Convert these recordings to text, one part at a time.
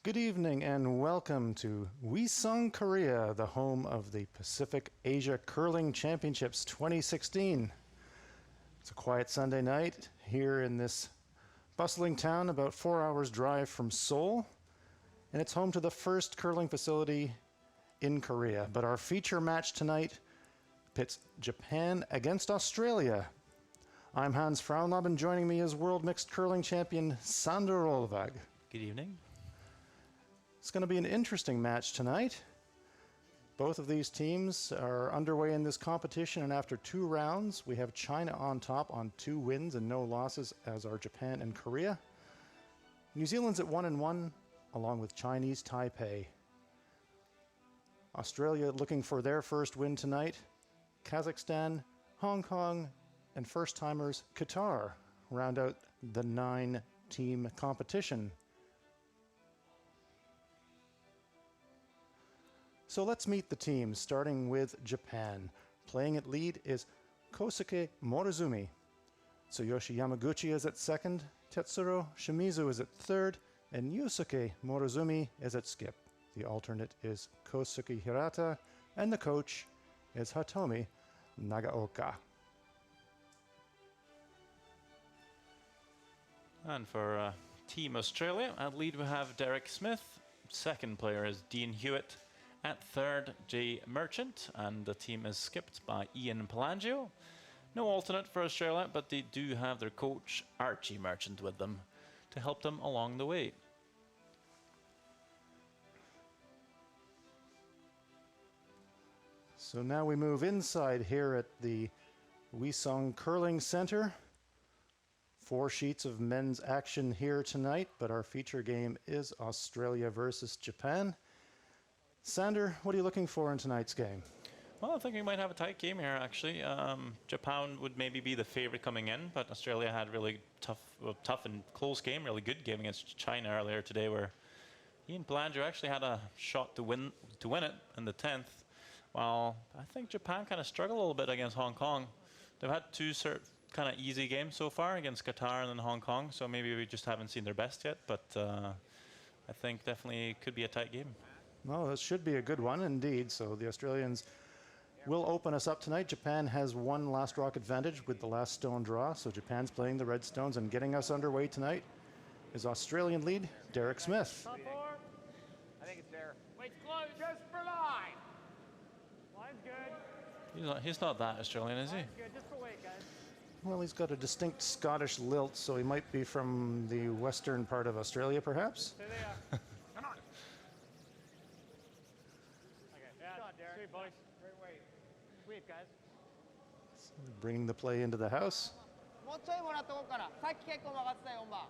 Good evening and welcome to Uiseong, Korea, the home of the Pacific Asia Curling Championships 2016. It's a quiet Sunday night here in this bustling town about 4 hours drive from Seoul, and it's home to the first curling facility in Korea. But our feature match tonight pits Japan against Australia. I'm Hans Frauenlob, and joining me is World Mixed Curling Champion Sander Olvag. Good evening. It's going to be an interesting match tonight. Both of these teams are underway in this competition, and after 2 rounds, we have China on top on 2 wins and no losses, as are Japan and Korea. New Zealand's at 1-1, along with Chinese Taipei. Australia looking for their first win tonight. Kazakhstan, Hong Kong, and first-timers Qatar round out the 9-team competition. So let's meet the teams, starting with Japan. Playing at lead is Kosuke Morozumi. Tsuyoshi Yamaguchi is at second, Tetsuro Shimizu is at third, and Yusuke Morozumi is at skip. The alternate is Kosuke Hirata, and the coach is Hatomi Nagaoka. And for Team Australia, at lead we have Derek Smith. Second player is Dean Hewitt. At third, Jay Merchant, and the team is skipped by Ian Palangio. No alternate for Australia, but they do have their coach, Archie Merchant, with them to help them along the way. So now we move inside here at the Uiseong Curling Center. 4 sheets of men's action here tonight, but our feature game is Australia versus Japan. Sander, what are you looking for in tonight's game? Well, I think we might have a tight game here, actually. Japan would maybe be the favorite coming in, but Australia had really tough and close game, really good game against China earlier today, where Ian Palangio actually had a shot to win it in the 10th, while I think Japan kind of struggled a little bit against Hong Kong. They've had 2 kind of easy games so far against Qatar and then Hong Kong, so maybe we just haven't seen their best yet, but I think definitely could be a tight game. Well, this should be a good one indeed. So the Australians will open us up tonight. Japan has 1 last rock advantage with the last stone draw, so Japan's playing the red stones, and getting us underway tonight is Australian lead Derek Smith. I think it's there. Wait, close. Just for line. Line's good. He's not that Australian, is he? Line's good. Just for weight, guys. Well, he's got a distinct Scottish lilt, so he might be from the western part of Australia, perhaps. There they are. Come on. Okay. Yeah, Derek. Sweet, boys. Great weight. Sweep, guys. Bringing the play into the house. もうちょいもらっとこうかな。さっき結構曲がってたよ、4番。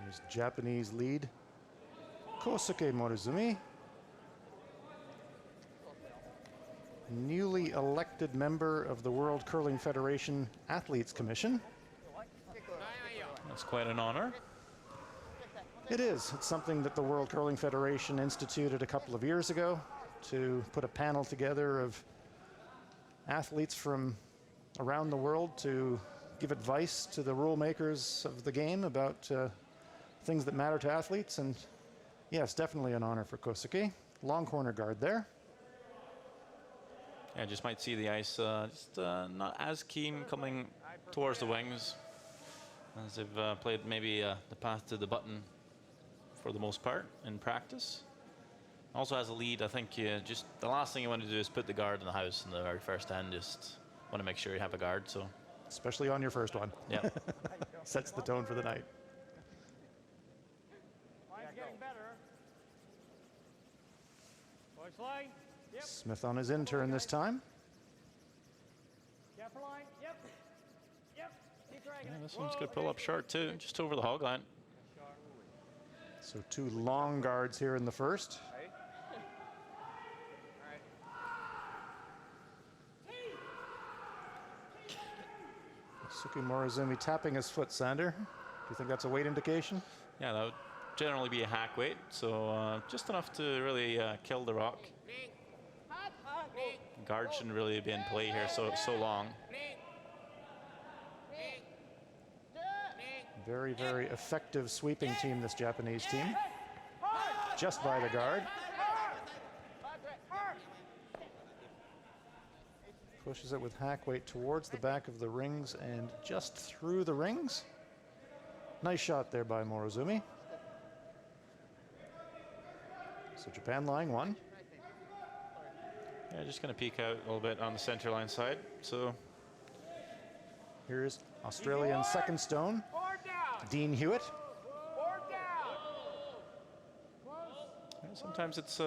Here's Japanese lead Kosuke Morozumi. Newly elected member of the World Curling Federation Athletes Commission. That's quite an honor. It is. It's something that the World Curling Federation instituted a couple of years ago to put a panel together of athletes from around the world to give advice to the rule makers of the game about things that matter to athletes. And yes, definitely an honor for Kosuke. Long corner guard there. Yeah, just might see the ice just not as keen coming towards the wings as they've played maybe the path to the button for the most part in practice. Also as a lead, I think just the last thing you want to do is put the guard in the house in the very first end. Just want to make sure you have a guard. So, especially on your first one. Yeah. Sets the tone for the night. Line's getting better. Push line. Yep. Smith on his in turn this time. Gap for line. Yep. Yep. Keep dragging Yeah, it. this one's Whoa, good pull up short too, just over the hog line. So 2 long guards here in the first. Suki Morozumi tapping his foot, Sander. Do you think that's a weight indication? Yeah, that would generally be a hack weight, so just enough to really kill the rock. Guard shouldn't really be in play here so long. Very, very effective sweeping team, this Japanese team. Just by the guard. Pushes it with hack weight towards the back of the rings and just through the rings. Nice shot there by Morozumi. So Japan line one. Yeah, just going to peek out a little bit on the center line side. So here's Australian second stone, Dean Hewitt. Sometimes it's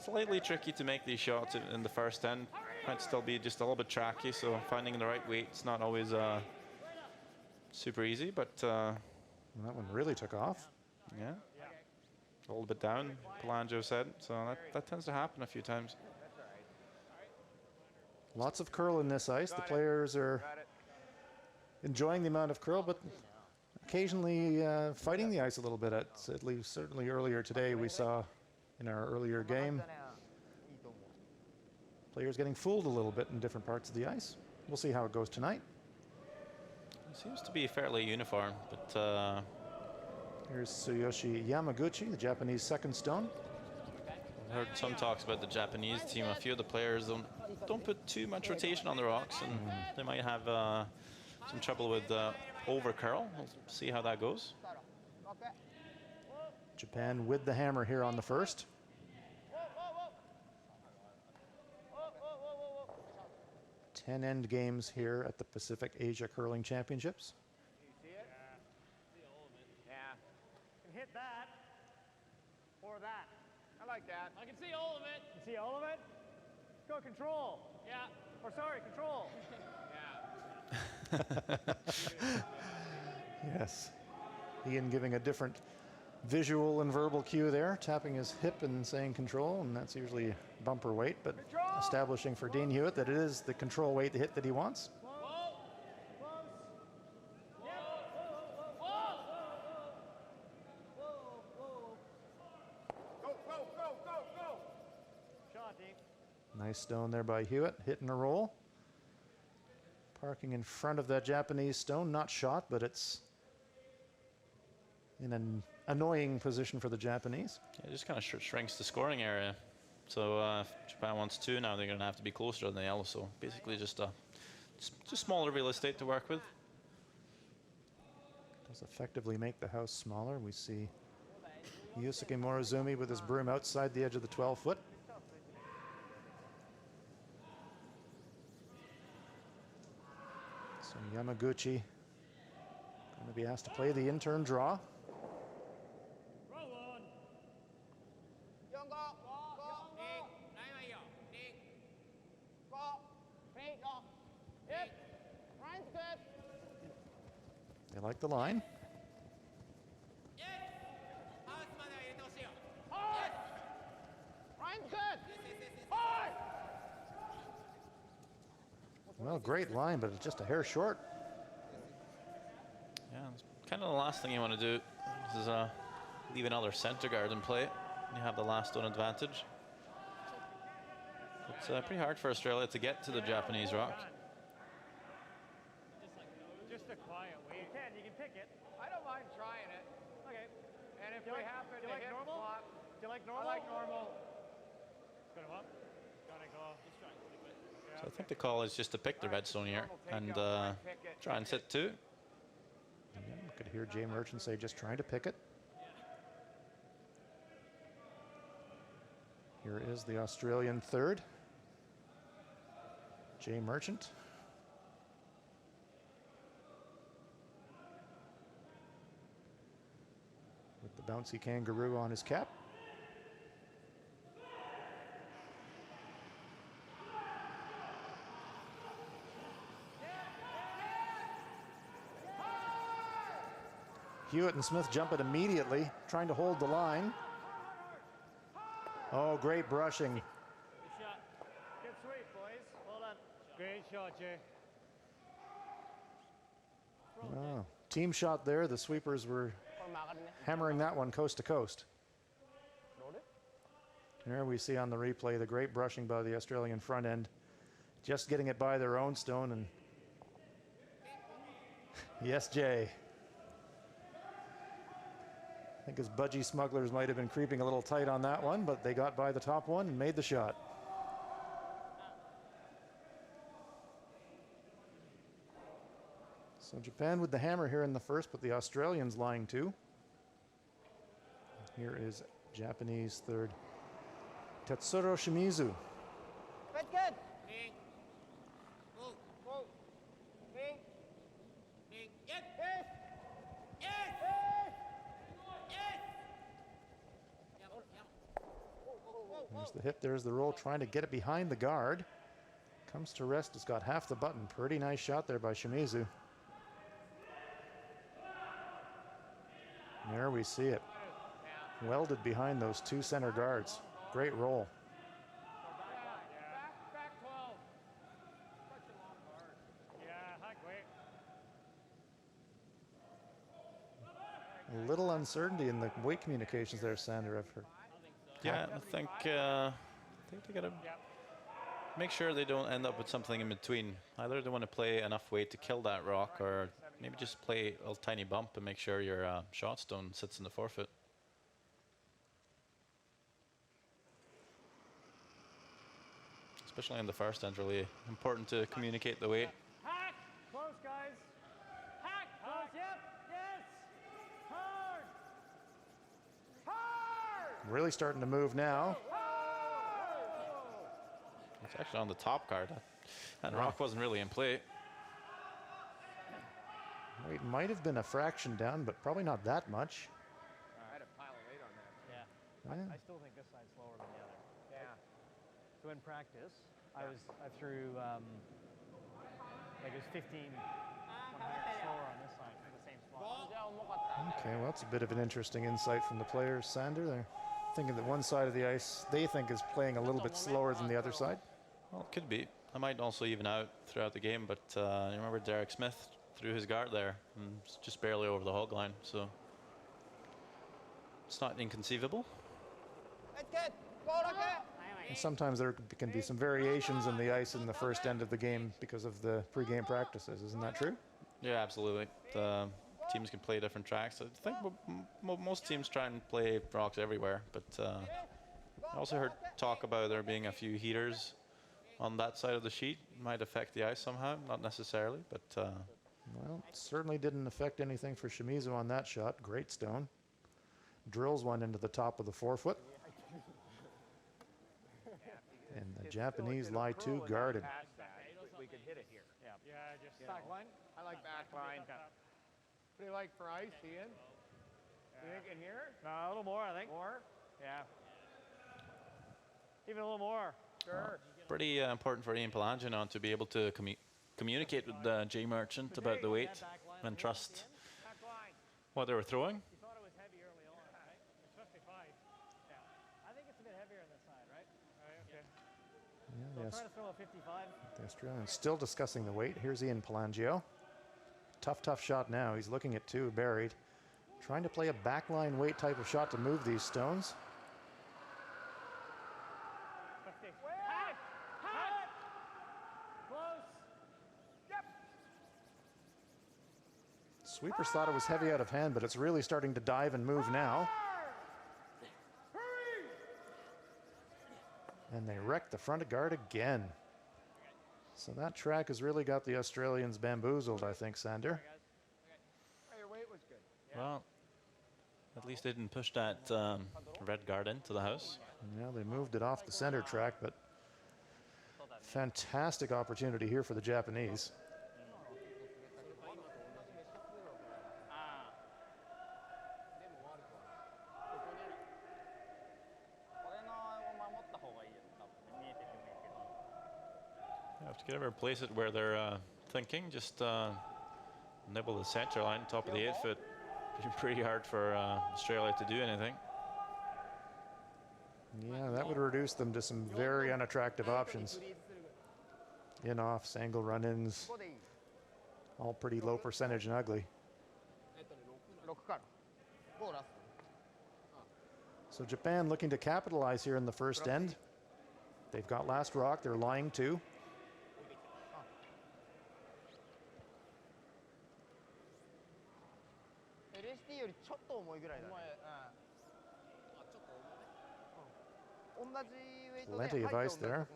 slightly tricky to make these shots in the first end. Might still be just a little bit tracky, so finding the right weight's not always super easy, but That one really took off. yeah, a little bit down, Palangio said, so that tends to happen a few times. Lots of curl in this ice. The players are enjoying the amount of curl, but occasionally fighting the ice a little bit. At least certainly earlier today we saw in our earlier game players getting fooled a little bit in different parts of the ice. We'll see how it goes tonight. It seems to be fairly uniform, but Here's Tsuyoshi Yamaguchi, the Japanese second stone. I've heard some talks about the Japanese team. A few of the players don't put too much rotation on the rocks, and they might have some trouble with over curl. We'll see how that goes. Japan with the hammer here on the first. Ten end games here at the Pacific Asia Curling Championships. You see it? Yeah. Can hit that. Or that. I like that. I can see all of it. You see all of it? Go control. Yeah. Or sorry, control. Yes. Ian giving a different visual and verbal cue there, tapping his hip and saying control, and that's usually bumper weight, but establishing for Dean Hewitt that it is the control weight, the hit that he wants. Nice stone there by Hewitt, hitting a roll. Parking in front of that Japanese stone, not shot, but it's in an annoying position for the Japanese. It just kind of shrinks the scoring area. So if Japan wants two, now they're going to have to be closer than the L. So basically just smaller real estate to work with. Does effectively make the house smaller. We see Yusuke Morozumi with his broom outside the edge of the 12-foot. So Yamaguchi going to be asked to play the intern draw. They like the line. Well, great line, but it's just a hair short. Yeah, it's kind of the last thing you want to do is leave another center guard in play. You have the last stone advantage. It's pretty hard for Australia to get to the Japanese rock. Just a quiet way. You can pick it. I don't mind trying it. Okay. And if we happen to hit normal? Do you like normal? I like normal. Put him up. Gotta go. So I think the call is just to pick the red stone here and try and sit two. Yeah, we could hear Jay Merchant say just trying to pick it. Here is the Australian third, Jay Merchant. With the bouncy kangaroo on his cap. Hewitt and Smith jump it immediately, trying to hold the line. Oh, great brushing. Good shot. Good sweep, boys. Well done. Great shot, Jay. Oh, team shot there. The sweepers were hammering that one coast to coast. There we see on the replay the great brushing by the Australian front end. Just getting it by their own stone. And yes, Jay. I think his budgie smugglers might have been creeping a little tight on that one, but they got by the top one and made the shot. So Japan with the hammer here in the first, but the Australians lying too. Here is Japanese third, Tetsuro Shimizu. Good, good. Go. Ring. Yes. There's the hip, there's the roll, trying to get it behind the guard. Comes to rest, it's got half the button. Pretty nice shot there by Shimizu. There we see it. Welded behind those two center guards. Great roll. Back 12. Yeah, hi, great. A little uncertainty in the weight communications there, Sander, I've heard. Yeah, I think they got to make sure they don't end up with something in between. Either they want to play enough weight to kill that rock, or maybe just play a tiny bump and make sure your shot stone sits in the forefoot. Especially on the first end, really important to communicate the weight. Hack! Close, guys. Hack! Close, yep. Yes! Hard! Hard! Really starting to move now. It's actually on the top card. That rock wasn't really in play. Weight might have been a fraction down, but probably not that much. I had a pile of weight on that. Yeah. I still think this side's slower than the other. Yeah. So in practice, I threw like it was 15 100 slower on this side for the same spot. Okay, well, that's a bit of an interesting insight from the players, Sander. They're thinking that one side of the ice they think is playing a little bit slower than the other side. Well, it could be. I might also even out throughout the game, but you remember Derek Smith threw his guard there and it's just barely over the hog line, so it's not inconceivable. That's good. Go, Rocket. And sometimes there can be some variations in the ice in the first end of the game because of the pre-game practices. Isn't that true? Yeah, absolutely. The teams can play different tracks. I think most teams try and play rocks everywhere, but I also heard talk about there being a few heaters on that side of the sheet. Might affect the ice somehow, not necessarily, but Well, it certainly didn't affect anything for Shimizu on that shot. Great stone. Drills one into the top of the forefoot. And the Japanese lie two guarded. We could hit it here. Yeah, just back line. I like back line. What do you like for ice, Ian? You think in here? No, a little more, I think. More? Yeah. Even a little more. Sure. pretty important for Ian Palangino to be able to communicate with Jay Merchant about the weight and trust Back line. what they were throwing. You thought it was heavy early on, right? It's 55. Yeah. I think it's a bit heavier on this side, right? Okay. Yeah, So yes. try to throw a 55. The Australians still discussing the weight. Here's Ian Palangio. Tough shot now. He's looking at two buried. Trying to play a backline weight type of shot to move these stones. 50. Hack! Hack! Close. Yep. Sweepers thought it was heavy out of hand, but it's really starting to dive and move now. Hurry! And they wreck the front of guard again. So that track has really got the Australians bamboozled, I think, Sander. Hey, your weight was good. Well, at least they didn't push that red guard into the house. Yeah, they moved it off the center track, but fantastic opportunity here for the Japanese. You have to get over place it where they're thinking. Just nibble the center line, top of the 8 foot. Pretty hard for Australia to do anything. Yeah, that would reduce them to some very unattractive options. In-offs, angle run-ins, all pretty low percentage and ugly. 6から5ラス So Japan looking to capitalize here in the first end. They've got last rock, they're lying two. LST よりちょっと重いぐらいだね。Plenty of ice there.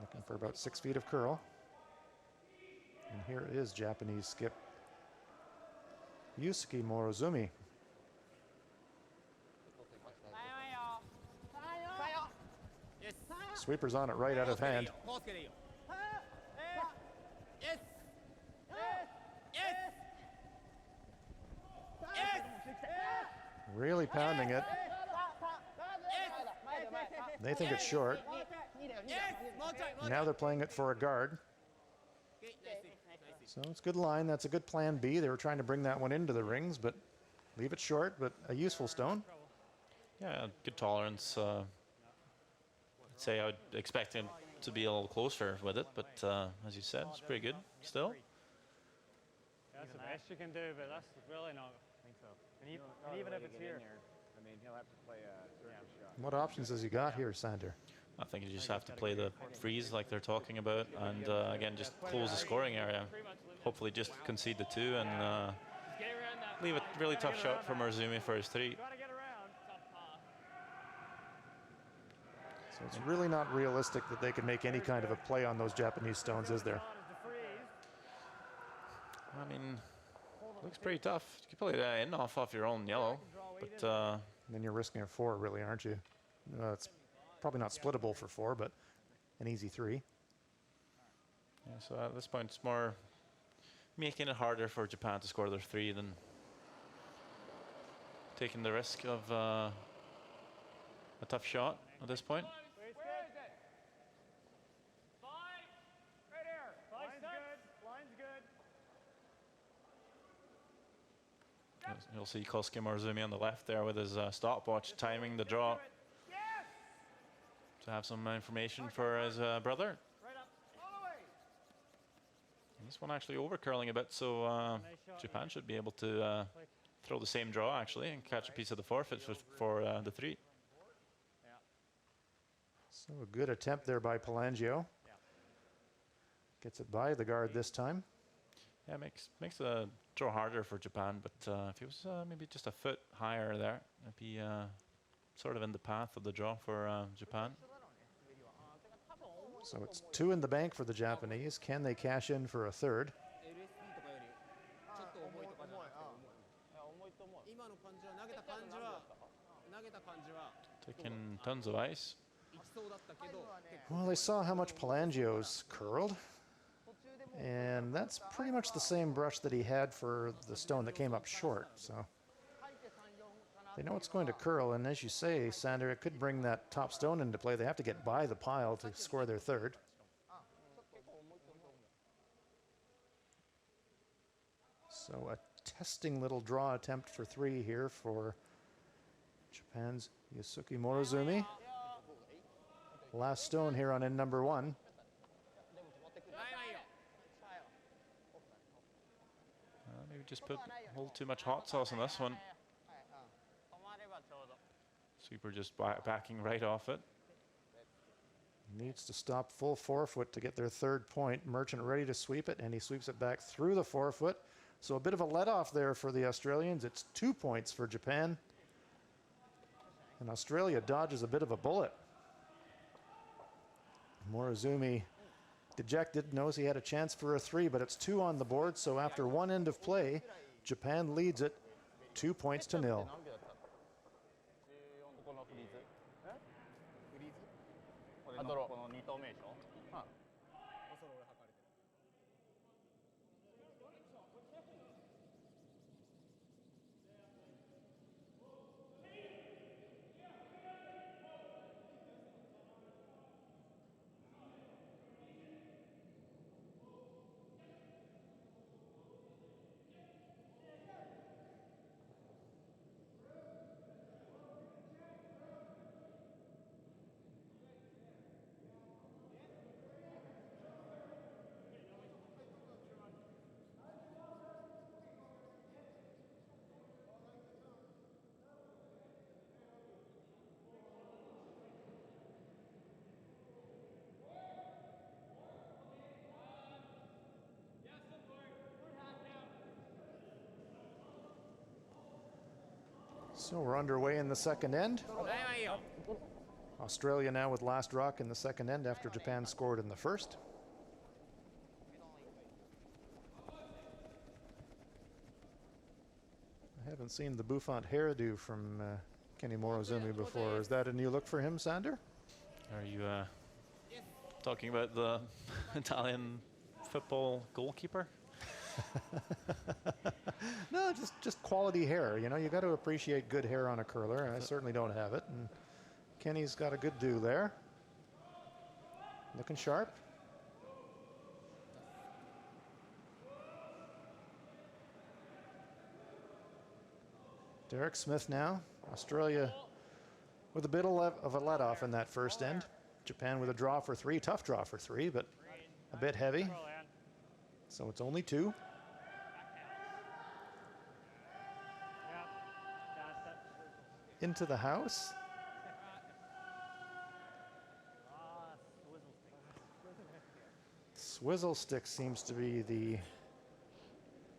Looking for about 6 feet of curl. And here is Japanese skip Yusuke Morozumi. Sweeper's on it right out of hand. Really pounding it. They think it's short. Now they're playing it for a guard. So it's a good line. That's a good plan B. They were trying to bring that one into the rings, but leave it short, but a useful stone. Yeah, good tolerance. I'd say I would expect him to be a little closer with it, but as you said, it's pretty good still. That's the best you can do, but that's really not. I think so. And even if it's here. I mean, he'll have to play a surface shot. What options has he got here, Sander? I think you just have to play the freeze like they're talking about, and again, just close the scoring area. Hopefully just concede the 2 and leave a really tough shot for Morozumi for his 3. So it's really not realistic that they can make any kind of a play on those Japanese stones, is there? I mean, looks pretty tough. You could play that in off your own yellow, but Then you're risking a 4, really, aren't you? It's probably not splittable for 4, but an easy 3. yeah, so at this point, it's more making it harder for Japan to score their 3 than taking the risk of a tough shot at this point. You'll see Kosuke Morozumi on the left there with his stopwatch timing the draw to have some information for his brother. And this one actually over curling a bit, so Japan should be able to throw the same draw actually and catch a piece of the forfeit for the 3. So a good attempt there by Palangio. Gets it by the guard this time. Yeah, makes the draw harder for Japan, but if he was maybe just a foot higher there, it'd be sort of in the path of the draw for Japan. So it's 2 in the bank for the Japanese. Can they cash in for a 3rd? Taking tons of ice. Well, they saw how much Palangio's curled. And that's pretty much the same brush that he had for the stone that came up short. So they know it's going to curl. And as you say, Sander, it could bring that top stone into play. They have to get by the pile to score their 3rd. So a testing little draw attempt for 3 here for Japan's Yusuke Morozumi. Last stone here on end number 1. Maybe just put a little too much hot sauce on this one. Sweeper just backing right off it. Needs to stop full 4-foot to get their 3rd point. Merchant ready to sweep it, and he sweeps it back through the 4-foot. So a bit of a let-off there for the Australians. It's 2 points for Japan. And Australia dodges a bit of a bullet. Morozumi, dejected, knows he had a chance for a 3, but it's 2 on the board. So after 1 end of play, Japan leads it 2 points to 0. So we're underway in the second end. Australia now with last rock in the second end after Japan scored in the first. I haven't seen the bouffant hairdo from Kenny Morozumi before. Is that a new look for him, Sander? Are you talking about the Italian football goalkeeper? No, just quality hair. You know, you got to appreciate good hair on a curler, and I certainly don't have it. And Kenny's got a good do there. Looking sharp. Derek Smith now. Australia with a bit of a let-off in that first end. Japan with a draw for 3. Tough draw for 3, but a bit heavy. So it's only 2. Into the house. Swizzle stick seems to be the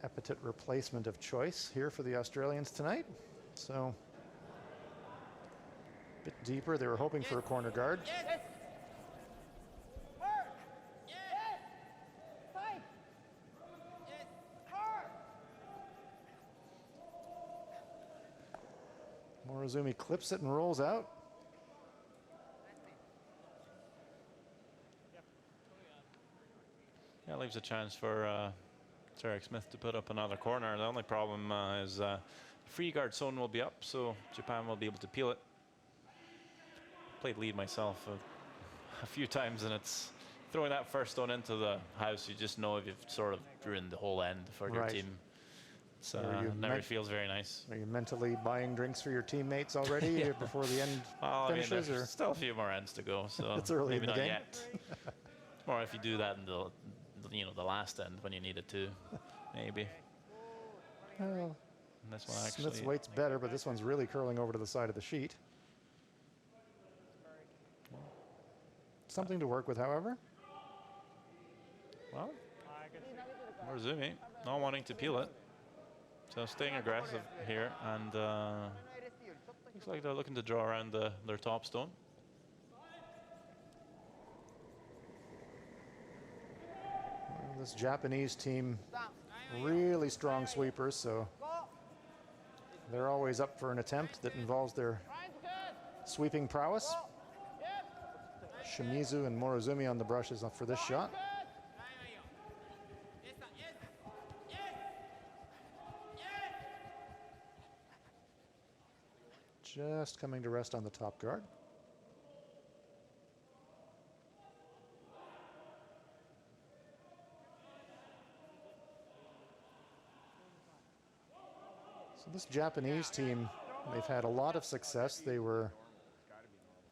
epithet replacement of choice here for the Australians tonight. So a bit deeper. They were hoping for a corner guard. Morozumi clips it and rolls out. Yeah, leaves a chance for Derek Smith to put up another corner. The only problem is free guard zone will be up, so Japan will be able to peel it. Played lead myself a few times, and it's throwing that first stone into the house. You just know if you've sort of ruined the whole end for your team. So never feels very nice. Are you mentally buying drinks for your teammates already before the end finishes? I mean, there's still a few more ends to go, so it's early maybe in the not game. yet. It's more if you do that in the last end when you need it to, maybe. Well, this one actually. Smith's weight's better, but this one's really curling over to the side of the sheet. Something to work with, however. Well, Morozumi not wanting to peel it. So staying aggressive here, and looks like they're looking to draw around their top stone. Well, this Japanese team, really strong sweepers, so they're always up for an attempt that involves their sweeping prowess. Shimizu and Morozumi on the brushes for this shot. Just coming to rest on the top guard. So this Japanese team, they've had a lot of success. They were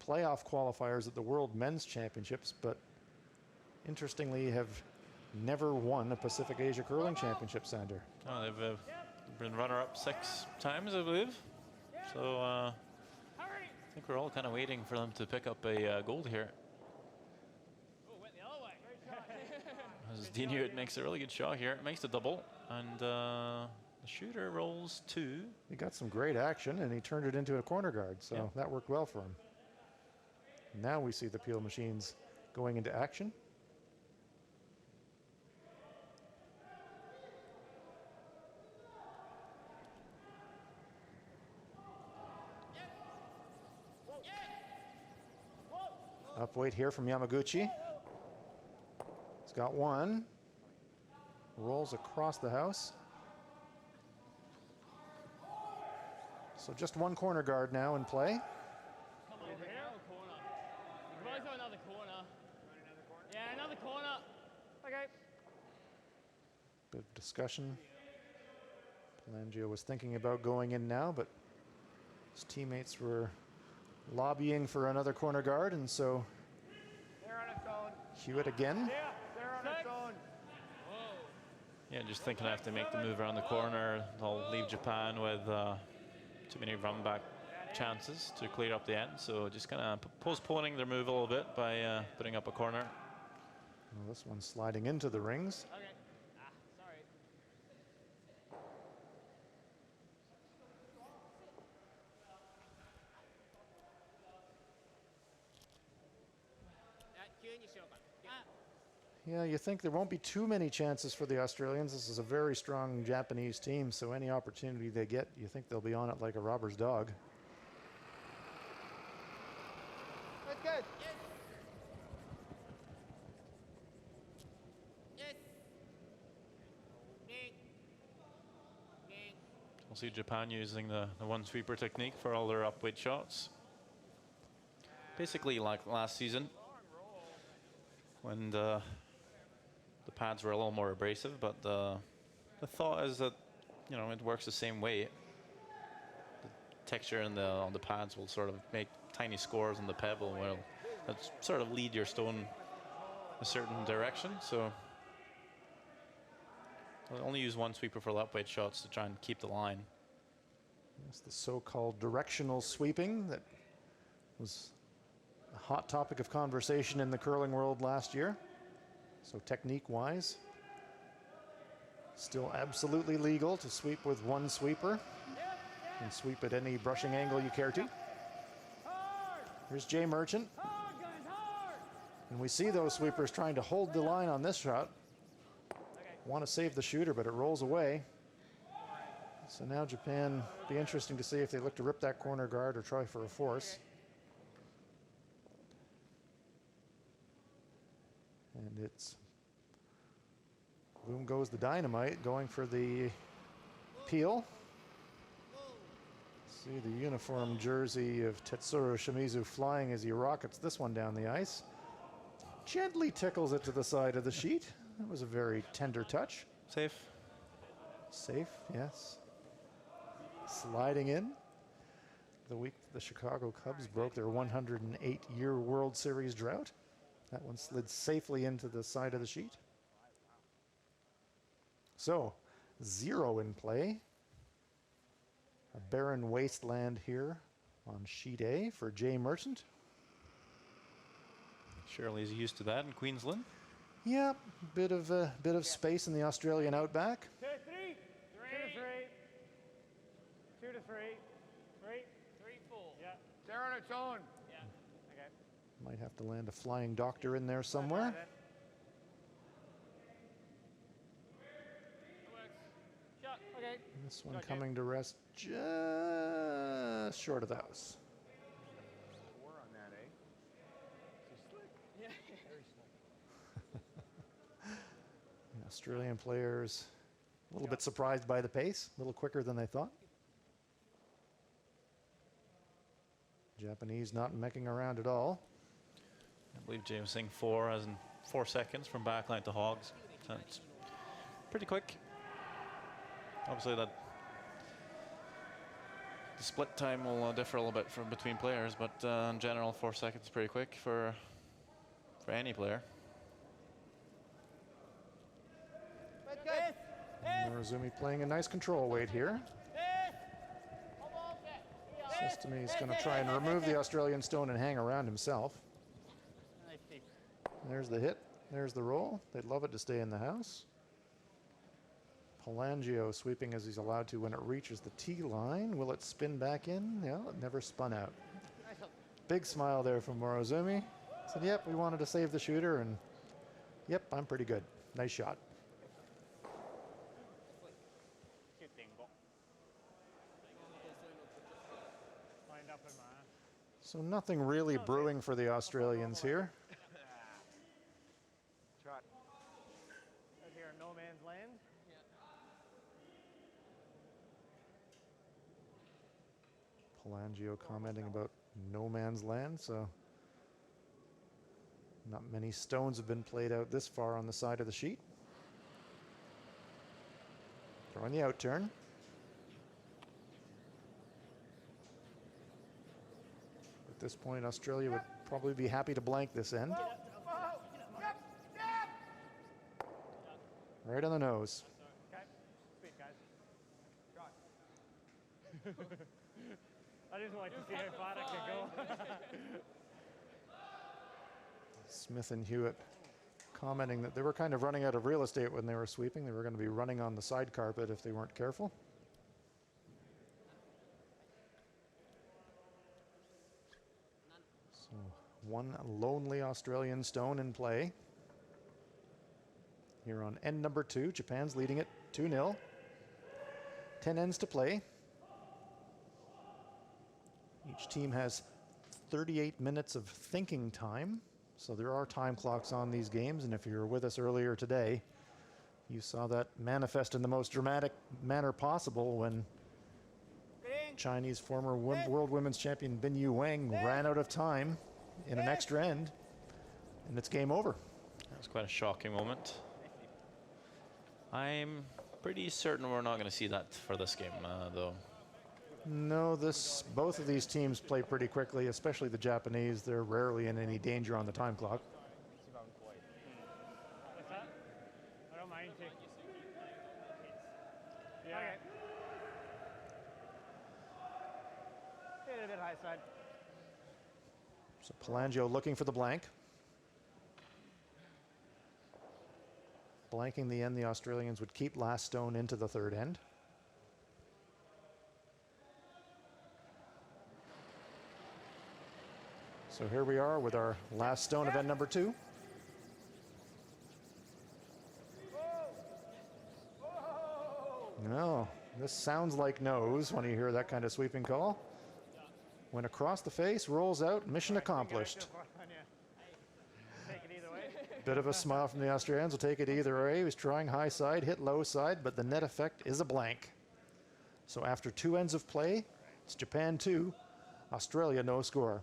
playoff qualifiers at the World Men's Championships, but interestingly have never won a Pacific Asia Curling Championship, Sander. Oh, they've been runner-up 6 times, I believe. So I think we're all kind of waiting for them to pick up a gold here. As Dean Hewitt makes a really good shot here, makes the double, and the shooter rolls 2. He got some great action, and he turned it into a corner guard, so that worked well for him. Now we see the peel machines going into action. Upweight here from Yamaguchi. He's got one. Rolls across the house. So just one corner guard now in play. Come over here. Corner. You can always go another corner. Yeah, another corner. Okay. Bit of discussion. Pelangio was thinking about going in now, but his teammates were lobbying for another corner guard, and so They're on its own. Hewitt again. Yeah, they're on its own. Yeah, just thinking I have to make the move around the corner. They'll leave Japan with too many run back chances to clear up the end. So just kind of postponing their move a little bit by putting up a corner. Well, this one's sliding into the rings. Okay. Sorry. Yeah, you think there won't be too many chances for the Australians. This is a very strong Japanese team, so any opportunity they get, you think they'll be on it like a robber's dog. That's good. We'll see Japan using the one sweeper technique for all their upweight shots. Basically like last season when the pads were a little more abrasive, but the thought is that, you know, it works the same way. The texture on the pads will sort of make tiny scores on the pebble, will sort of lead your stone a certain direction. So I'll only use one sweeper for upweight shots to try and keep the line. It's the so-called directional sweeping that was a hot topic of conversation in the curling world last year. So technique-wise, still absolutely legal to sweep with one sweeper and sweep at any brushing angle you care to. Here's Jay Merchant. And we see those sweepers trying to hold the line on this shot. Want to save the shooter, but it rolls away. So now Japan, be interesting to see if they look to rip that corner guard or try for a force. And it's, boom goes the dynamite, going for the peel. See the uniform jersey of Tetsuro Shimizu flying as he rockets this one down the ice. Gently tickles it to the side of the sheet. That was a very tender touch. Safe. Safe, yes. Sliding in. The week the Chicago Cubs broke their 108-year World Series drought. That one slid safely into the side of the sheet. So, 0 in play. A barren wasteland here on sheet A for Jay Merchant. Surely he's used to that in Queensland. Yep, bit of space in the Australian outback. 2 to 3. 2 to 3. 3. 3 full. Yeah. They're on its own. Yeah. Okay. Might have to land a flying doctor in there somewhere. Shot. Okay. This one coming to rest just short of the house. Four on that, eh? Too slick. Yeah. Very slick. The Australian players a little bit surprised by the pace, a little quicker than they thought. Japanese not mecking around at all. I believe Jay was saying 4 as in 4 seconds from backline to hogs. So it's pretty quick. Obviously the split time will differ a little bit from between players, but in general 4 seconds is pretty quick for any player. Morozumi playing a nice control weight here. Sestami's going to try and remove the Australian stone and hang around himself. There's the hit. There's the roll. They'd love it to stay in the house. Palangio sweeping as he's allowed to when it reaches the tee line. Will it spin back in? Yeah, it never spun out. Big smile there from Morozumi. Said, yep, we wanted to save the shooter, and yep, I'm pretty good. Nice shot. So nothing really brewing for the Australians here. Shot. Right here, no man's land. Palangio commenting about no man's land, so not many stones have been played out this far on the side of the sheet. Throwing the out turn. At this point, Australia would probably be happy to blank this end. Right on the nose. Okay. Speed, guys. Shot. I just like to see how far I could go. Smith and Hewitt commenting that they were kind of running out of real estate when they were sweeping. They were going to be running on the side carpet if they weren't careful. So One lonely Australian stone in play. Here on end number 2, Japan's leading it 2-0. 10 ends to play. Each team has 38 minutes of thinking time. So there are time clocks on these games, and if you were with us earlier today, you saw that manifest in the most dramatic manner possible when Chinese former world women's champion Bin Yu Wang ran out of time in an extra end, and it's game over. That was quite a shocking moment. I'm pretty certain we're not going to see that for this game, though. No, both of these teams play pretty quickly, especially the Japanese. They're rarely in any danger on the time clock. What's that? I don't mind taking. Yeah. Okay. Hit it a bit high side. So Pelangio looking for the blank. Blanking the end, the Australians would keep last stone into the third end. So here we are with our last stone of end number 2. No, this sounds like nose when you hear that kind of sweeping call. Went across the face, rolls out, mission accomplished. Take it either way. Bit of a smile from the Australians. Will take it either way. He was trying high side, hit low side, but the net effect is a blank. So after 2 ends of play, it's Japan 2, Australia no score.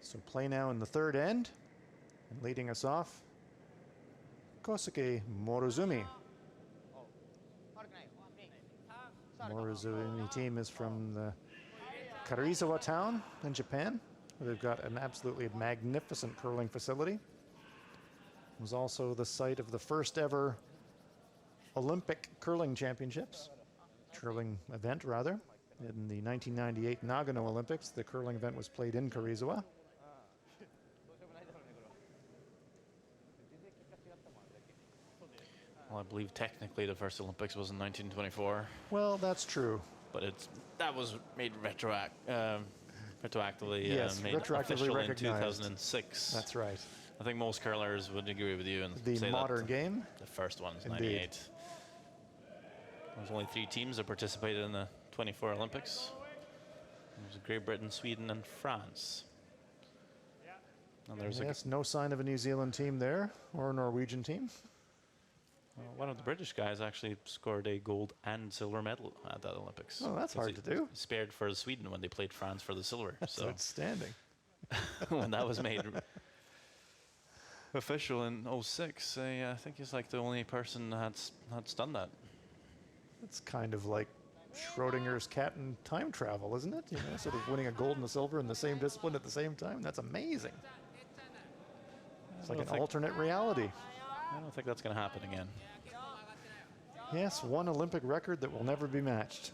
So play now in the third end, and leading us off, Kosuke Morozumi. Morozumi team is from the Karizawa town in Japan, where they've got an absolutely magnificent curling facility. It was also the site of the first ever Olympic curling championships, curling event rather. In the 1998 Nagano Olympics, the curling event was played in Karizawa. Well, I believe technically the first Olympics was in 1924. Well, that's true. But that was made retroactively Yes, made retroactively official in recognized. 2006. That's right. I think most curlers would agree with you and The say modern that game. the first one is Indeed. 98. There's only 3 teams that participated in the 24 Olympics. It was Great Britain, Sweden, and France. And there's Yes, no sign of a New Zealand team there, or a Norwegian team. one of the British guys actually scored a gold and silver medal at that Olympics. Oh, that's hard to do. Spared for Sweden when they played France for the silver. That's So outstanding. when that was made official in 06, I think he's like the only person that's done that. It's kind of like Schrodinger's cat in time travel, isn't it? You know, sort of winning a gold and a silver in the same discipline at the same time. That's amazing. It's like an alternate reality. I don't think that's going to happen again. Yes, one Olympic record that will never be matched.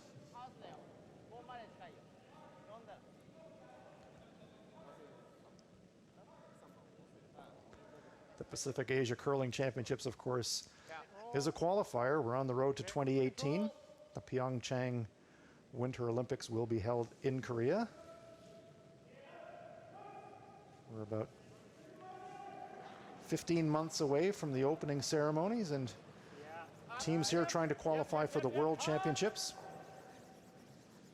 The Pacific Asia Curling Championships, of course, is a qualifier. We're on the road to 2018. The Pyeongchang Winter Olympics will be held in Korea. We're about 15 months away from the opening ceremonies, and teams here trying to qualify for the World Championships.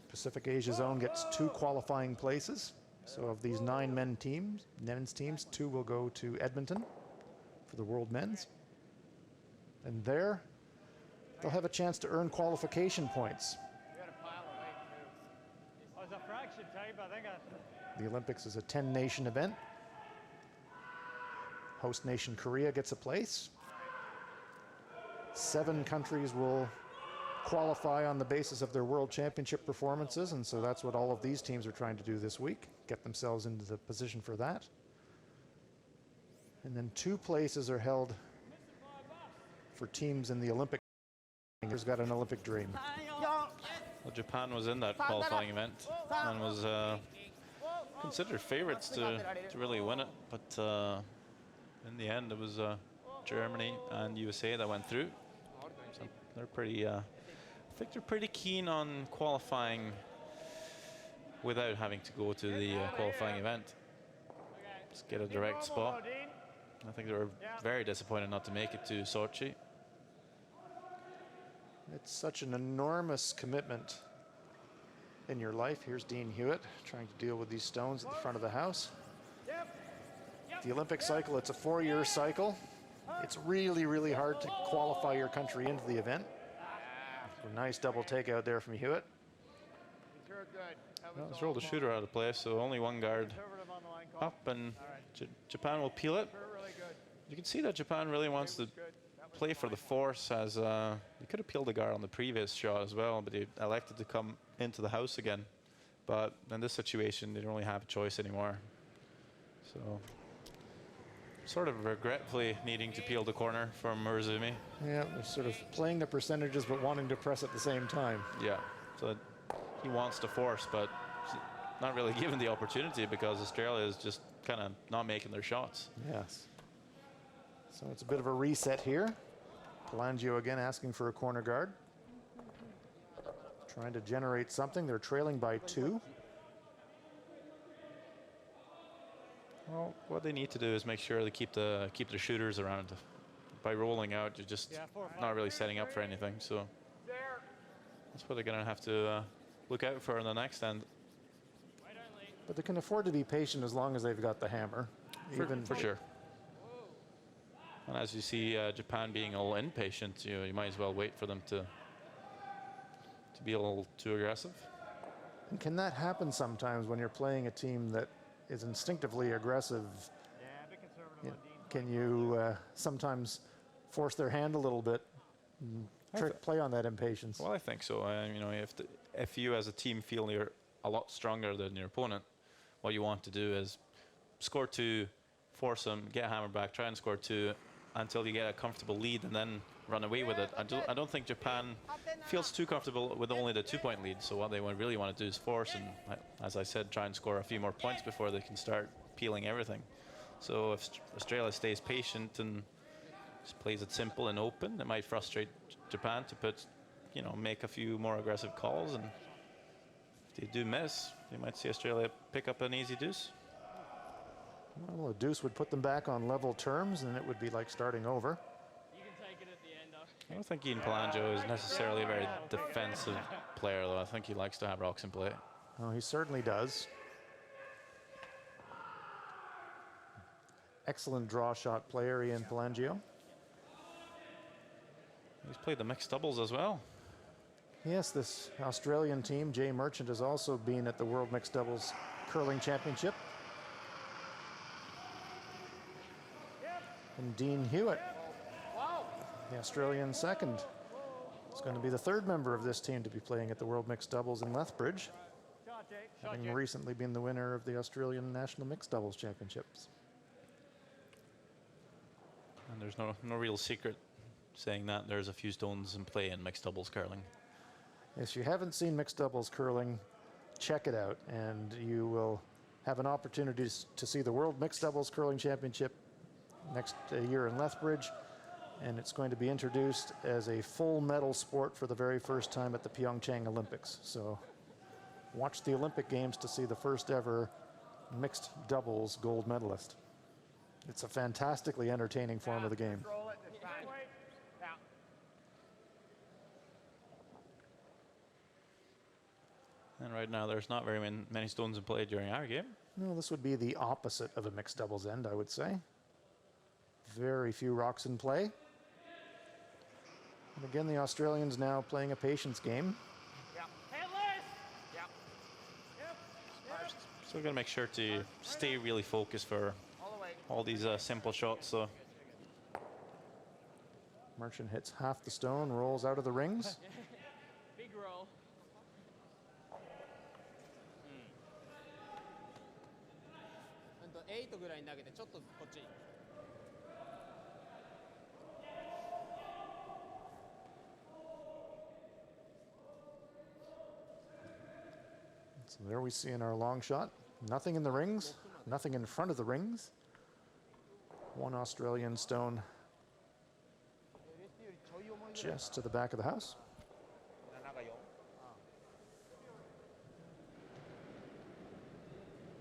Pacific Asia Zone gets 2 qualifying places. So of these 9 men's teams, 2 will go to Edmonton for the World Men's. And there, they'll have a chance to earn qualification points. Oh, it's a fraction type, I think. The Olympics is a 10-nation event. host nation Korea gets a place. 7 countries will qualify on the basis of their World Championship performances, and so that's what all of these teams are trying to do this week, get themselves into the position for that. And then 2 places are held for teams in the Olympic. Who's got an Olympic dream? Well, Japan was in that qualifying event and was considered favorites to really win it, but in the end it was Germany and USA that went through. So they're pretty, I think they're pretty keen on qualifying without having to go to the qualifying event. Just get a direct spot. I think they were very disappointed not to make it to Sochi. It's such an enormous commitment in your life. Here's Dean Hewitt trying to deal with these stones at the front of the house. The Olympic cycle, it's a 4-year cycle. It's really, really hard to qualify your country into the event. A nice double takeout there from Hewitt. Well, let's roll the shooter out of place, so only one guard up, and Japan will peel it. You can see that Japan really wants to play for the force, as he could have peeled the guard on the previous shot as well, but he elected to come into the house again. But in this situation, they don't really have a choice anymore. So, sort of regretfully needing to peel the corner from Murazumi. Yeah, they're sort of playing the percentages but wanting to press at the same time. Yeah, so he wants to force, but not really given the opportunity because Australia is just kind of not making their shots. Yes. So it's a bit of a reset here. Pelangio again asking for a corner guard. Trying to generate something. They're trailing by 2. Well, what they need to do is make sure they keep the shooters around. By rolling out, you're just not really setting up for anything. So that's what they're going to have to look out for in the next end. But they can afford to be patient as long as they've got the hammer. For sure. And as you see Japan being a little impatient, you might as well wait for them to be a little too aggressive. And can that happen sometimes when you're playing a team that is instinctively aggressive? Can you sometimes force their hand a little bit and play on that impatience? Well, I think so. You know, if you as a team feel you're a lot stronger than your opponent, what you want to do is score 2, force them, get a hammer back, try and score 2 until you get a comfortable lead and then run away with it. I don't think Japan feels too comfortable with only the 2-point lead. So what they really want to do is force and, as I said, try and score a few more points before they can start peeling everything. So if Australia stays patient and just plays it simple and open, it might frustrate Japan to make a few more aggressive calls. And if they do miss, you might see Australia pick up an easy deuce. Well, a deuce would put them back on level terms, and it would be like starting over. I don't think Ian Pelangio is necessarily a very defensive player, though. I think he likes to have rocks in play. Oh, he certainly does. Excellent draw shot player, Ian Pelangio. He's played the mixed doubles as well. Yes, this Australian team, Jay Merchant, has also been at the World Mixed Doubles Curling Championship. And Dean Hewitt, the Australian second, is going to be the 3rd member of this team to be playing at the World Mixed Doubles in Lethbridge, having recently been the winner of the Australian National Mixed Doubles Championships. And there's no real secret saying that there's a few stones in play in mixed doubles curling. If you haven't seen mixed doubles curling, check it out, and you will have an opportunity to see the World Mixed Doubles Curling Championship next year in Lethbridge, and it's going to be introduced as a full medal sport for the very first time at the Pyeongchang Olympics. So watch the Olympic Games to see the first ever mixed doubles gold medalist. It's a fantastically entertaining form of the game. And right now there's not very many stones in play during our game. No, this would be the opposite of a mixed doubles end, I would say. Very few rocks in play. And again, the Australians now playing a patience game. So we're going to make sure to stay really focused for all these simple shots. So Merchant hits half the stone, rolls out of the rings. Big roll. 8ぐらいに投げてちょっとこっちに。 So there we see in our long shot, nothing in the rings, nothing in front of the rings. One Australian stone just to the back of the house. 7が4。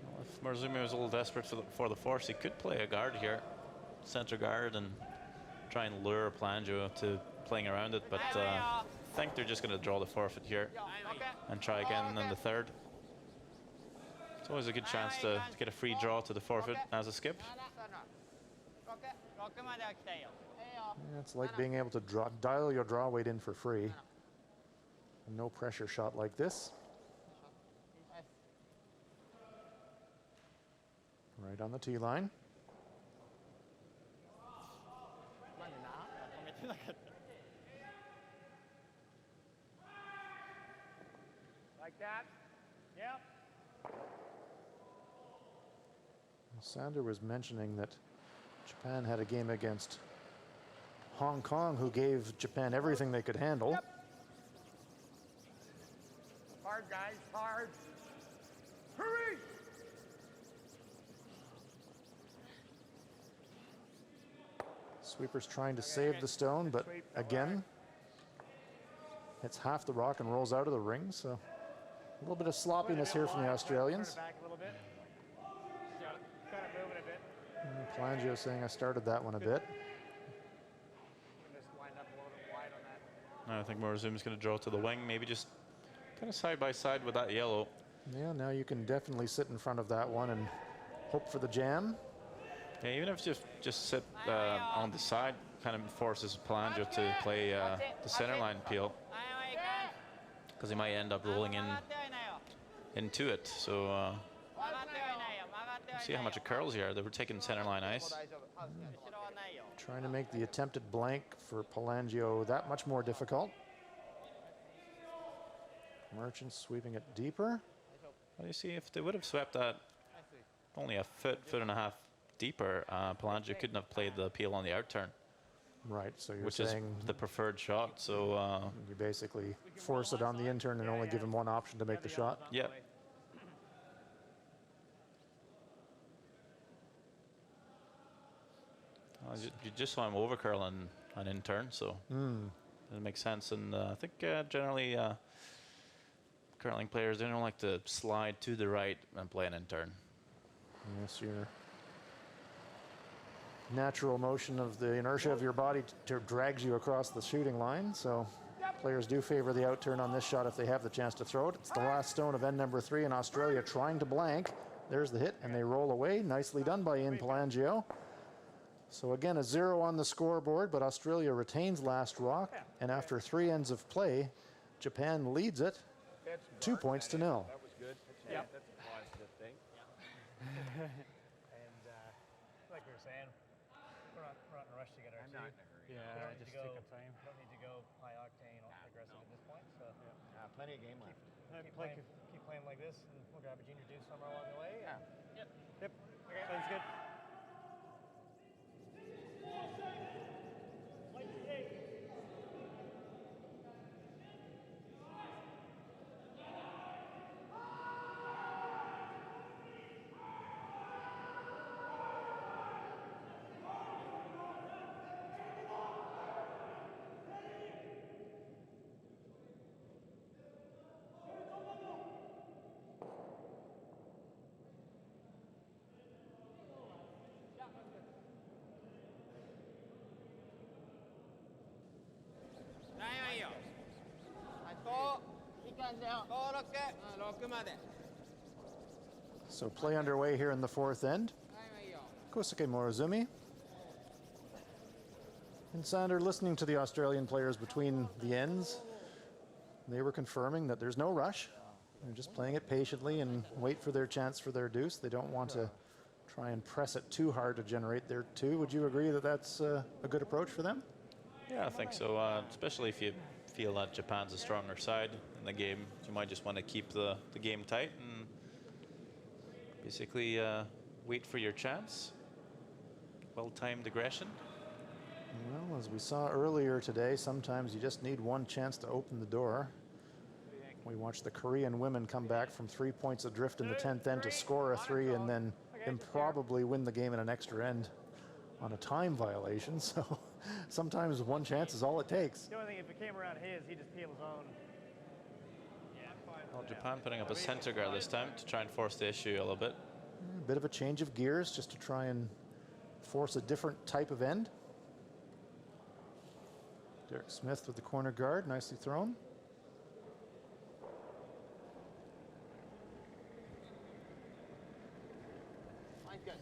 well, if Morozumi was a little desperate for the force, he could play a guard here, center guard, and try and lure Palangio to playing around it. But I think they're just going to draw the forfeit here and try again in the third. It's always a good chance to get a free draw to the forfeit as a skip. 6までは来たよ。 Yeah, it's like being able to dial your draw weight in for free. A no pressure shot like this. Right on the tee line. なんでな？止めてなかった。 Like that? Yep. Sander was mentioning that Japan had a game against Hong Kong, who gave Japan everything they could handle. Yep. Hard, guys, hard. Hurry! Sweeper's trying to save the stone, but again, hits half the rock and rolls out of the ring. So a little bit of sloppiness here from the Australians. Back a little bit. Kind of moving a bit. Palangio saying I started that one a bit. Just lined up a little bit wide on that. I think Morozumi's going to draw to the wing, maybe just kind of side by side with that yellow. Yeah, now you can definitely sit in front of that one and hope for the jam. Yeah, even if just sit on the side, kind of forces Palangio to play the center line peel, because he might end up rolling into it. So see how much it curls here. They were taking center line ice. Trying to make the attempted blank for Palangio that much more difficult. Merchant sweeping it deeper. Well, you see, if they would have swept that only a foot and a half deeper, Palangio couldn't have played the peel on the outturn, Right, so you're which saying is the preferred shot. So you basically force it on the intern and only give him one option to make the shot. yeah. You just saw him overcurl on in turn, so it makes sense. And I think generally curling players, they don't like to slide to the right and play an in turn. Yes, your natural motion of the inertia of your body drags you across the shooting line. So players do favor the outturn on this shot if they have the chance to throw it. It's the last stone of end number 3 in Australia trying to blank. There's the hit, and they roll away. Nicely done by Ian Palangio. So again, a 0 on the scoreboard, but Australia retains last rock. And after 3 ends of play, Japan leads it 2 points to 0. That was good. Yep. That's a positive thing. And like we were saying, we're not in a rush to get our I'm not in a hurry. Yeah, Just just take take our time. Don't need to go high octane aggressive at this point. So Plenty of game left. keep playing like this, and we'll grab a junior juice somewhere along the way. Yeah. Yep. Okay, sounds good. So play underway here in the 4th end. Kosuke Morozumi. And Sander, listening to the Australian players between the ends, they were confirming that there's no rush. They're just playing it patiently and wait for their chance for their deuce. They don't want to try and press it too hard to generate their two. Would you agree that that's a good approach for them? Yeah, I think so. Especially if you feel that Japan's a stronger side in the game, you might just want to keep the game tight and basically wait for your chance. Well-timed aggression. Well, as we saw earlier today, sometimes you just need one chance to open the door. We watched the Korean women come back from 3 points adrift in the 10th end to score a three and then improbably win the game in an extra end on a time violation. So sometimes one chance is all it takes. The only thing, if it came around his, he'd just peel his own. Well, Japan putting up a center guard this time to try and force the issue a little bit. A bit of a change of gears just to try and force a different type of end. Derek Smith with the corner guard, nicely thrown.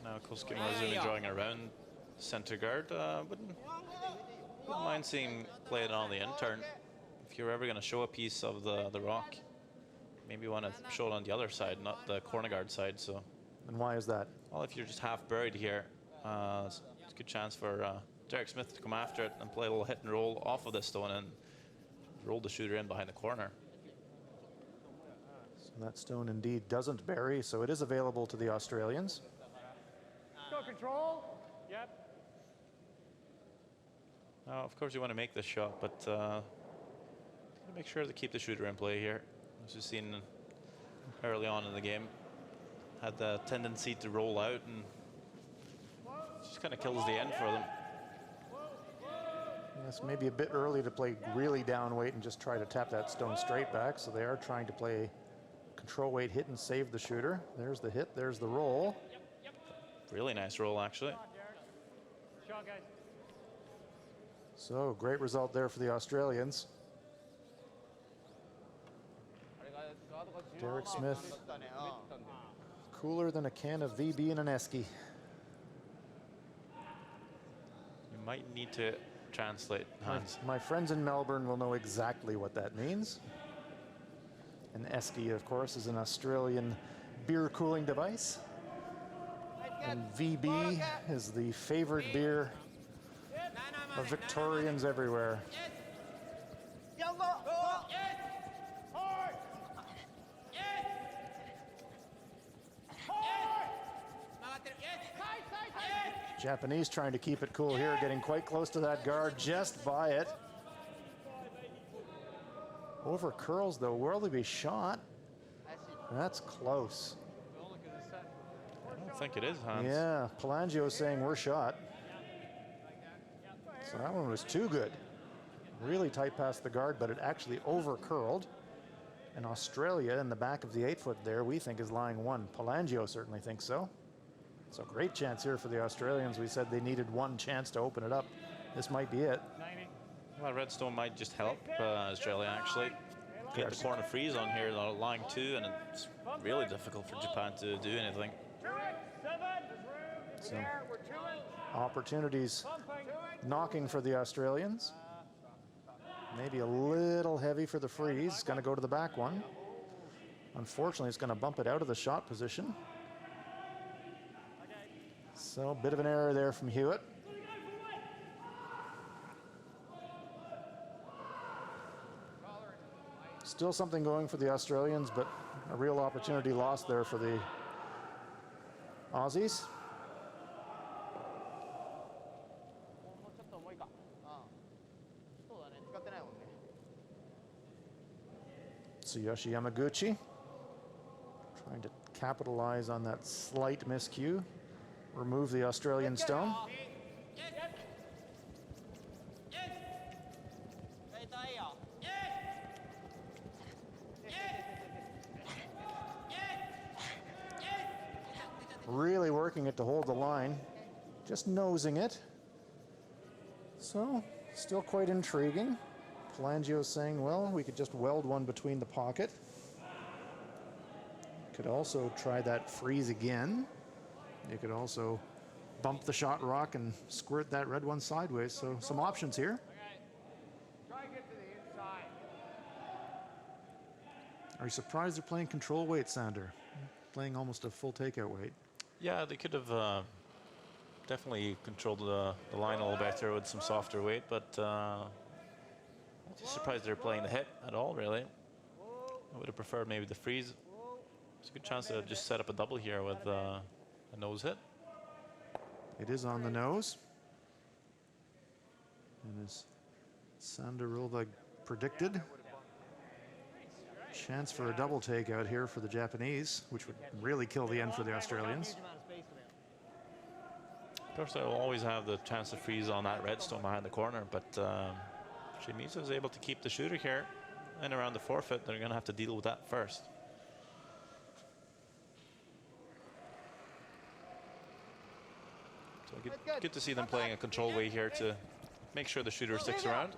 Now Kosuke drawing around center guard. Wouldn't mind seeing play it on the intern. If you're ever going to show a piece of the rock, maybe you want to show it on the other side, not the corner guard side. So. And why is that? Well, if you're just half buried here, it's a good chance for Derek Smith to come after it and play a little hit and roll off of this stone and roll the shooter in behind the corner. So that stone indeed doesn't bury, so it is available to the Australians. Go control. Yep. Now, of course, you want to make this shot, but make sure to keep the shooter in play here. As we've seen early on in the game, had the tendency to roll out and just kind of kills the end for them. Yes, maybe a bit early to play really down weight and just try to tap that stone straight back. So they are trying to play control weight hit and save the shooter. There's the hit, there's the roll. Really nice roll, actually. Shot, guys. So great result there for the Australians. Derek Smith, cooler than a can of VB in an esky. You might need to translate, Hans. My friends in Melbourne will know exactly what that means. An esky, of course, is an Australian beer cooling device. And VB is the favored beer of Victorians everywhere. Japanese trying to keep it cool here, getting quite close to that guard, just by it. Over curls though, Worldy shot. That's close. I don't think it is, Hans. Yeah, Palangio saying we're shot. So that one was too good. Really tight past the guard, but it actually over curled. And Australia in the back of the 8-foot there, we think is lying one. Palangio certainly thinks so. So great chance here for the Australians. We said they needed one chance to open it up. This might be it. 90. Well, Redstone might just help Australia actually get the corner freeze on here, lying two, and it's really difficult for Japan to do anything. So opportunities knocking for the Australians. Maybe a little heavy for the freeze. Going to go to the back one. Unfortunately, it's going to bump it out of the shot position. So a bit of an error there from Hewitt. Still something going for the Australians, but a real opportunity lost there for the Aussies. Tsuyoshi Yamaguchi trying to capitalize on that slight miscue. Remove the Australian stone. Really working it to hold the line, just nosing it. So, still quite intriguing. Palangio saying, well, we could just weld one between the pocket. Could also try that freeze again. You could also bump the shot rock and squirt that red one sideways. So some options here. Try and get to the inside. Are you surprised they're playing control weight, Sander? Playing almost a full takeout weight. Yeah, they could have definitely controlled the line a little better with some softer weight, but I'm not surprised they're playing the hit at all, really. I would have preferred maybe the freeze. It's a good chance to just set up a double here with a nose hit. It is on the nose. And as Sandarova predicted, chance for a double takeout here for the Japanese, which would really kill the end for the Australians. Of course, they'll always have the chance to freeze on that redstone behind the corner, but Shimizu is able to keep the shooter here and around the forfeit. They're going to have to deal with that first. So good to see them playing a controlled way here to make sure the shooter sticks around.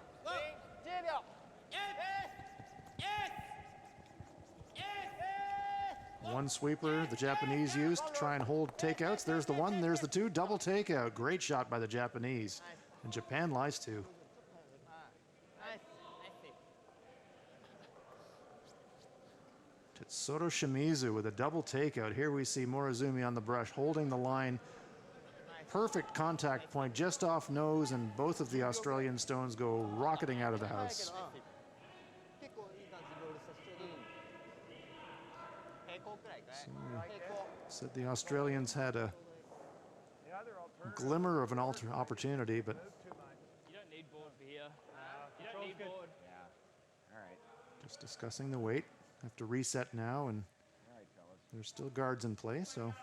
One sweeper the Japanese used to try and hold takeouts. There's the one, there's the two, double takeout. Great shot by the Japanese. And Japan lies to. Tetsuto Shimizu with a double takeout. Here we see Morozumi on the brush holding the line. Perfect contact point just off nose, and both of the Australian stones go rocketing out of the house. Said the Australians had a glimmer of an opportunity, but You don't need board for here. You don't need board. All right. just discussing the weight. Have to reset now, and there's still guards in play, so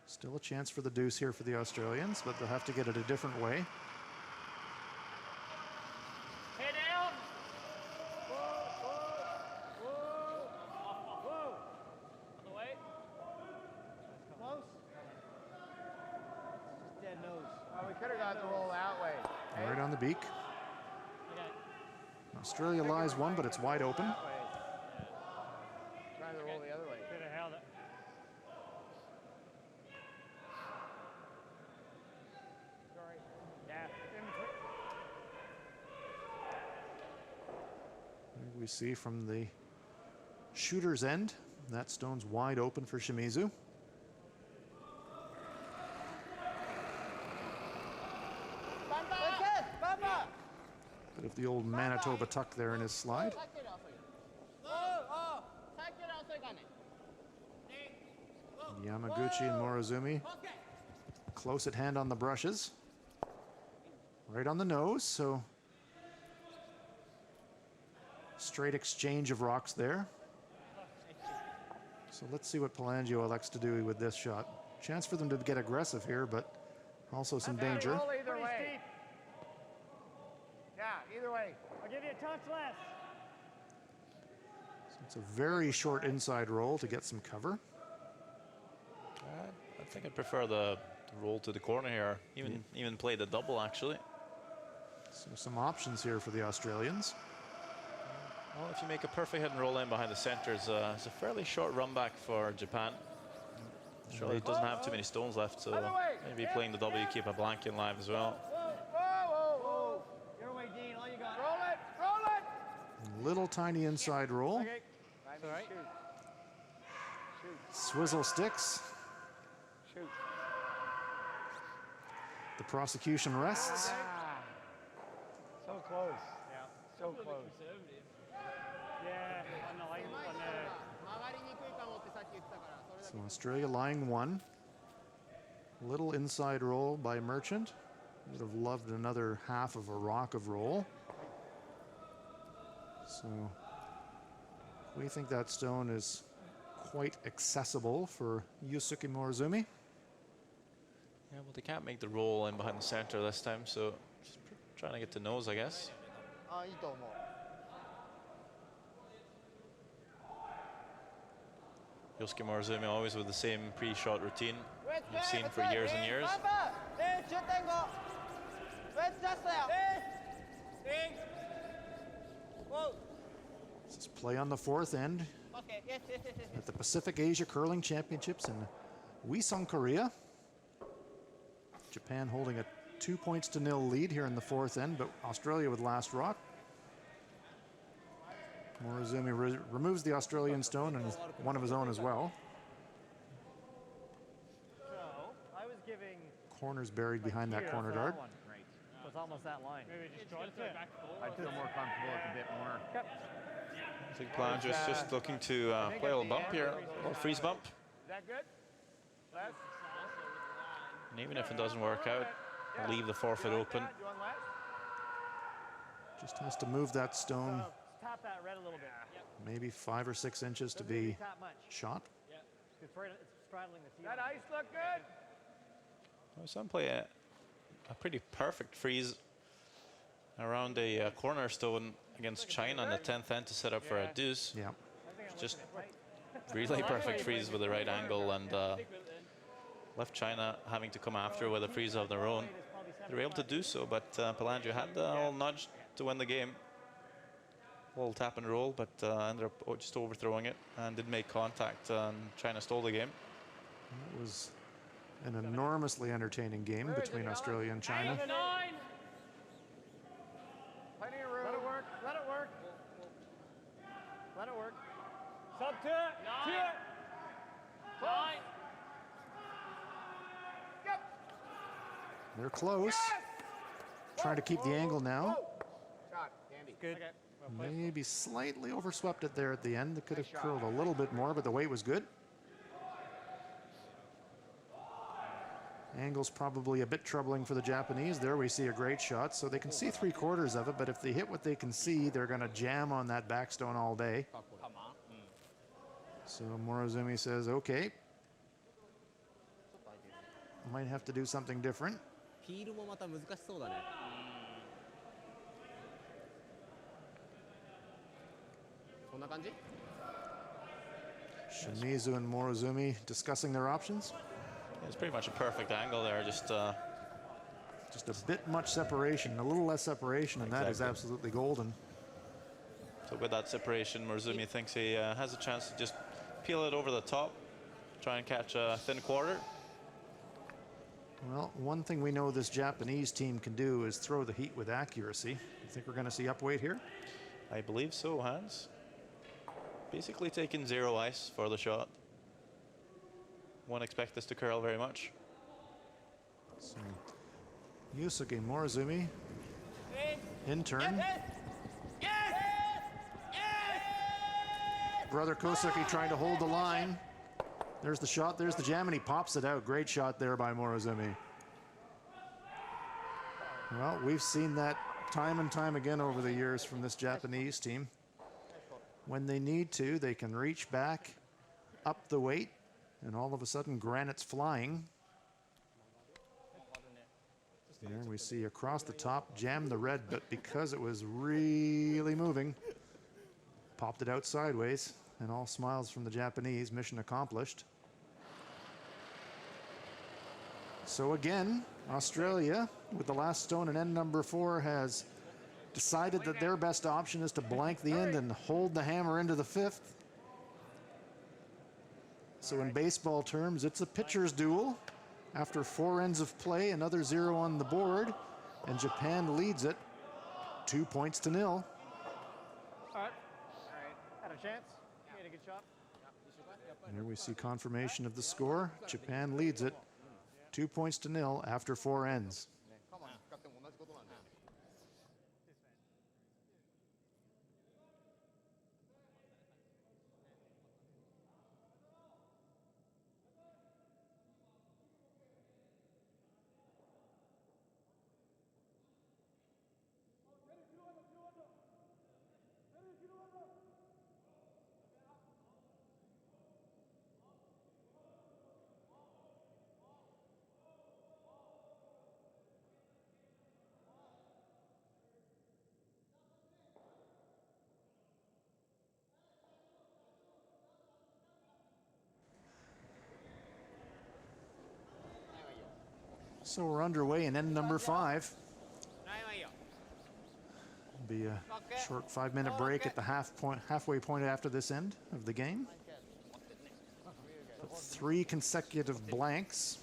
still a chance for the deuce here for the Australians, but they'll have to get it a different way. Head down. Whoa. On the way. Close. Dead nose. Oh, we could have got the roll that way. Right on the beak. Okay. Australia lies one, but it's wide open. That way. Trying to roll the other way. Could have held it. Sorry. Yeah. In between. Here we see from the shooter's end, that stone's wide open for Shimizu. Bit of the old Manitoba tuck there in his slide. Yamaguchi and Morozumi close at hand on the brushes. Right on the nose, so straight exchange of rocks there. So let's see what Pelangio elects to do with this shot. Chance for them to get aggressive here, but also some danger. Roll either Pretty way. steep. Yeah, either way. I'll give you a touch less. So it's a very short inside roll to get some cover. I think I'd prefer the roll to the corner here. Even play the double, actually. So some options here for the Australians. Well, if you make a perfect hit and roll in behind the center, it's a fairly short run back for Japan. Australia doesn't have too many stones left, so maybe playing the double, you keep a blank in live as well. Whoa. Your way, Dean. All you got. Roll it. Little tiny inside roll. Okay. All right. Swizzle sticks. Shoot. The prosecution rests. So close. Yeah. So close. Yeah. On the line. On the. So Australia lying one. Little inside roll by Merchant. Would have loved another half of a rock of roll. So we think that stone is quite accessible for Yusuke Morozumi. Yeah, well, they can't make the roll in behind the center this time, so just trying to get to nose, I guess. Yosuke Morozumi always with the same pre-shot routine you've seen for years and years. This is play on the fourth end at the Pacific Asia Curling Championships in Uiseong, Korea. Japan holding a 2-0 lead here in the fourth end, but Australia with last rock. Morozumi removes the Australian stone and one of his own as well. giving Corner's buried behind that here corner for guard. one. So it's almost that line. Maybe just try to back four. I'd feel more comfortable with a bit more. Yep. I think Palandra's just looking to play a little bump here, a little freeze bump. Is that good? Less? And even if it doesn't work out, leave the forfeit open. You want less? Uh, Just has to move that stone Tap that red a little bit. Yep. maybe 5 or 6 inches to Doesn't need be tap much. shot. It's straddling the That ceiling. ice look good? Some play a pretty perfect freeze around a cornerstone against China on the 10th end to set up for a deuce. Yeah. Just really perfect freeze with the right angle, and left China having to come after with a freeze of their own. They were able to do so, but Palandra had the whole nudge to win the game. Little tap and roll, but ended up just overthrowing it and did make contact, and China stole the game. It was an enormously entertaining game between Australia and China. 9. Plenty of room. Let it work. Let it work. Let it work. Sub to it. 9. 9. Yep. They're close. Trying to keep the angle now. Shot. Dandy. Good. Maybe slightly overswept it there at the end. It could have curled a little bit more, but the weight was good. Angle's probably a bit troubling for the Japanese. There we see a great shot, so they can see 3/4 of it, but if they hit what they can see, they're going to jam on that backstone all day. So Morozumi says, okay, might have to do something different. ピールもまた難しそうだね。こんな感じ？ Shimizu and Morozumi discussing their options. It's pretty much a perfect angle there, just Just a bit much separation, a little less separation, and that is Exactly. absolutely golden. so with that separation, Morozumi thinks he has a chance to just peel it over the top, try and catch a thin quarter. Well, one thing we know this Japanese team can do is throw the heat with accuracy. You think we're going to see upweight here? I believe so, Hans. Basically taking 0 ice for the shot. Won't expect this to curl very much. So, Yusuke Morozumi in turn. Brother Kosuke trying to hold the line. There's the shot, there's the jam, and he pops it out. Great shot there by Morozumi. Well, we've seen that time and time again over the years from this Japanese team. When they need to, they can reach back, up the weight, and all of a sudden granite's flying. There we see across the top, jam the red, but because it was really moving, popped it out sideways, and all smiles from the Japanese. Mission accomplished. So again, Australia, with the last stone in end number 4, has decided that their best option is to blank the end and hold the hammer into the 5th. So in baseball terms, it's a pitcher's duel. After 4 ends of play, another 0 on the board, and Japan leads it 2-0. All right. Had a chance. Made a good shot. And here we see confirmation of the score. Japan leads it 2-0 after 4 ends. カマ使っても同じことなんだよ。So we're underway in end number 5. ないわよ。 Be a short 5-minute break at the halfway point after this end of the game. But 3 consecutive blanks.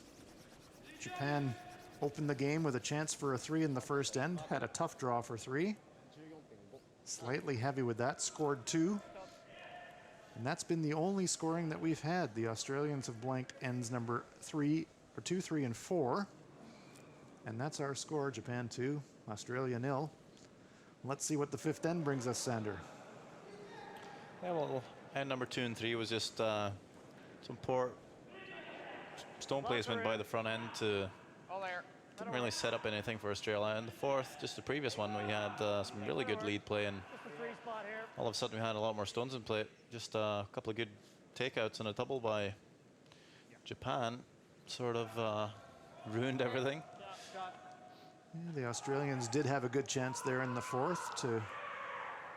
Japan opened the game with a chance for a 3 in the first end, had a tough draw for 3. Slightly heavy with that, scored 2. And that's been the only scoring that we've had. The Australians have blanked ends number 3 or 2, 3, and 4. And that's our score, Japan 2, Australia 0. Let's see what the fifth end brings us, Sander. Yeah, well, end number 2 and 3 was just some poor stone placement by the front end to All there. didn't really set up anything for Australia. And the fourth, just the previous one, we had some really good lead play, and Just a free spot here. all of a sudden we had a lot more stones in play. Just a couple of good takeouts and a double by Japan sort of ruined everything. Yeah, the Australians did have a good chance there in the fourth to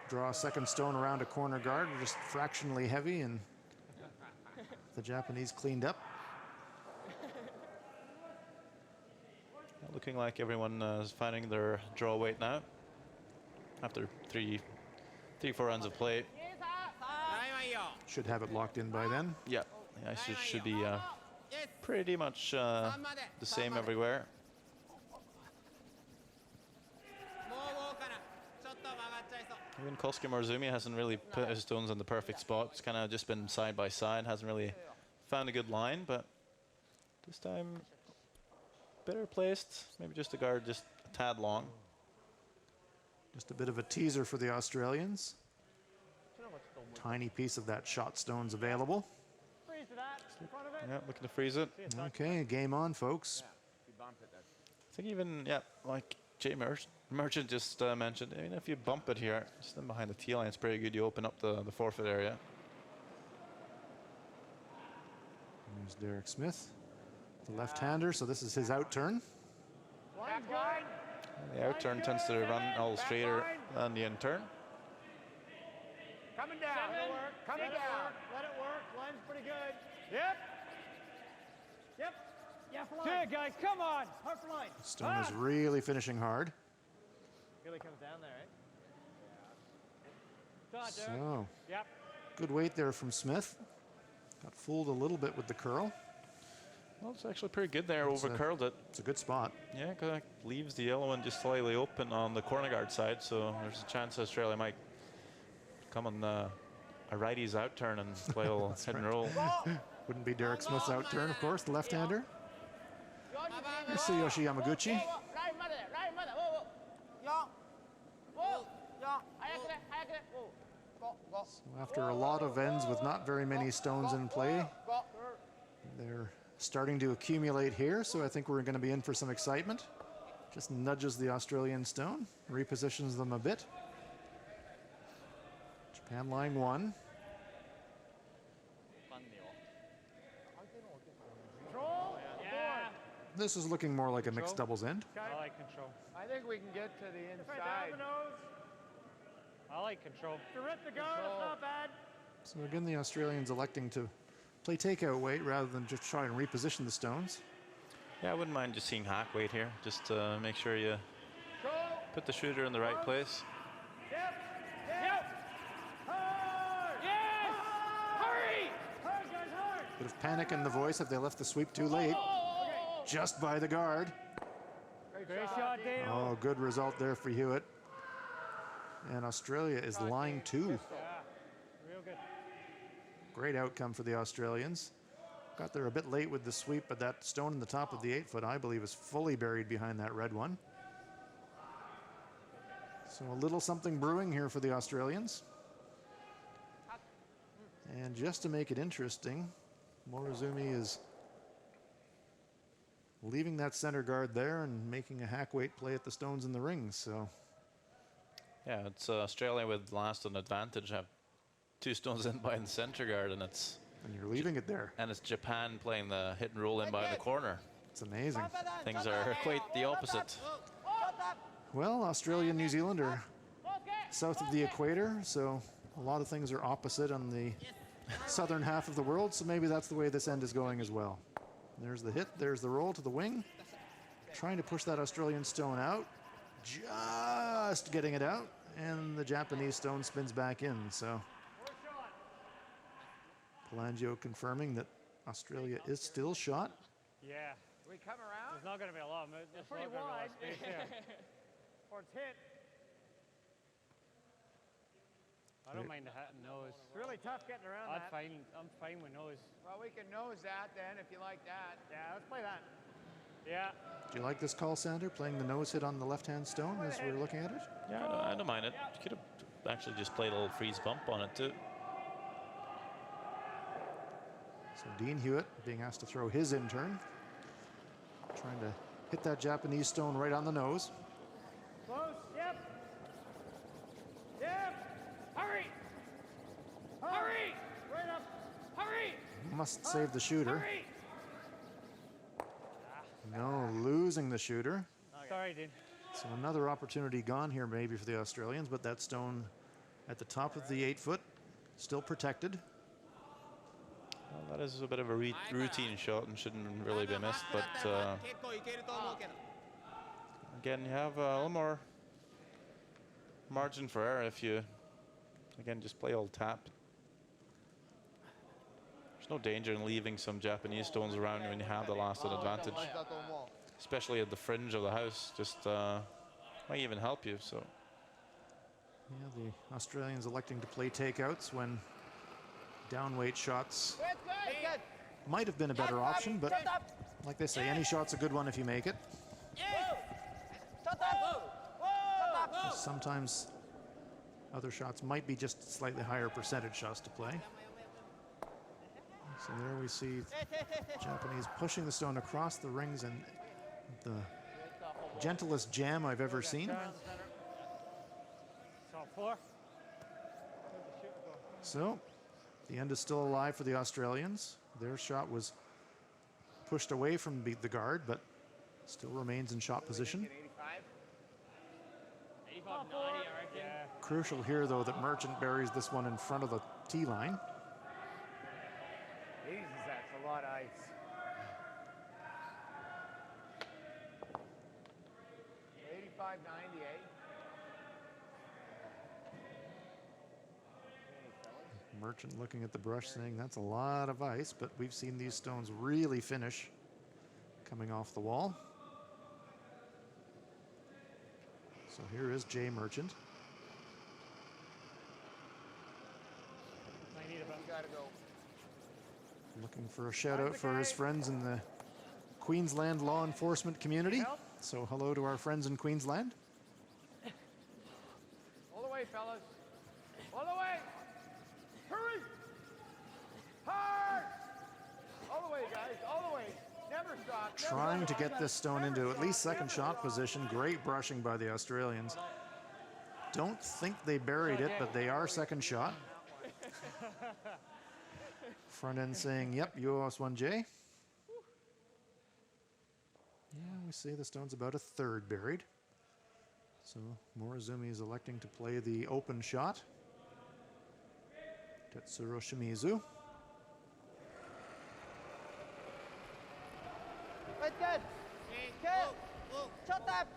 draw a second stone around a corner guard, just fractionally heavy, and the Japanese cleaned up. Looking like everyone is finding their draw weight now after three, 4 rounds of play. ラインはいいよ Should have it locked in by then. Yeah, the ice should be pretty much 3まで the same everywhere. もうからちょっと曲がっちゃいそう Even Kosuke Morozumi hasn't really put his stones in the perfect spot. It's kind of just been side by side, hasn't really found a good line, but this time better placed. Maybe just the guard just a tad long. Just a bit of a teaser for the Australians. Tiny piece of that shot stones available. Freeze to that. In front of it. Yeah, looking to freeze it. Okay, game on, folks. I think even, yeah, like Merchant just mentioned, even if you bump it here, just in behind the tee line, it's pretty good. You open up the forfeit area. There's Derek Smith, the left-hander, so this is his out turn. Line's good. The out turn tends to run a little straighter than the in turn. Coming down. Let it work. Coming Let it down. work. Let it work. Line's pretty good. Yep. Yep. Yeah, for line. Good, guys. Come on. Hard for line. Stone is really finishing hard. Really comes down there, right? Shot, Derek. So, Yep. good weight there from Smith. Got fooled a little bit with the curl. Well, it's actually pretty good there. It's Over curled it. It's a good spot. Yeah, kind of leaves the yellow one just slightly open on the corner guard side, so there's a chance Australia might come on a righty's out turn and play a little head and roll. Wouldn't be Derek Smith's out turn, of course, the left-hander. Here's Tsuyoshi Yamaguchi. ラインまでラインまでおう4 5 4早くね早くね5 5 So after a lot of ends with not very many stones in play, they're starting to accumulate here, so I think we're going to be in for some excitement. Just nudges the Australian stone, repositions them a bit. Japan line 1. Control. Yeah. This is looking more like a mixed doubles end. I like control. I think we can get to the Right down inside. the nose. I like control. To rip the guard, that's not bad. So again, the Australians electing to play takeout weight rather than just try and reposition the stones. Yeah, I wouldn't mind just seeing hack weight here, just to make sure you put the shooter in the right place. Yep. Yep. Hard. Yes. Hurry. Hard, guys, hard. Bit of panic in the voice if they left the sweep too late. Just by the guard. Great shot, Daniel. Oh, good result there for Hewitt. And Australia is line 2. Yeah. Real good. Great outcome for the Australians. Got there a bit late with the sweep, but that stone in the top of the 8-foot, I believe, is fully buried behind that red one. So a little something brewing here for the Australians. And just to make it interesting, Morozumi is leaving that center guard there and making a hack weight play at the stones in the rings. So Yeah, it's Australia with last on advantage, have 2 stones in by the center guard, and it's you're leaving it there. Japan playing the hit and roll in by the corner. It's amazing. Things are quite the opposite. Well, Australia and New Zealand are south of the equator, so a lot of things are opposite on the southern half of the world, so maybe that's the way this end is going as well. There's the hit, there's the roll to the wing. Trying to push that Australian stone out. Just getting it out, and the Japanese stone spins back in, so Pelangio confirming that Australia is still shot. Yeah. We come around. There's not going to be a lot of movement. There's pretty not gonna be a lot of wide. space here. Or it's hit. I don't mind the hit and nose. It's really tough getting around I'm that. fine. I'm fine with nose. Well, we can nose that then if you like that. Yeah, let's play that. Yeah. Do you like this call, Sander, playing the nose hit on the left-hand stone as we're looking at it? Yeah, I don't mind it. You could have actually just played a little freeze bump on it too. So Dean Hewitt being asked to throw his in turn, trying to hit that Japanese stone right on the nose. Close. Yep. Yep. Hurry! Hurry! Right up. Hurry! Must save the shooter. Hurry! No, losing the shooter. Sorry, dude. So another opportunity gone here maybe for the Australians, but that stone at the top of the 8 foot, still protected. Well, that is a bit of a routine shot and shouldn't really be missed, but again, you have a little more margin for error if you, again, just play old tap. There's no danger in leaving some Japanese stones around when you have the last advantage, especially at the fringe of the house. Just might even help you. So Yeah, the Australians electing to play takeouts when downweight shots might have been a better option, but like they say, any shot's a good one if you make it. Sometimes other shots might be just slightly higher percentage shots to play. So there we see Japanese pushing the stone across the rings and the gentlest jam I've ever seen. Shot 4. So the end is still alive for the Australians. Their shot was pushed away from the guard, but still remains in shot position. 85, 90, I reckon. Yeah. Crucial here, though, that Merchant buries this one in front of the tee line. Jesus, that's a lot of ice. Merchant looking at the brush saying that's a lot of ice, but we've seen these stones really finish coming off the wall. So here is Jay Merchant. I need a bit. Looking for a shout out for his friends in the Queensland law enforcement community. So hello to our friends in Queensland. All the way, fellas. All the way. Hurry. Hard. All the way, guys. All the way. Never stop. Never Trying to stop. get this stone into at least second shot position. Great brushing by the Australians. Don't think they buried it, but they are second shot. Front end saying, yep, UOS 1J. Yeah, we see the stone's about a third buried. So Morizumi is electing to play the open shot. Tetsuro Shimizu. Good, good. Good. Shot up.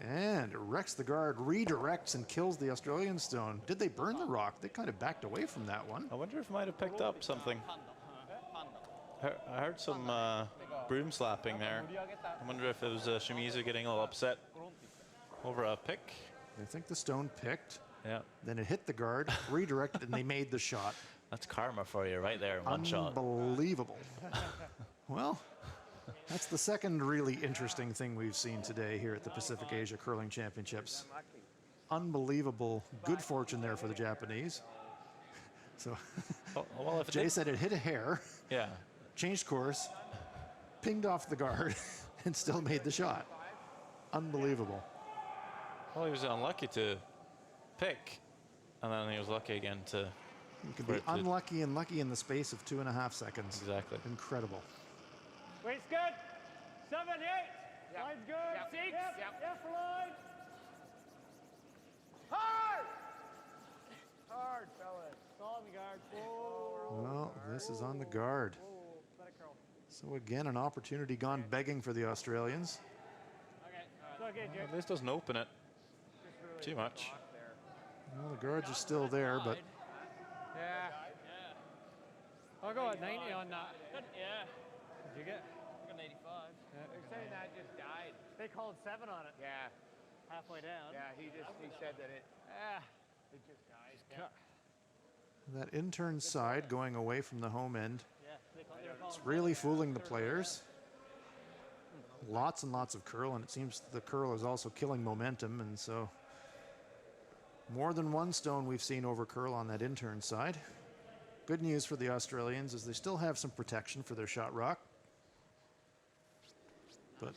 And wrecks the guard, redirects and kills the Australian stone. Did they burn the rock? They kind of backed away from that one. I wonder if it might have picked up something. I heard some broom slapping there. I wonder if it was Shimizu getting a little upset over a pick. I think the stone picked. Yeah, Then it hit the guard, redirected, and they made the shot. that's karma for you right there in one shot. Unbelievable. Well, that's the second really interesting thing we've seen today here at the Pacific Asia Curling Championships. Unbelievable good fortune there for the Japanese. So Well, if it Jay did, said it hit a hair, yeah, changed course, pinged off the guard, and still made the shot. Unbelievable. well, he was unlucky to pick, and then he was lucky again to. You can for be it to- unlucky and lucky in the space of 2.5 seconds. Exactly. Incredible. Weight's good. 7, 8. Line's good. 6. Yep, for line. Hard. Hard, fellas. It's all on the guard. Whoa. Well, this is on the guard. Whoa. Let it curl. So again, an opportunity gone begging for the Australians. It's okay, Jake. This doesn't open it too much. Well, the guards are still there, but Yeah. I'll go at 90 on that. Good, yeah. Did you get? I got an 85. Yeah, saying that just died. They called 7 on it Yeah, halfway down. yeah. He said that it just died. Yeah. That intern side going away from the home end. Yeah, they called It's really fooling the players. Lots and lots of curl, and it seems the curl is also killing momentum, and so more than one stone we've seen over curl on that intern side. Good news for the Australians is they still have some protection for their shot rock. But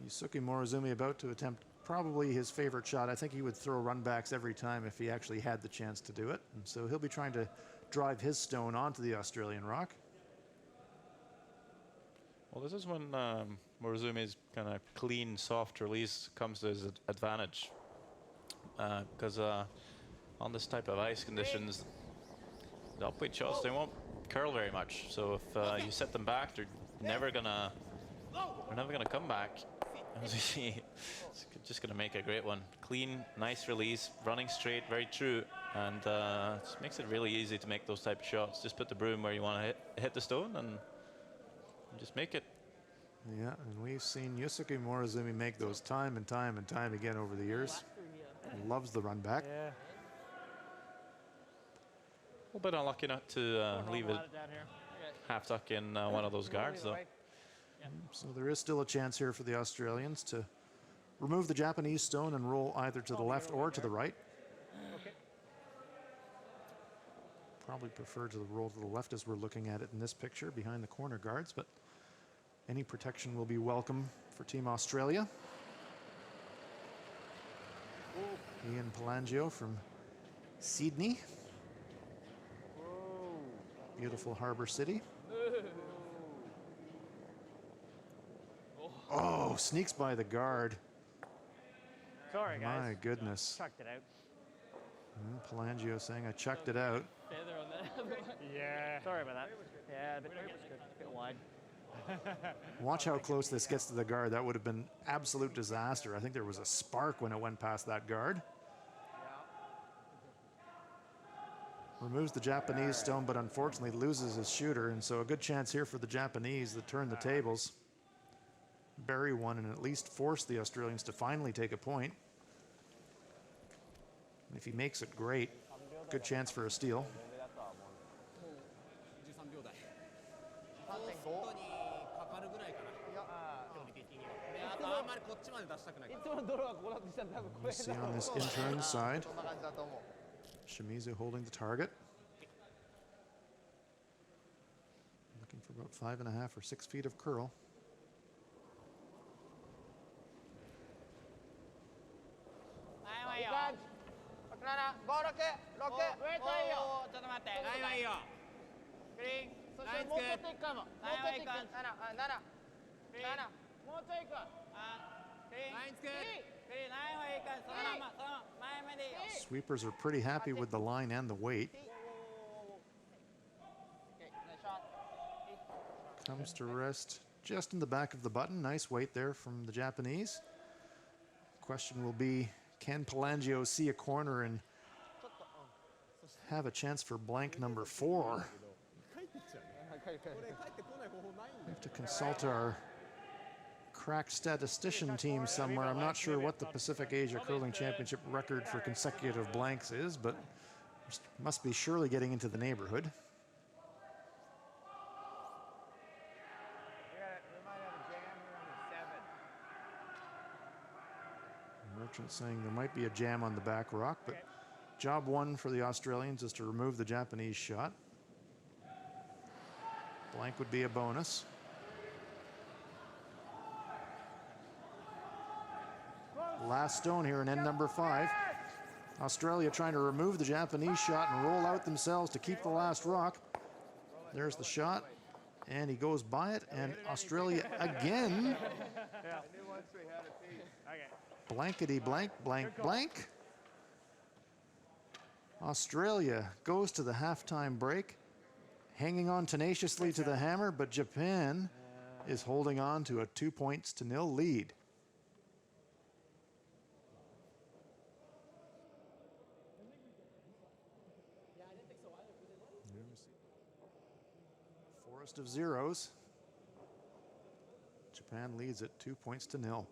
Yusuke Morozumi about to attempt probably his favorite shot. I think he would throw runbacks every time if he actually had the chance to do it. And so he'll be trying to drive his stone onto the Australian rock. Well, this is when Morozumi's kind of clean, soft release comes to his advantage. Because on this type of ice conditions, the upweight shots, they won't curl very much. So if you set them back, they're never gonna come back. As you see, it's just gonna make a great one. Clean, nice release, running straight, very true, and it makes it really easy to make those type of shots. Just put the broom where you want to hit the stone and just make it. Yeah, and we've seen Yusuke Morozumi make those time and time and time again over the years. Loves the run back. Yeah. A little bit unlucky not to leave it Down here. half tuck in one of those guards, though. So there is still a chance here for the Australians to remove the Japanese stone and roll either to the left or to the right. Okay. Probably prefer to roll to the left as we're looking at it in this picture behind the corner guards, but any protection will be welcome for Team Australia. Ian Palangio from Sydney. Beautiful harbor city. Oh, sneaks by the guard. Sorry, guys. My goodness. Chucked it out. Palangio saying, I chucked it out. Feather on that. Yeah. Sorry about that. Yeah, a bit good. A bit wide. Watch how close this gets to the guard. That would have been absolute disaster. I think there was a spark when it went past that guard. Removes the Japanese stone, but unfortunately loses his shooter, and so a good chance here for the Japanese to turn the tables, bury one, and at least force the Australians to finally take a point. And if he makes it, great. Good chance for a steal. いつものドローがこうなってきたんで多分こ You れ see on this intern side, そんな感じだと思う Shimizu holding the target. Looking for about 5.5 or 6 feet of curl. いい感じ5756上といいよちょっと待ってナインはいいよクリーンそしてもうちょっといくかももうちょっといく7もうちょいいくクリーンナインつくクリーンナインはいいからそのまま前目でいいよ Sweepers are pretty happy with the line and the weight. Comes to rest just in the back of the button. Nice weight there from the Japanese. Question will be, can Palangio see a corner and have a chance for blank number 4? We have to consult our crack statistician team somewhere. I'm not sure what the Pacific Asia Curling Championship record for consecutive blanks is, but must be surely getting into the neighborhood. We might have a jam here on the 7. Merchant saying there might be a jam on the back rock, but job one for the Australians is to remove the Japanese shot. Blank would be a bonus. Last stone here in end number 5. Australia trying to remove the Japanese shot and roll out themselves to keep the last rock. There's the shot, and he goes by it, and Australia again. I knew once we had a piece. Okay. Blankety blank, blank, blank. Australia goes to the halftime break, hanging on tenaciously to the hammer, but Japan is holding on to a 2-0 lead. Forest of zeros. Japan leads it 2-0.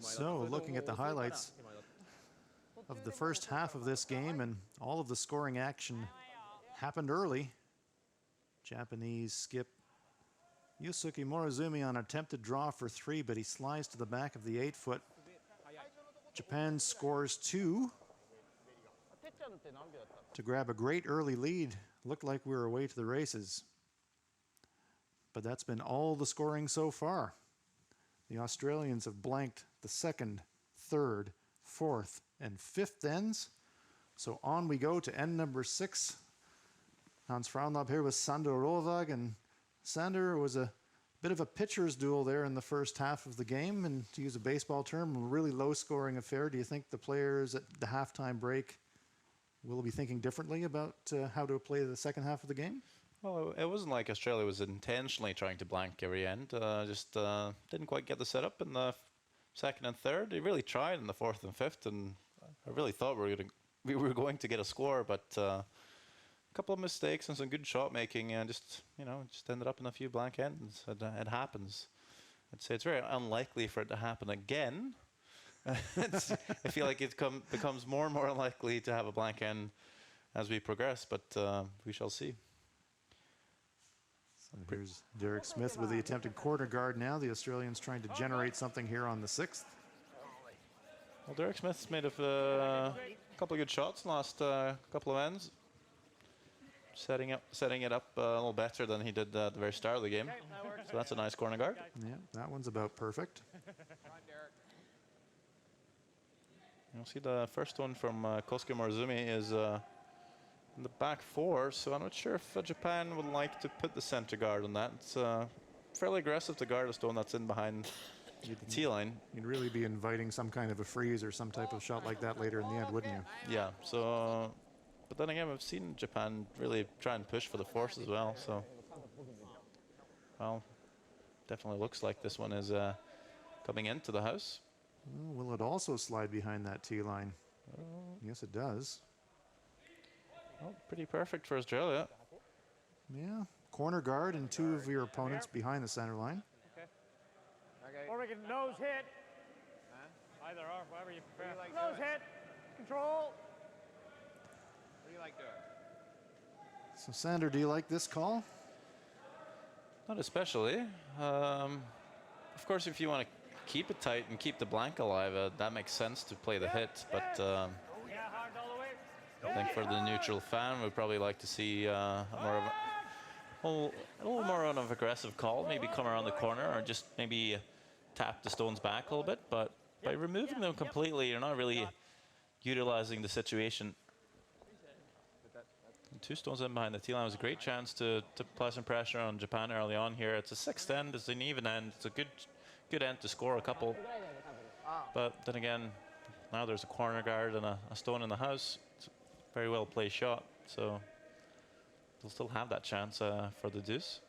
So, looking at the highlights of the first half of this game, and all of the scoring action happened early. Japanese skip Yusuke Morozumi on attempted draw for 3, but he slides to the back of the 8-foot. Japan scores 2 to grab a great early lead. Looked like we were away to the races. But that's been all the scoring so far. The Australians have blanked the 2nd, 3rd, 4th, and 5th ends. So on we go to end number 6. Hans Frauenlob here with Sander Rovag, and Sander was a bit of a pitcher's duel there in the first half of the game, and to use a baseball term, a really low-scoring affair. Do you think the players at the halftime break will be thinking differently about how to play the second half of the game? Well, it wasn't like Australia was intentionally trying to blank every end. Just didn't quite get the setup in the second and third. They really tried in the fourth and fifth, and I really thought we were going to get a score, but a couple of mistakes and some good shot making, and just ended up in a few blank ends. It happens. I'd say it's very unlikely for it to happen again. I feel like it becomes more and more unlikely to have a blank end as we progress, but we shall see. So here's Derek Smith with the attempted corner guard now. The Australians trying to generate something here on the 6th. Well, Derek Smith's made a couple of good shots in the last couple of ends. Setting it up a little better than he did at the very start of the game. So that's a nice corner guard. Yeah, that one's about perfect. You'll see the first one from Kosuke Morozumi is in the back four, so I'm not sure if Japan would like to put the center guard on that. It's fairly aggressive to guard a stone that's in behind the tee line. You'd really be inviting some kind of a freeze or some type of shot like that later in the end, wouldn't you? Yeah, so, but then again, we've seen Japan really try and push for the force as well, so, well, definitely looks like this one is coming into the house. Well, will it also slide behind that tee line? Yes, it does. Well, pretty perfect for Australia. Yeah, corner guard and two of your opponents behind the center line. Or we can nose hit. Either or, whatever you prefer. Nose hit. Control. What do you like doing? So, Sander, do you like this call? Not especially. Of course, if you want to keep it tight and keep the blank alive, that makes sense to play the hit, but Yeah, hard all the way. I think for the neutral fan, we'd probably like to see a little more of an aggressive call, maybe come around the corner or just maybe tap the stones back a little bit, but by removing them completely, you're not really utilizing the situation. And 2 stones in behind the tee line was a great chance to apply some pressure on Japan early on here. It's a 6th end, it's an even end, it's a good end to score a couple. But then again, now there's a corner guard and a stone in the house. It's a very well played shot, so they'll still have that chance for the deuce.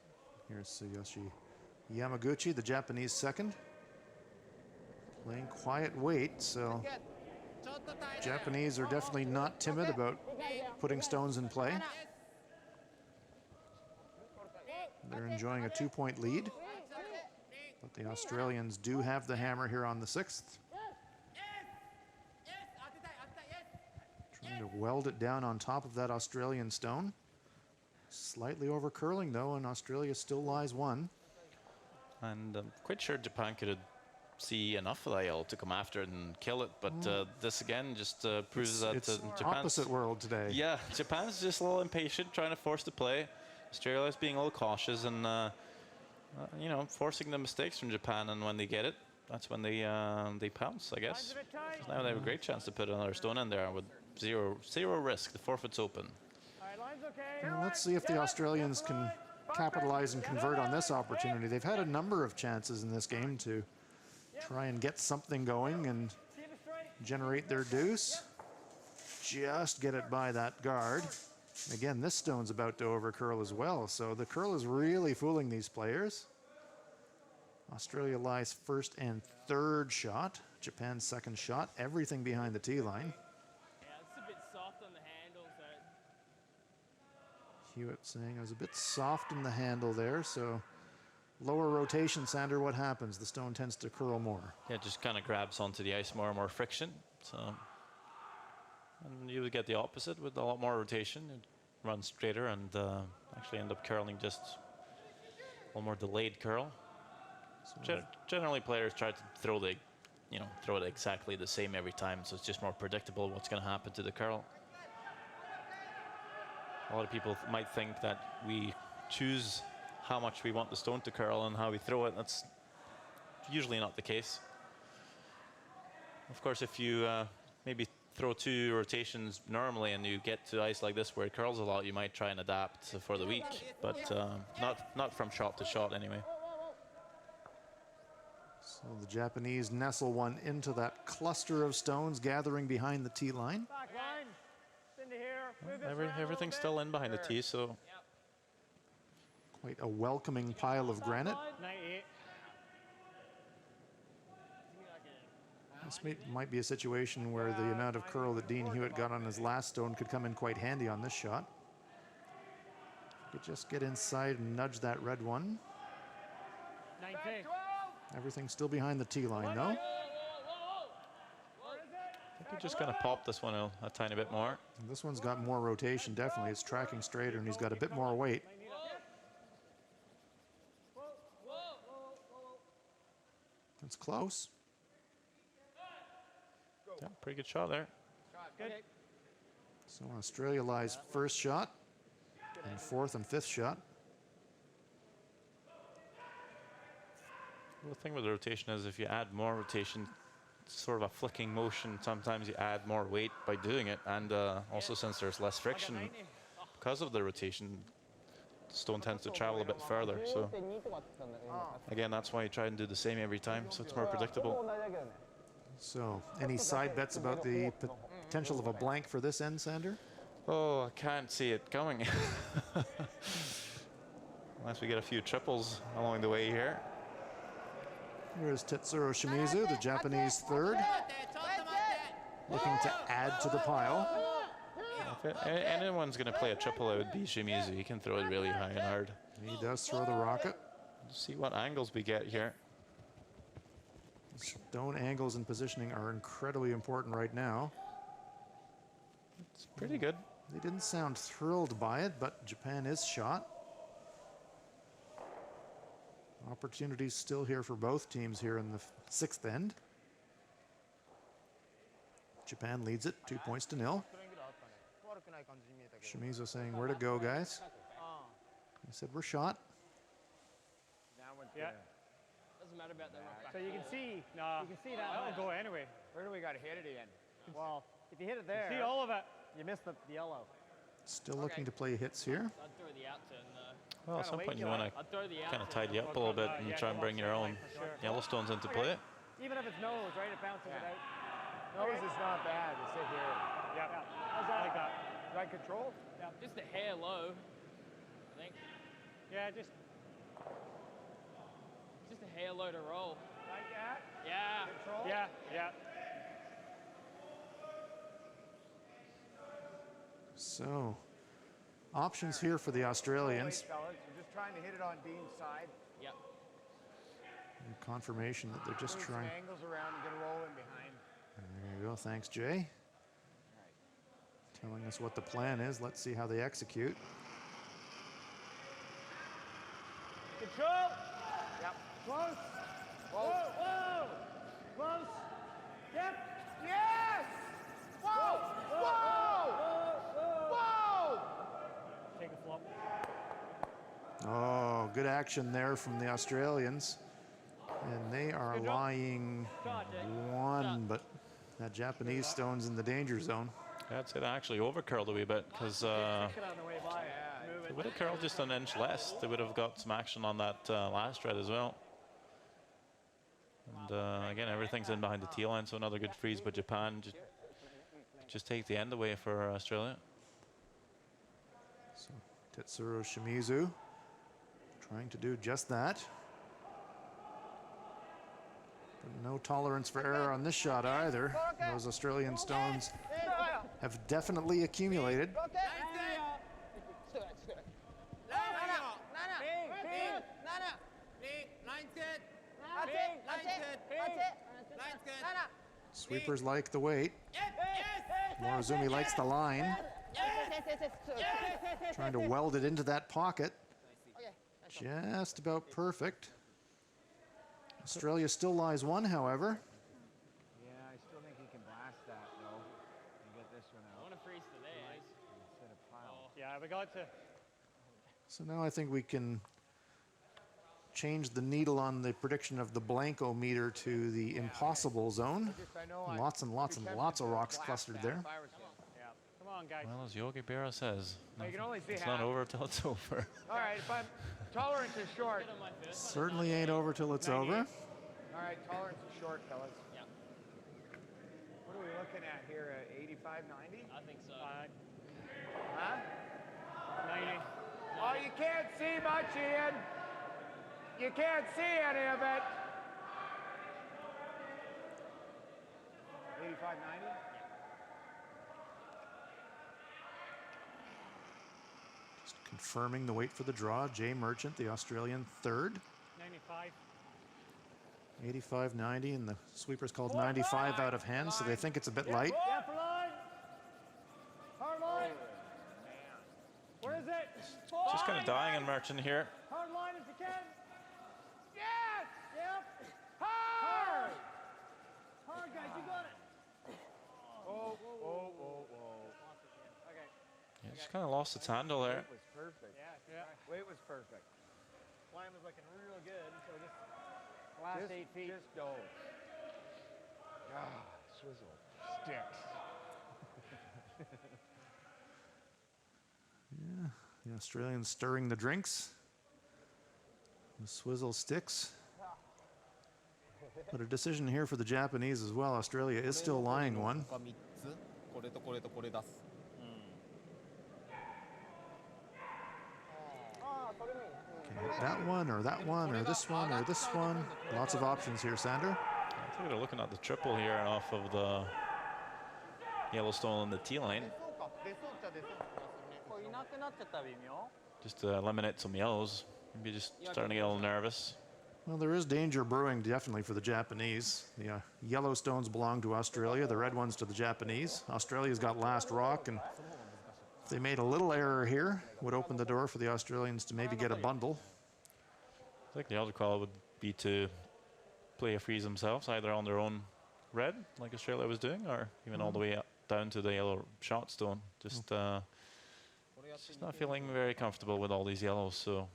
Here's Tsuyoshi Yamaguchi, the Japanese second. Playing quiet weight, so Japanese are definitely not timid about putting stones in play. They're enjoying a 2-point lead, but the Australians do have the hammer here on the 6th. Trying to weld it down on top of that Australian stone. Slightly over curling though, and Australia still lies 1. And I'm quite sure Japan could see enough of the IL to come after it and kill it, but this again just proves that it's Japan's opposite world today. Yeah, Japan's just a little impatient, trying to force the play. Australia's being a little cautious and forcing the mistakes from Japan, and when they get it, that's when they pounce, I guess. Now they have a great chance to put another stone in there with zero risk. The forfeit's open. All right, line's okay. Well, let's see if the Australians can capitalize and convert on this opportunity. They've had a number of chances in this game to try and get something going and generate their deuce. Just get it by that guard. Again, this stone's about to over curl as well, so the curl is really fooling these players. Australia lies 1st and 3rd shot. Japan's 2nd shot. Everything behind the tee line. Yeah, it's a bit soft on the handle, so Hewitt saying it was a bit soft in the handle there, so lower rotation, Sander, what happens? The stone tends to curl more. Yeah, it just kind of grabs onto the ice more and more friction. So, and you would get the opposite with a lot more rotation. It runs straighter and actually end up curling just a little more delayed curl. So generally, players try to throw it exactly the same every time, so it's just more predictable what's going to happen to the curl. A lot of people might think that we choose how much we want the stone to curl and how we throw it. That's usually not the case. Of course, if you maybe throw 2 rotations normally and you get to ice like this where it curls a lot, you might try and adapt for the week, but not from shot to shot anyway. So the Japanese nestle one into that cluster of stones gathering behind the tee line. Back line. Into here. Move this around a Everything's little still bit. in behind the tee, so Quite a welcoming pile of granite. 98. This might be a situation where the amount of curl that Dean Hewitt got on his last stone could come in quite handy on this shot. Could just get inside and nudge that red one. 19. Everything's still behind the tee line, though. I think he just kind of popped this one a tiny bit more. And this one's got more rotation, definitely. It's tracking straighter, and he's got a bit more weight. It's close. Yeah, pretty good shot there. Good. So Australia lies first shot, and fourth and fifth shot. Well, the thing with the rotation is if you add more rotation, it's sort of a flicking motion. Sometimes you add more weight by doing it. And also since there's less friction, because of the rotation, the stone tends to travel a bit further. So again, that's why you try and do the same every time, so it's more predictable. So any side bets about the potential of a blank for this end, Sander? Oh, I can't see it coming. Unless we get a few triples along the way here. Here's Tetsuro Shimizu, the Japanese third, looking to add to the pile. If anyone's going to play a triple, it would be Shimizu. He can throw it really high and hard. He does throw the rocket. Let's see what angles we get here. Stone angles and positioning are incredibly important right now. It's pretty good. They didn't sound thrilled by it, but Japan is shot. Opportunities still here for both teams here in the sixth end. Japan leads it 2-0. Shimizu saying, where to go, guys? He said, we're shot. Yeah. Doesn't matter about the rock. So you can see that will go anyway. Where do we got to hit it in? Well, if you hit it there, see all of it. You miss the yellow. Still looking to play hits here. I'd throw the out turn though. Well, at some point you want to I'd throw the out kind of turn. tidy up a little bit and try and bring your own Yellowstones into play. Even if it's nose, right? It bounces it out. Nose is not bad. You sit here. Yeah. How's that? Like that. Right control? Just a hair low, I think. Yeah, just Just a hair low to roll. Like that? Yeah. Control? yeah. So, options here for the Australians. Wait, fellas. You're just trying to hit it on Dean's side. Yep. And confirmation that they're just Move trying. some angles around and get a roll in behind. There you go. Thanks, Jay. Telling us what the plan is. Let's see how they execute. Control. Yep. Close. Whoa. Whoa. Close. Yep. Yes! Whoa! Whoa! Whoa! Take a flop. Oh, good action there from the Australians. And they are lying one, but that Japanese stone's in the danger zone. I'd say that actually overcurled a wee bit because Take it on the way by. Move it it. would have curled just an inch less. They would have got some action on that last red as well. And again, everything's in behind the tee line, so another good freeze by Japan. Just take the end away for Australia. So Tetsuro Shimizu trying to do just that. But no tolerance for error on this shot either. Those Australian stones have definitely accumulated. Sweepers like the weight. Morozumi likes the line. Trying to weld it into that pocket. Just about perfect. Australia still lies one, however. Yeah, I still think he can blast that, though, and get this one I out want to freeze to theirs. instead of pile. Yeah, we got to. So now I think we can change the needle on the prediction of the blanco meter to the impossible zone. I know I'm Lots and lots and pretty lots of tempted to rocks blast clustered that there. if I was him. Yeah. Come on, guys. Well, as Yogi Berra says, You can only see it's half. not over till it's over. All right, if I'm tolerance is short. Get on my first one. Certainly ain't over till it's over. All right, tolerance is short, fellas. Yeah, What are we looking at here? 85, 90? I think so. Huh? 90. Oh, you can't see much, Ian. You can't see any of it. 85-90? Just confirming the wait for the draw. Jay Merchant, the Australian, third. 95. 85-90, and the sweeper's called 95 out of hand, so they think it's a bit light. Yeah, for line. Hard line. Where is it? Just kind of dying on Merchant here. Hard line if you can. Yes! Yep. Hard! Hard, guys, you got it. Oh. Okay. Yeah, just kind of lost its handle there. Weight was perfect. Yeah. Weight was perfect. Line was looking real good until just last 8 feet. Just dove. Ah, swizzle. Sticks. Yeah, the Australians stirring the drinks. The swizzle sticks. But a decision here for the Japanese as well. Australia is still lying one. これとこれとこれ出す。 Can hit that one or that one or this one or this one. Lots of options here, Sander. I think they're looking at the triple here off of the Yellowstone and the T line. こういなくなっちゃったら微妙。 Just to eliminate some yellows. Maybe just starting to get a little nervous. Well, there is danger brewing definitely for the Japanese. The Yellowstones belong to Australia, the red ones to the Japanese. Australia's got last rock, and if they made a little error here, would open the door for the Australians to maybe get a bundle. I think the other call would be to play a freeze themselves, either on their own red, like Australia was doing, or even all the way up, down to the yellow shot stone. Just not feeling very comfortable with all these yellows. So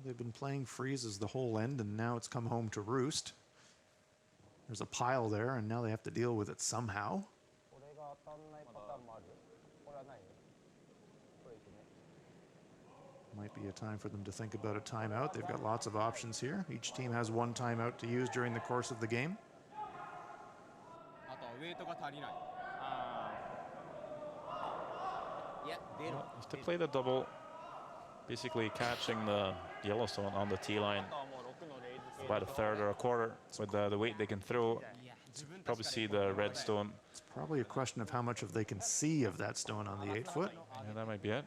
They've been playing freezes the whole end, and now it's come home to roost. There's a pile there, and now they have to deal with it somehow. これが当たんないパターンもある。これはない。これいくね。 Might be a time for them to think about a timeout. They've got lots of options here. Each team has one timeout to use during the course of the game. あとはウェイトが足りない。いや、出る。 just to play the double, basically catching the Yellowstone on the T line あとはもう6のレイズ系 about a third or a quarter with the weight they can throw. Probably see the red stone. It's probably a question of how much of they can see of that stone on the 8-foot. Yeah, that might be it.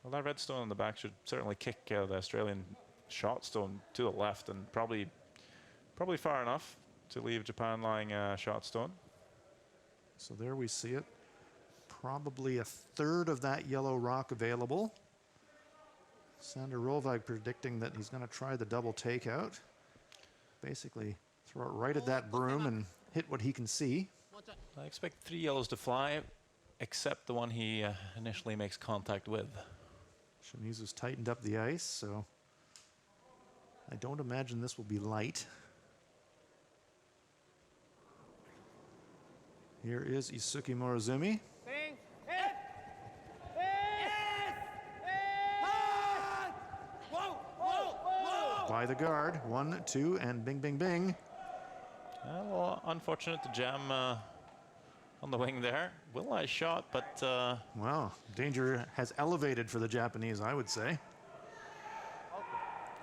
Well, that red stone on the back should certainly kick the Australian shot stone to the left, and probably far enough to leave Japan lying shot stone. So there we see it. Probably a third of that yellow rock available. Sander Rolvag predicting that he's going to try the double takeout. Basically, throw it right at that broom and hit what he can see. I expect 3 yellows to fly, except the one he initially makes contact with. Shimizu's tightened up the ice, so I don't imagine this will be light. Here is Isuki Morozumi. Bing. Hit. By the guard. 1, 2, and bing, bing, bing. Well, unfortunate to jam on the wing there. Will I shot, but Wow, danger has elevated for the Japanese, I would say.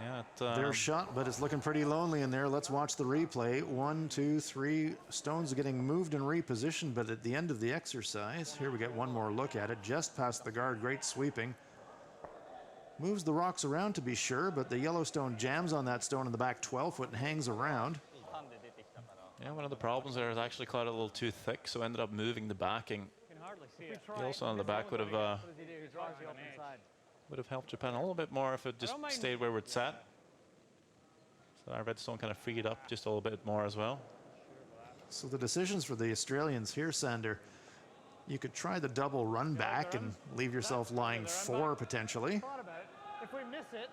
yeah, They're shot, but it's looking pretty lonely in there. Let's watch the replay. 1, 2, 3 stones are getting moved and repositioned, but at the end of the exercise, here we get one more look at it. Just past the guard, great sweeping. Moves the rocks around to be sure, but the Yellowstone jams on that stone in the back 12-foot and hangs around. 噛んで出てきたから yeah, one of the problems there is actually caught it a little too thick, so ended up moving the backing. You can hardly see it. The Yellowstone on the back would have What does he do? He draws the open side. helped Japan a little bit more if it just don't mind- stayed where it's at. So our redstone kind of freed up just a little bit more as well. So the decisions for the Australians here, Sander, you could try the double run back and leave yourself lying 4 potentially. Thought about it. If we miss it,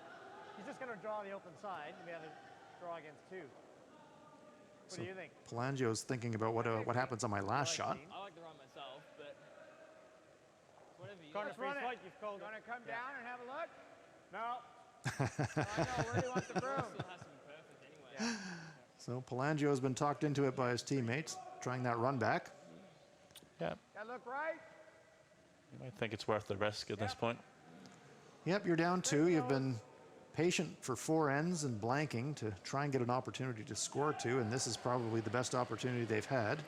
he's just going to draw the open side and we have to draw against 2. What do you think? Palangio's thinking about what happens on my last shot. I like to run myself, but whatever you Corner guys. freeze fight, you've called it. Want to come down and have a look? No. I know. Where do you want the broom? Still has to be perfect anyway. So Palangio's been talked into it by his teammates, trying that run back. Yeah, That look right? you might think it's worth the risk at this point. Yep, you're down 2. You've been patient for 4 ends and blanking to try and get an opportunity to score 2, and this is probably the best opportunity they've had.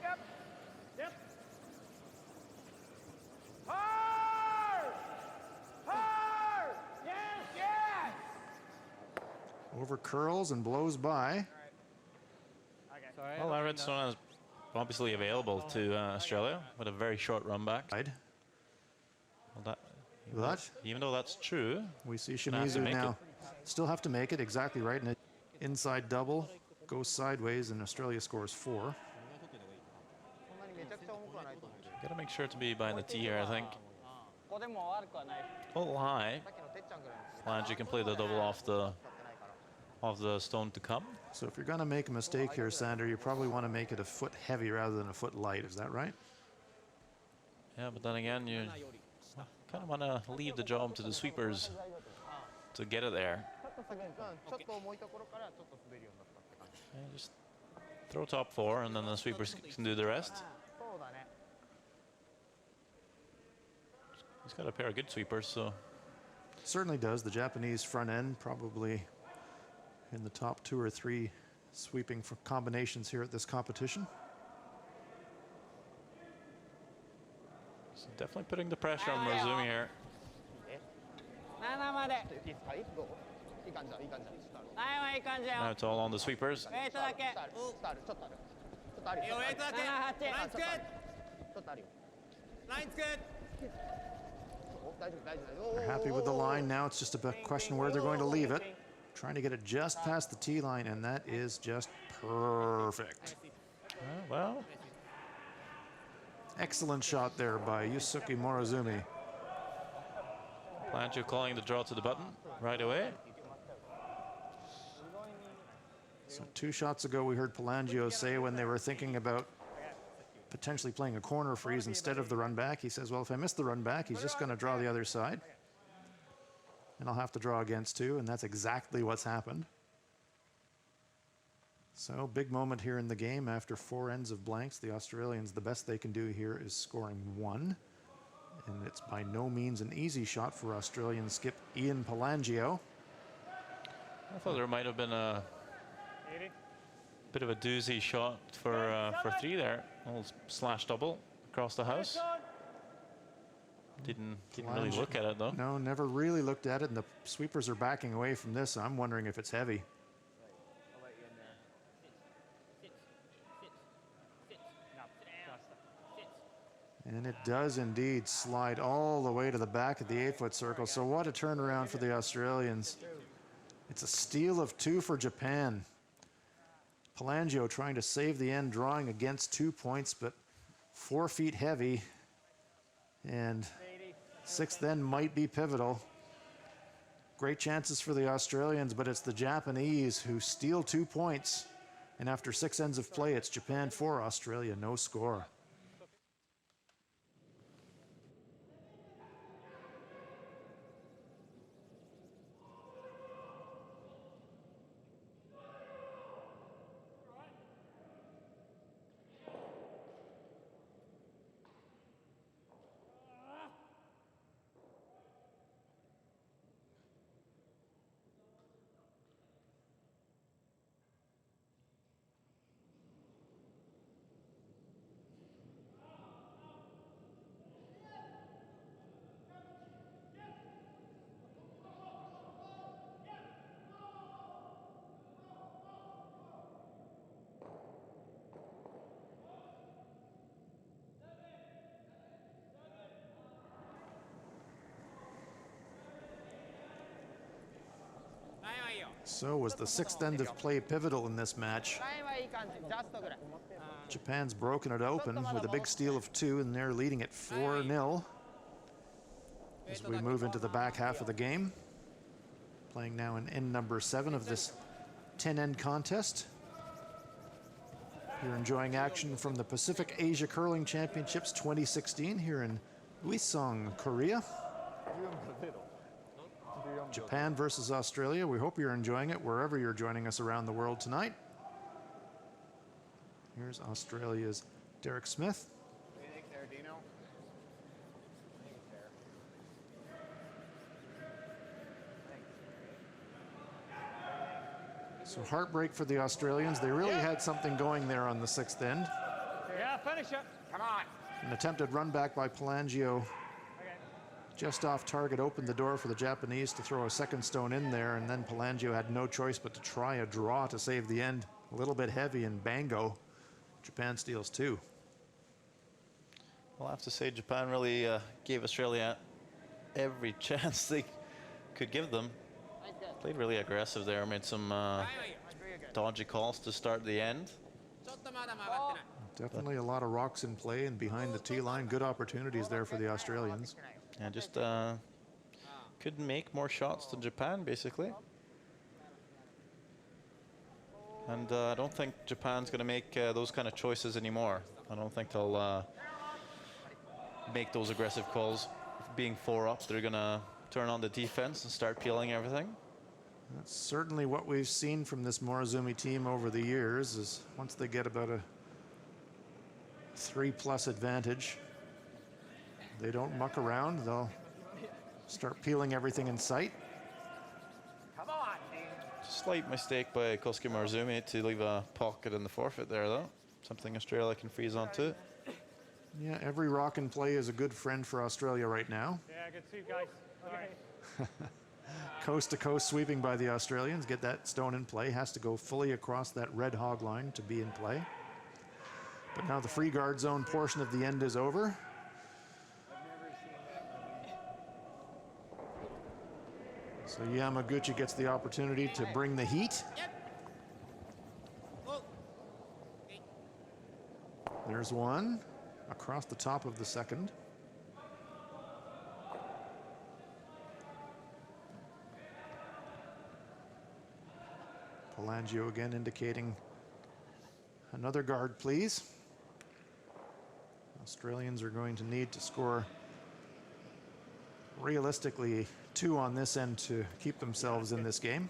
Yep. Yep. Hard! Hard! Yes. Yes! Over curls and blows by. Okay. Well, that redstone is obviously available to Australia with a very short run back. Well, But even though that's true, we see gonna have to Shimizu make now still have to make it exactly right, and an inside double goes sideways, and Australia scores 4. そんなにめちゃくちゃ重くはないと思う。 got to make sure to be behind the tee here, I think. ここでも悪くはない。 A little high. さっきのてっちゃんぐらいの。 Lange can play the double off the stone to come. So if you're going to make a mistake here, Sander, you probably want to make it a foot heavy rather than a foot light. Is that right? Yeah, but then again, you kind of want to leave the job to the sweepers to get it there. ちょっと重いところからちょっと滑るようになったって感じ。 Yeah, just throw top 4 and then the sweepers can do the rest. そうだね。 He's got a pair of good sweepers, so Certainly does. The Japanese front end probably in the top 2 or 3 sweeping for combinations here at this competition. he's definitely putting the pressure on Murazumi here. 7まで。いいっすかいいどういい感じだいい感じだはいはいい感じだ Now よ。 it's all on the sweepers. ウェイトだけ。ちょっとあるちょっとあるちょっとあるいいよウェイトだけ。7、8。ラインつけちょっとあるよラインつけ。お大丈夫大丈夫 They're happy with the line. Now it's just a question where they're going to leave it. Trying to get it just past the tee line, and that is just perfect. Well, Excellent shot there by Yusuke Morozumi. Lange calling the draw to the button right away. So 2 shots ago, we heard Pelangio say when they were thinking about potentially playing a corner freeze instead of the run back, he says, well, if I miss the run back, he's just going to draw the other side. And I'll have to draw against 2, and that's exactly what's happened. So big moment here in the game after 4 ends of blanks. The Australians, the best they can do here is scoring 1. And it's by no means an easy shot for Australian skip Ian Pelangio. I thought there might have been a bit of a doozy shot for 3 there. A little slash double across the house. Didn't really look at it though. No, never really looked at it, and the sweepers are backing away from this. I'm wondering if it's heavy. And it does indeed slide all the way to the back of the 8-foot circle. So what a turnaround for the Australians. It's a steal of 2 for Japan. Pelangio trying to save the end, drawing against 2 points, but 4 feet heavy. And 6th end might be pivotal. Great chances for the Australians, but it's the Japanese who steal 2 points. And after 6 ends of play, it's Japan 4, Australia no score. So was the 6th end of play pivotal in this match. ラインはいい感じ。ジャストぐらい。 Japan's broken it open with a big steal of 2, and they're leading it 4-0 as we move into the back half of the game. Playing now in end number 7 of this 10-end contest. You're enjoying action from the Pacific Asia Curling Championships 2016 here in Uiseong, Korea. Japan versus Australia. We hope you're enjoying it wherever you're joining us around the world tonight. Here's Australia's Derek Smith. So heartbreak for the Australians. They really had something going there on the 6th end. Yeah, finish it. Come on. An attempted run back by Pelangio just off target opened the door for the Japanese to throw a second stone in there, and then Pelangio had no choice but to try a draw to save the end. A little bit heavy, and bango, Japan steals 2. I'll have to say Japan really gave Australia every chance they could give them. Played really aggressive there, made some dodgy calls to start the end. ちょっとまだ曲がってない Definitely a lot of rocks in play and behind the tee line. Good opportunities there for the Australians. And just couldn't make more shots than Japan, basically. And I don't think Japan's going to make those kind of choices anymore. I don't think they'll make those aggressive calls. Being 4 up, they're going to turn on the defense and start peeling everything. That's certainly what we've seen from this Morozumi team over the years, is once they get about a 3+ advantage, they don't muck around. They'll start peeling everything in sight. Come on, Dean. Slight mistake by Kosuke Morozumi to leave a pocket in the forfeit there, though. Something Australia can freeze onto. Yeah, every rock in play is a good friend for Australia right now. Yeah, good to see you guys. All right. Coast to coast sweeping by the Australians. Get that stone in play. Has to go fully across that red hog line to be in play. But now the free guard zone portion of the end is over. So Yamaguchi gets the opportunity to bring the heat. There's one across the top of the second. Pelangio again indicating another guard, please. Australians are going to need to score realistically 2 on this end to keep themselves in this game.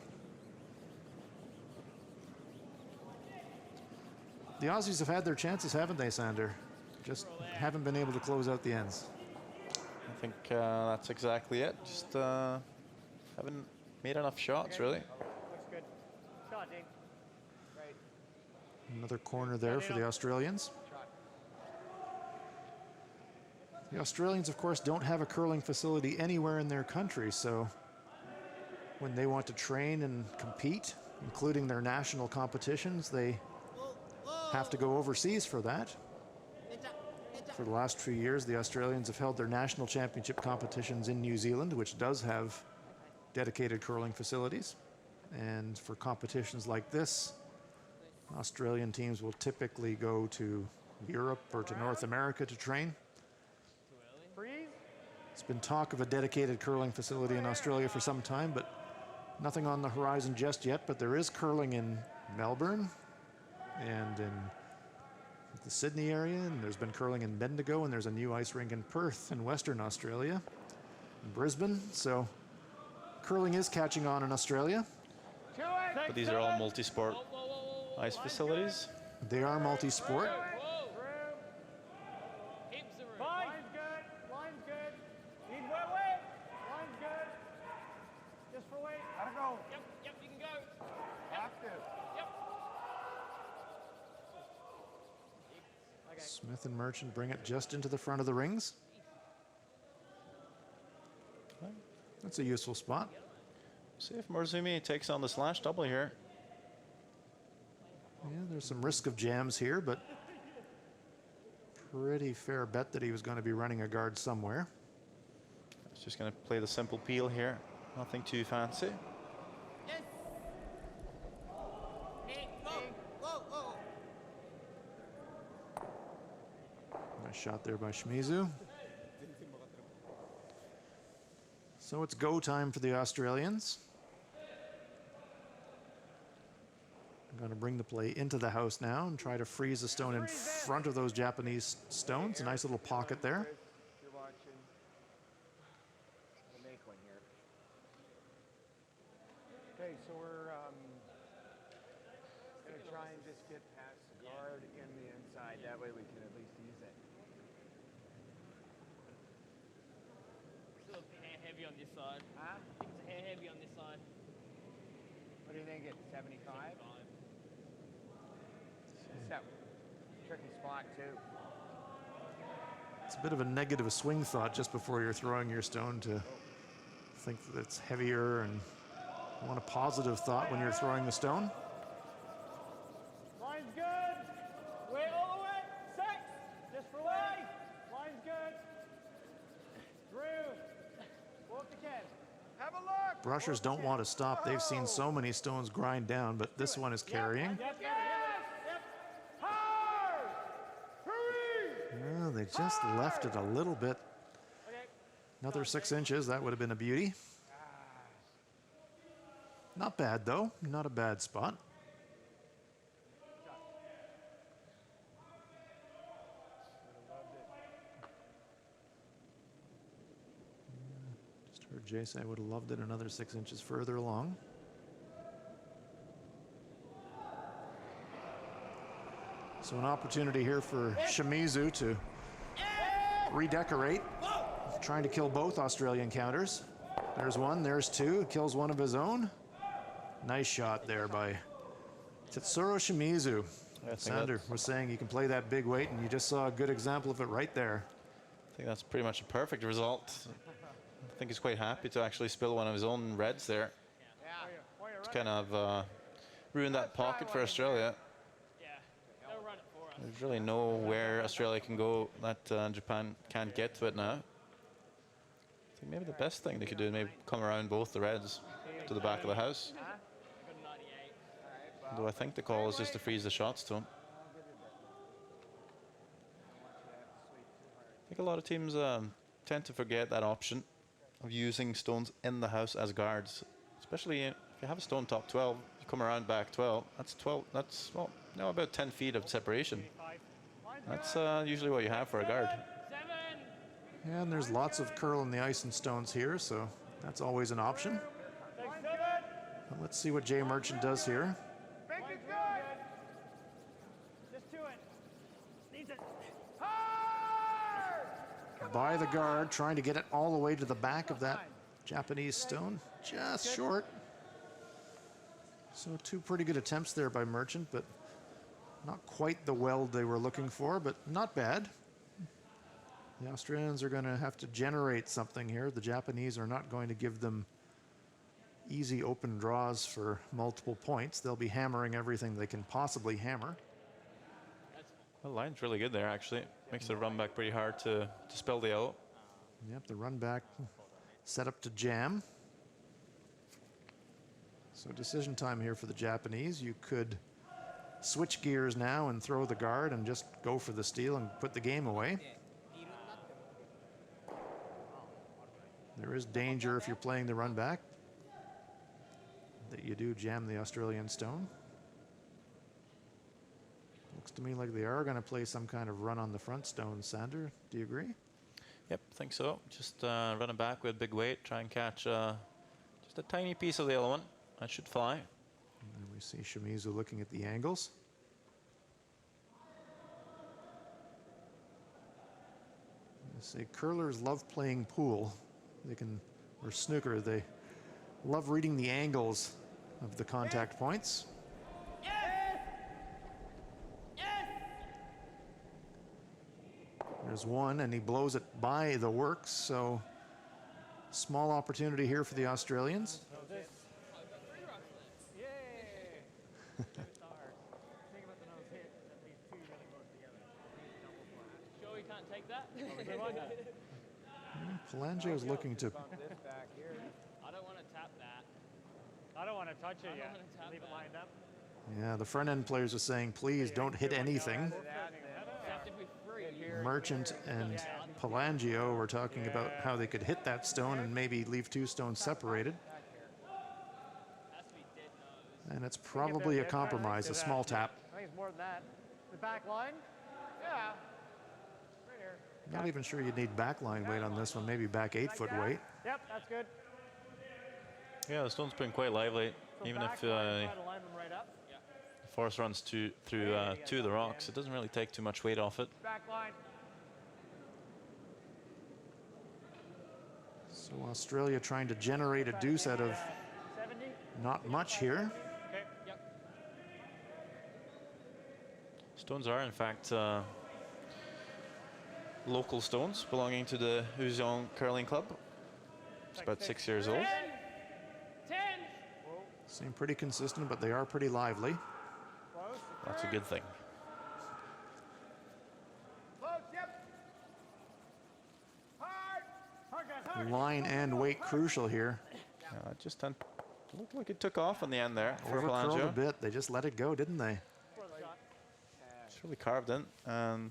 The Aussies have had their chances, haven't they, Sander? Just haven't been able to close out the ends. I think that's exactly it. Just haven't made enough shots, really. Looks good. Shot, Dean. Great. Another corner there for the Australians. The Australians, of course, don't have a curling facility anywhere in their country, so when they want to train and compete, including their national competitions, they have to go overseas for that. For the last few years, the Australians have held their national championship competitions in New Zealand, which does have dedicated curling facilities. And for competitions like this, Australian teams will typically go to Europe or to North America to train. Freeze. It's been talk of a dedicated curling facility in Australia for some time, but nothing on the horizon just yet. But there is curling in Melbourne and in the Sydney area, and there's been curling in Bendigo, and there's a new ice rink in Perth in Western Australia, in Brisbane. So curling is catching on in Australia. But these are all multi-sport ice facilities. They are multi-sport. Heaps of room. Line's good. Line's good. Need weight. Line's good. Just for weight. Gotta go. Yep, yep, you can go. Have to. Yep. Smith and Merchant bring it just into the front of the rings. That's a useful spot. See if Morozumi takes on the slash double here. Yeah, there's some risk of jams here, but pretty fair bet that he was going to be running a guard somewhere. He's just going to play the simple peel here. Nothing too fancy. Nice shot there by Shimizu. So it's go time for the Australians. I'm going to bring the play into the house now and try to freeze a stone in front of those Japanese stones. A nice little pocket there. If you're watching, we'll make one here. Okay, so we're gonna try and just get past the guard in the inside. That way we can at least use it. Still a hair heavy on this side. Huh? I think it's a hair heavy on this side. What What do you think? It's 75? It's that tricky spot, too. It's a bit of a negative swing thought just before you're throwing your stone to think that it's heavier, and you want a positive thought when you're throwing the stone. Line's good. Wait all the way. 6. Just for way. Line's good. Through. Walk the can. Have a look. Brushers don't want to stop. They've seen so many stones grind down, but this one is carrying. Yep. Hard. Hurry. Well, they just left it a little bit. Okay. Another 6 inches, that would have been a beauty. Not bad, though. Not a bad spot. Just heard Jay say I would have loved it another 6 inches further along. So an opportunity here for Shimizu to redecorate, trying to kill both Australian counters. There's one, there's two, kills one of his own. Nice shot there by Tetsuro Shimizu. Sander was saying you can play that big weight, and you just saw a good example of it right there. I think that's pretty much a perfect result. I think he's quite happy to actually spill one of his own reds there. It's kind of ruined that pocket for Australia. Yeah, they'll run it for us. There's really nowhere Australia can go that Japan can't get to it now. I think maybe the best thing they could do is maybe come around both the reds to the back of the house. Got a 98. Though I think the call is just to freeze the shots to him. I think a lot of teams tend to forget that option of using stones in the house as guards, especially if you have a stone top 12, you come around back 12, that's 12, that's, well, now about 10 feet of separation. That's usually what you have for a guard. 7. Yeah, and there's lots of curl in the ice and stones here, so that's always an option. But let's see what Jay Merchant does here. Make it good. Just to it. Needs it. Hard. By the guard, trying to get it all the way to the back of that Japanese stone. Just short. So 2 pretty good attempts there by Merchant, but not quite the weld they were looking for, but not bad. The Australians are going to have to generate something here. The Japanese are not going to give them easy open draws for multiple points. They'll be hammering everything they can possibly hammer. The line's really good there, actually. Makes the run back pretty hard to spell the yellow. Yep, the run back set up to jam. So decision time here for the Japanese. You could switch gears now and throw the guard and just go for the steal and put the game away. There is danger if you're playing the run back that you do jam the Australian stone. Looks to me like they are going to play some kind of run on the front stone. Sander, do you agree? Yep, think so. Just running back with big weight, try and catch just a tiny piece of the yellow one. That should fly. And we see Shimizu looking at the angles. I say curlers love playing pool. They can, or snooker, they love reading the angles of the contact points. There's one, and he blows it by the works, so small opportunity here for the Australians. Sure we can't take that? Palangio is looking to I don't want to tap that. I don't want to touch it I don't yet. wanna tap Leave it that. lined up. Yeah, the front end players are saying, please don't hit anything. Have to be free. Merchant and Palangio were talking about how they could hit that stone and maybe leave 2 stones separated. Has to be dead nose. And it's probably a compromise, a small tap. I think it's more than that. The back line? Yeah. Right here. Not even sure you'd need backline weight on this one, maybe back 8-foot weight. Yep, that's good. Yeah, the stone's been quite lively. So Even if back the line, try to line them right up. force runs through two of the rocks, it doesn't really take too much weight off it. Back line. So Australia trying to generate a deuce out of 70. not much here. Stones are, in fact, local stones belonging to the Uiseong curling club. It's about 6 years old. 10. Seem pretty consistent, but they are pretty lively. That's a good thing. Close, yep. Hard. Hard, guys, hard. Line and weight crucial here. Just looked like it took off on the end there for Overcurled a Palangio. bit. They just let it go, didn't they? It's really carved in. And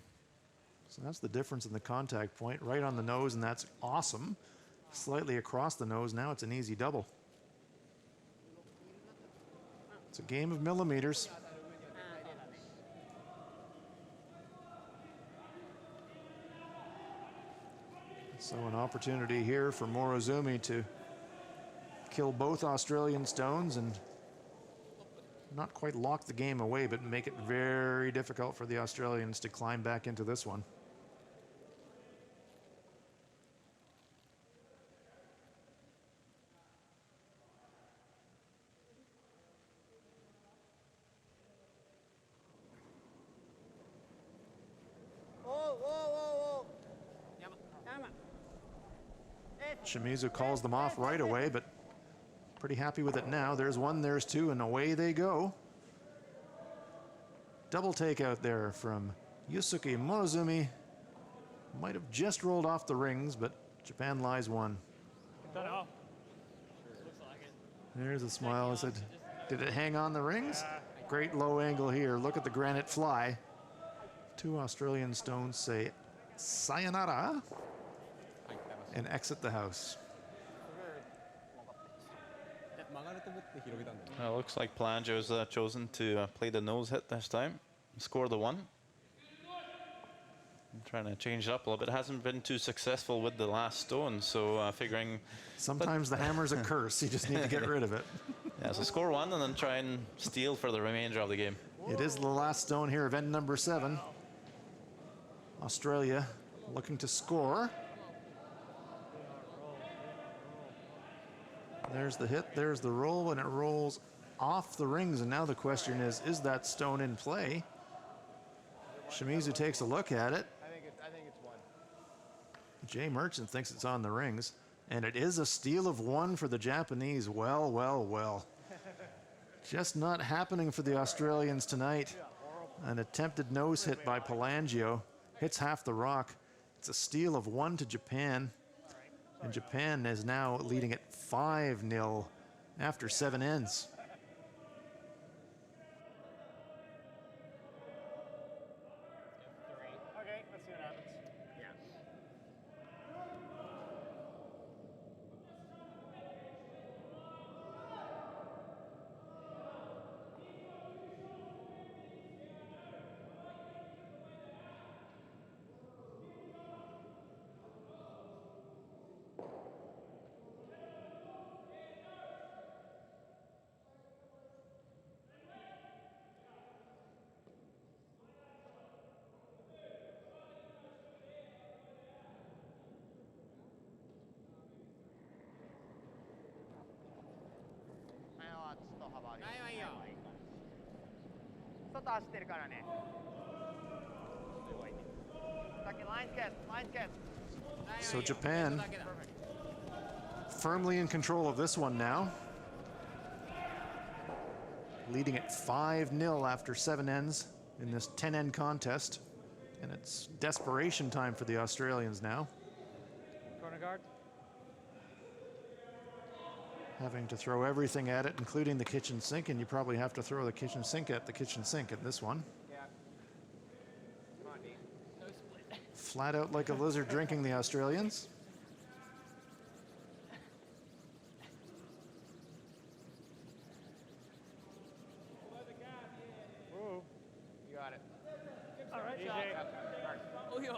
So that's the difference in the contact point. Right on the nose, and that's awesome. Slightly across the nose, now it's an easy double. It's a game of millimeters. So an opportunity here for Morozumi to kill both Australian stones and not quite lock the game away, but make it very difficult for the Australians to climb back into this one. Shimizu calls them off right away, but pretty happy with it now. There's one, there's two, and away they go. Double takeout there from Yusuke Morozumi. Might have just rolled off the rings, but Japan lies one. Don't know. There's a smile. I said, did it hang on the rings? Great low angle here. Look at the granite fly. Two Australian stones say sayonara and exit the house. looks like Palangio's chosen to play the nose hit this time, score the one. I'm trying to change it up a little bit. Hasn't been too successful with the last stone, so figuring. Sometimes the hammer's a curse. You just need to get rid of it. Yeah, so score one and then try and steal for the remainder of the game. It is the last stone here, event number 7. Australia looking to score. There's the hit, there's the roll, and it rolls off the rings. And now the question is that stone in play? Shimizu takes a look at it. I think it's one. Jay Merchant thinks it's on the rings. And it is a steal of 1 for the Japanese. Well, well, well. Just not happening for the Australians tonight. An attempted nose hit by Palangio. Hits half the rock. It's a steal of 1 to Japan. And Japan is now leading at 5-0 after 7 ends. Okay, let's see what happens. Yeah. So Japan firmly in control of this one now. Leading at 5-0 after 7 ends in this 10-end contest. And it's desperation time for the Australians now. Corner guard. Having to throw everything at it, including the kitchen sink, and you probably have to throw the kitchen sink at the kitchen sink at this one. Yeah. Come on, Dean. No split. Flat out like a lizard drinking, the Australians. Ooh. You got it. All right, Good EJ. Oh, yours.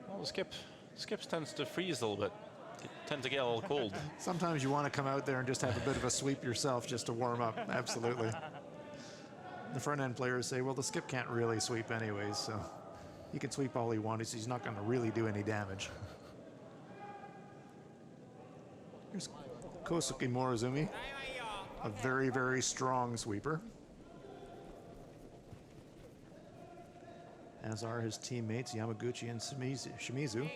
Well, the skips tends to freeze a little bit. Tend to get a little cold. Sometimes you want to come out there and just have a bit of a sweep yourself just to warm up. Absolutely. The front end players say, well, the skip can't really sweep anyways, so he can sweep all he wants. He's not going to really do any damage. Here's Kosuke Morozumi, a very, very strong sweeper. as are his teammates Yamaguchi and Shimizu.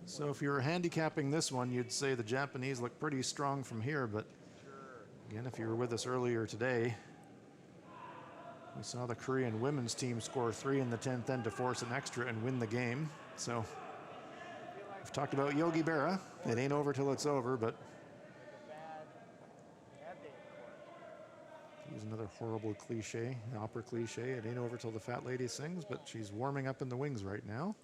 So if you were handicapping this one, you'd say the Japanese look pretty strong from here, but again, if you were with us earlier today, we saw the Korean women's team score 3 in the 10th end to force an extra and win the game. So we've talked about Yogi Berra. It ain't over till it's over, but use another horrible cliche, opera cliche. It ain't over till the fat lady sings, but she's warming up in the wings right now.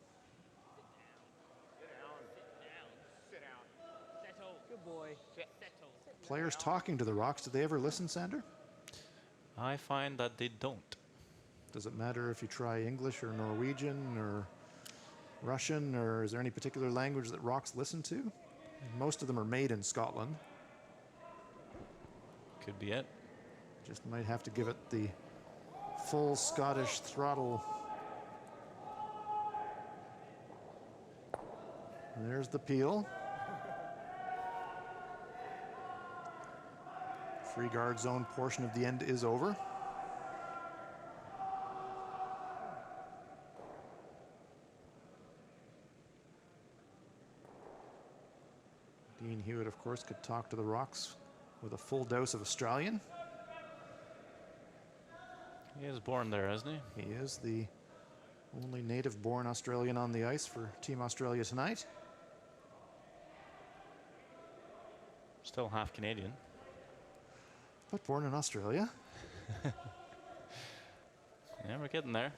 Good boy. Players talking to the rocks, do they ever listen, Sander? I find that they don't. Does it matter if you try English or Norwegian or Russian, or is there any particular language that rocks listen to? Most of them are made in Scotland. Could be it. Just might have to give it the full Scottish throttle. And there's the peel. Free guard zone portion of the end is over. Dean Hewitt, of course, could talk to the rocks with a full dose of Australian. He is born there, isn't he? He is the only native-born Australian on the ice for Team Australia tonight. Still half Canadian. But born in Australia. Yeah, we're getting there.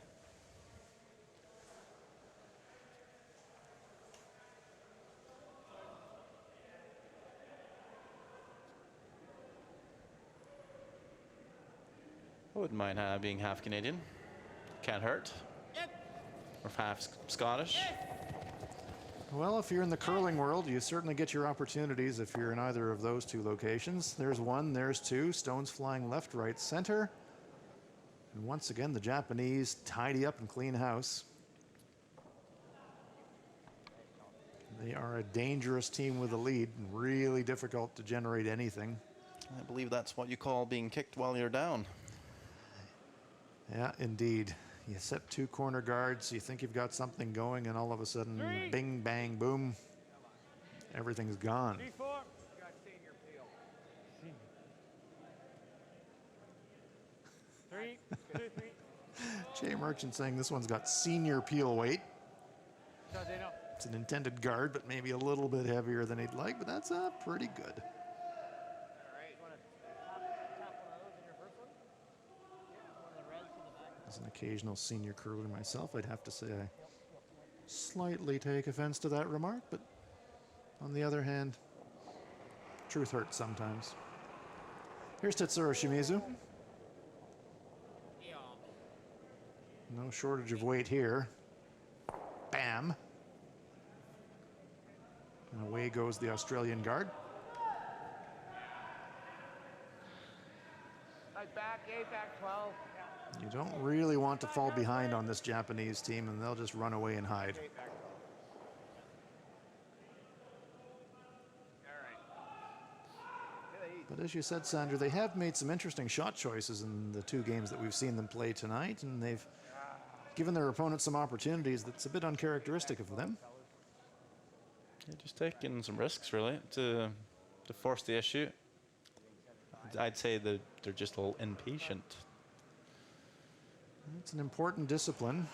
I wouldn't mind being half Canadian. Can't hurt. Or half Scottish. Well, if you're in the curling world, you certainly get your opportunities if you're in either of those two locations. There's one, there's two. Stones flying left, right, center. And once again, the Japanese tidy up and clean house. They are a dangerous team with a lead and really difficult to generate anything. I believe that's what you call being kicked while you're down. Yeah, indeed. You set 2 corner guards, you think you've got something going, and all of a sudden, bing, bang, boom, everything's gone. 3-4. Got senior peel. 3, 2, 3. Jay Merchant saying this one's got senior peel weight. It's an intended guard, but maybe a little bit heavier than he'd like, but that's pretty good. As an occasional senior curler myself, I'd have to say I slightly take offense to that remark, but on the other hand, truth hurts sometimes. Here's Tetsuro Shimizu. No shortage of weight here. Bam. And away goes the Australian guard. Right back, 8 back, 12. You don't really want to fall behind on this Japanese team, and they'll just run away and hide. 8 back, 12. But as you said, Sandra, they have made some interesting shot choices in the 2 games that we've seen them play tonight, and they've given their opponents some opportunities that's a bit uncharacteristic of them. Yeah, just taking some risks, really, to force the issue. I'd say that they're just a little impatient. It's an important discipline.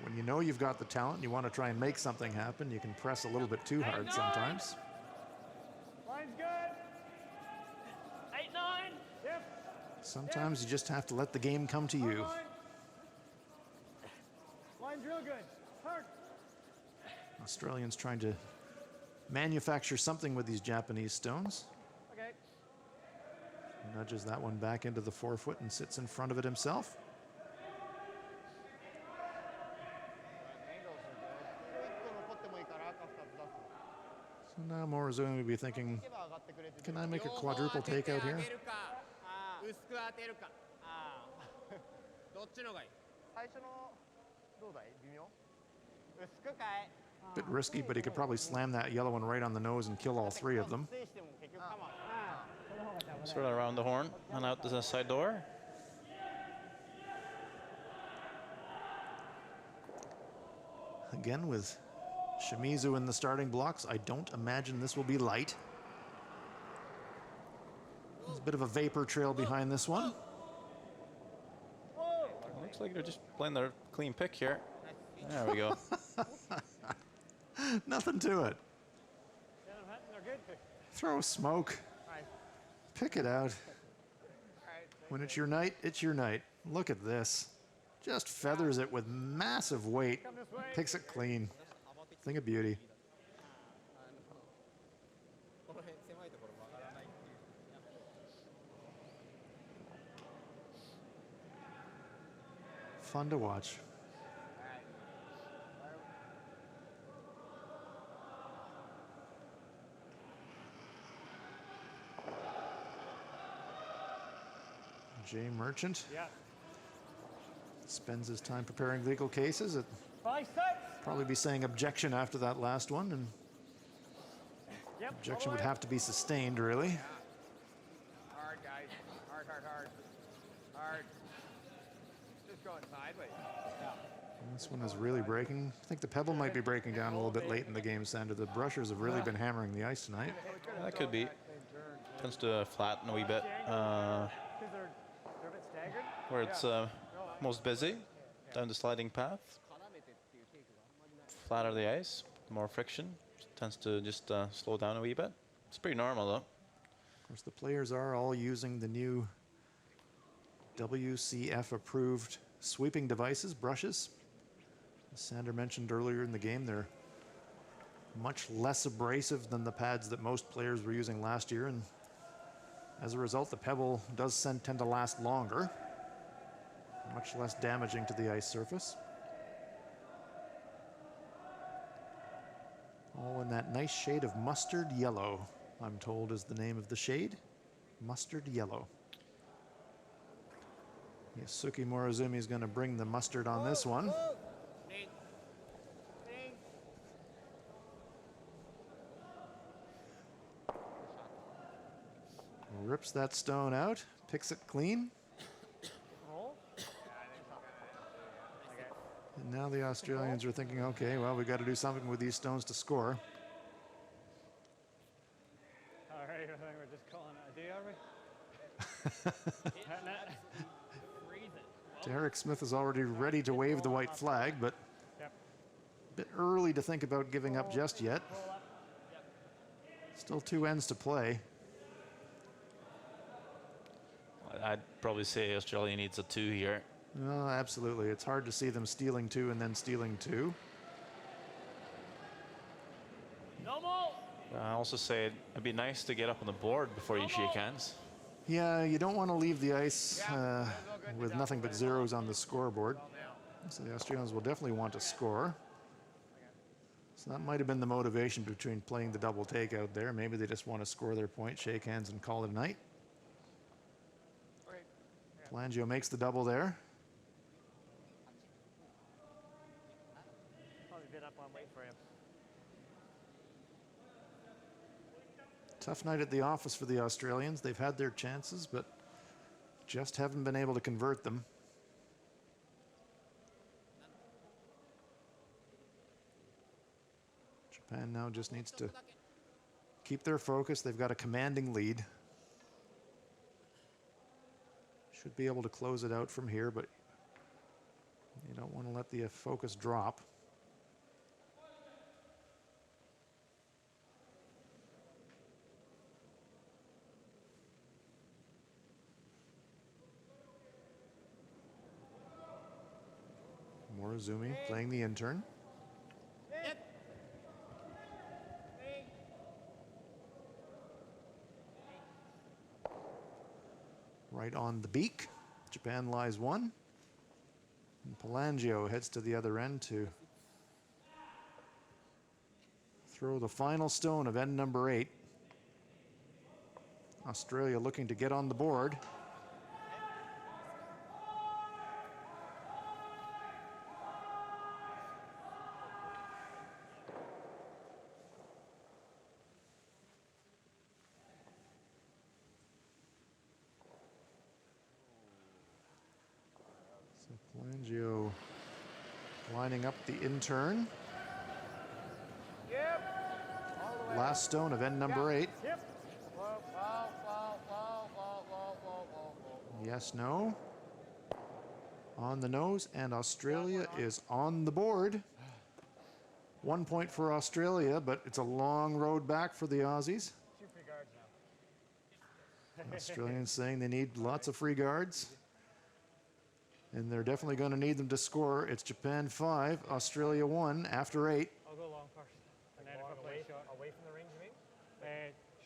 When you know you've got the talent and you want to try and make something happen, you can press a little bit too hard sometimes. Line's good. 8-9. Yep. Sometimes you just have to let the game come to you. Line's real good. Hard. Australians trying to manufacture something with these Japanese stones. Okay. Nudges that one back into the forefoot and sits in front of it himself. So now Morozumi will be thinking, can I make a quadruple takeout here? 最初のどうだい微妙薄くかい Bit risky, but he could probably slam that yellow one right on the nose and kill all three of them. Sort of around the horn and out the side door. Again, with Shimizu in the starting blocks, I don't imagine this will be light. There's a bit of a vapor trail behind this one. Looks like they're just playing their clean pick here. There we go. Nothing to it. They're good. Throw smoke. Pick it out. When it's your night, it's your night. Look at this. Just feathers it with massive weight. Picks it clean. Thing of beauty. Fun to watch. Jay Merchant spends his time preparing legal cases. It probably be saying objection after that last one, and objection would have to be sustained, really. Hard, guys. Hard, hard, hard. Hard. Just going sideways. This one is really breaking. I think the pebble might be breaking down a little bit late in the game, Sander. The brushers have really been hammering the ice tonight. That could be. Tends to flatten a wee bit. Where it's most busy, down the sliding path. Flatter the ice, more friction. Tends to just slow down a wee bit. It's pretty normal though. Of course, the players are all using the new WCF approved sweeping devices, brushes. As Sander mentioned earlier in the game, they're much less abrasive than the pads that most players were using last year, and as a result, the pebble does tend to last longer, much less damaging to the ice surface. All in that nice shade of mustard yellow, I'm told is the name of the shade. Mustard yellow. Yasuki Morozumi is going to bring the mustard on this one. Rips that stone out, picks it clean. And now the Australians are thinking, okay, well, we got to do something with these stones to score. All right, I think we're just calling it a day, are we? Derek Smith is already ready to wave the white flag, but a bit early to think about giving up just yet. Still 2 ends to play. I'd probably say Australia needs a 2 here. No, absolutely. It's hard to see them stealing 2 and then stealing 2. I also say it'd be nice to get up on the board before you shake hands. Yeah, you don't want to leave the ice with nothing but zeros on the scoreboard. So the Australians will definitely want to score. So that might have been the motivation between playing the double take out there. Maybe they just want to score their point, shake hands, and call it a night. Pelangio makes the double there. Probably been up on late for him. Tough night at the office for the Australians. They've had their chances, but just haven't been able to convert them. Japan now just needs to keep their focus. They've got a commanding lead. Should be able to close it out from here, but you don't want to let the focus drop. Morozumi playing the intern. Right on the beak. Japan lies 1. And Pelangio heads to the other end to throw the final stone of end number 8. Australia looking to get on the board. lining up the in-turn. Yep. All the way. Last stone of end number 8. Yep. Whoa, whoa, whoa, whoa, whoa, whoa, whoa, whoa. Yes, no. On the nose, and Australia is on the board. 1 point for Australia, but it's a long road back for the Aussies. 2 free guards now. Australians saying they need lots of free guards. And they're definitely going to need them to score. It's Japan 5, Australia 1 after 8. I'll go long first. And then if I play short. Away from the rings, you mean?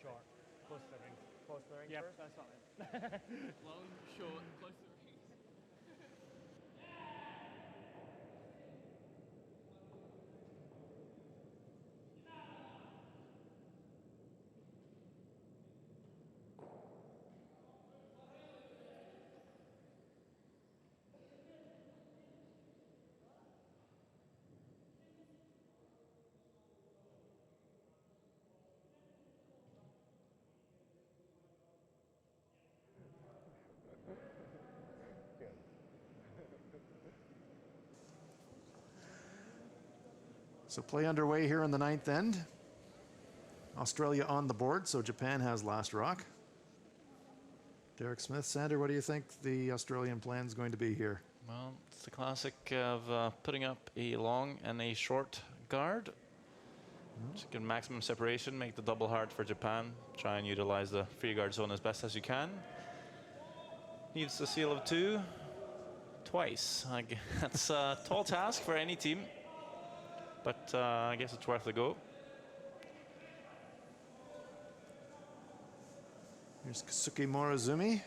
Short. Close to the rings. Close to the ring Yep, first? that's not it. Long, short, close to the rings. So play underway here in the 9th end. Australia on the board, so Japan has last rock. Derek Smith, Sander, what do you think the Australian plan is going to be here? Well, it's the classic of putting up a long and a short guard. To get maximum separation, make the double hard for Japan. Try and utilize the free guard zone as best as you can. Needs the seal of 2 twice. That's a tall task for any team, but I guess it's worth a go. Here's Kasuki Morozumi.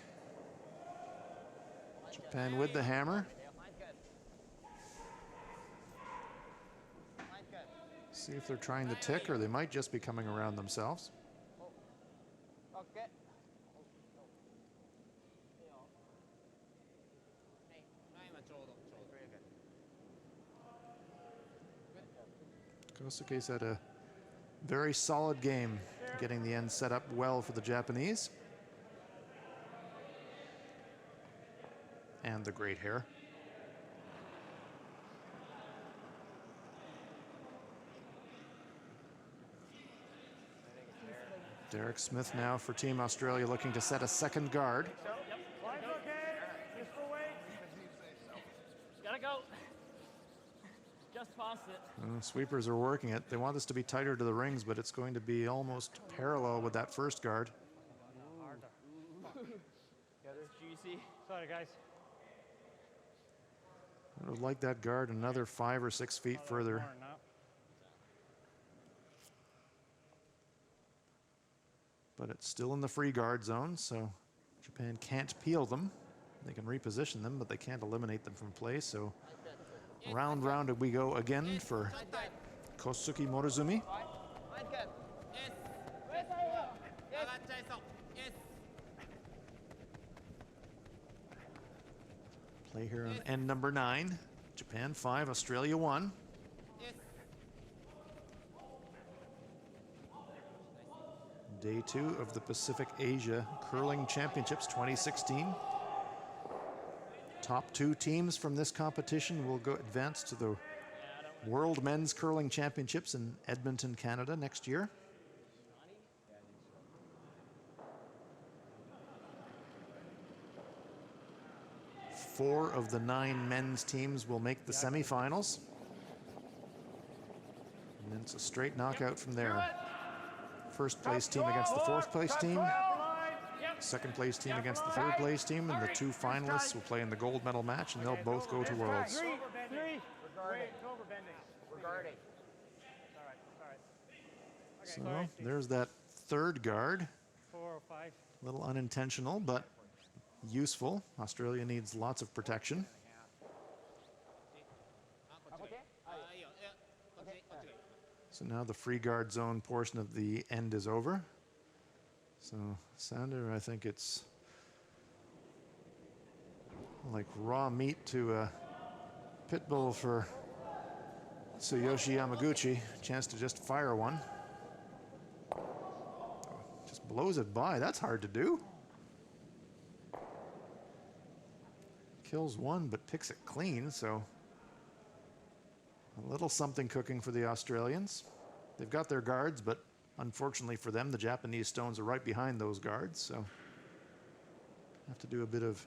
Japan with the hammer. See if they're trying the tick, or they might just be coming around themselves. Okay. Kosuke's had a very solid game, getting the end set up well for the Japanese. And the great hair. Derek Smith now for Team Australia, looking to set a second guard. Line's okay. Just for weight. Gotta go. Just past it. Sweepers are working it. They want this to be tighter to the rings, but it's going to be almost parallel with that first guard. Juicy. Sorry, guys. I would like that guard another 5 or 6 feet further. More than that. But it's still in the free guard zone, so Japan can't peel them. They can reposition them, but they can't eliminate them from play. So round we go again for Kosuke Morozumi. Play here on end number 9. Japan 5, Australia 1. Day 2 of the Pacific Asia Curling Championships 2016. Top 2 teams from this competition will go advance to the World Men's Curling Championships in Edmonton, Canada next year. Four of the 9 men's teams will make the semifinals. And then it's a straight knockout from there. First place team against the 4th place team. Second place team against the 3rd place team, and the 2 finalists will play in the gold medal match, and they'll both go to Worlds. 3. Wait, it's overbending. Regarding. It's all right. So there's that 3rd guard. 4 or 5. A little unintentional, but useful. Australia needs lots of protection. So now the free guard zone portion of the end is over. So Sander, I think it's like raw meat to a pit bull for Tsuyoshi Yamaguchi. Chance to just fire one. Just blows it by. That's hard to do. Kills one, but picks it clean, so A little something cooking for the Australians. They've got their guards, but unfortunately for them, the Japanese stones are right behind those guards, so have to do a bit of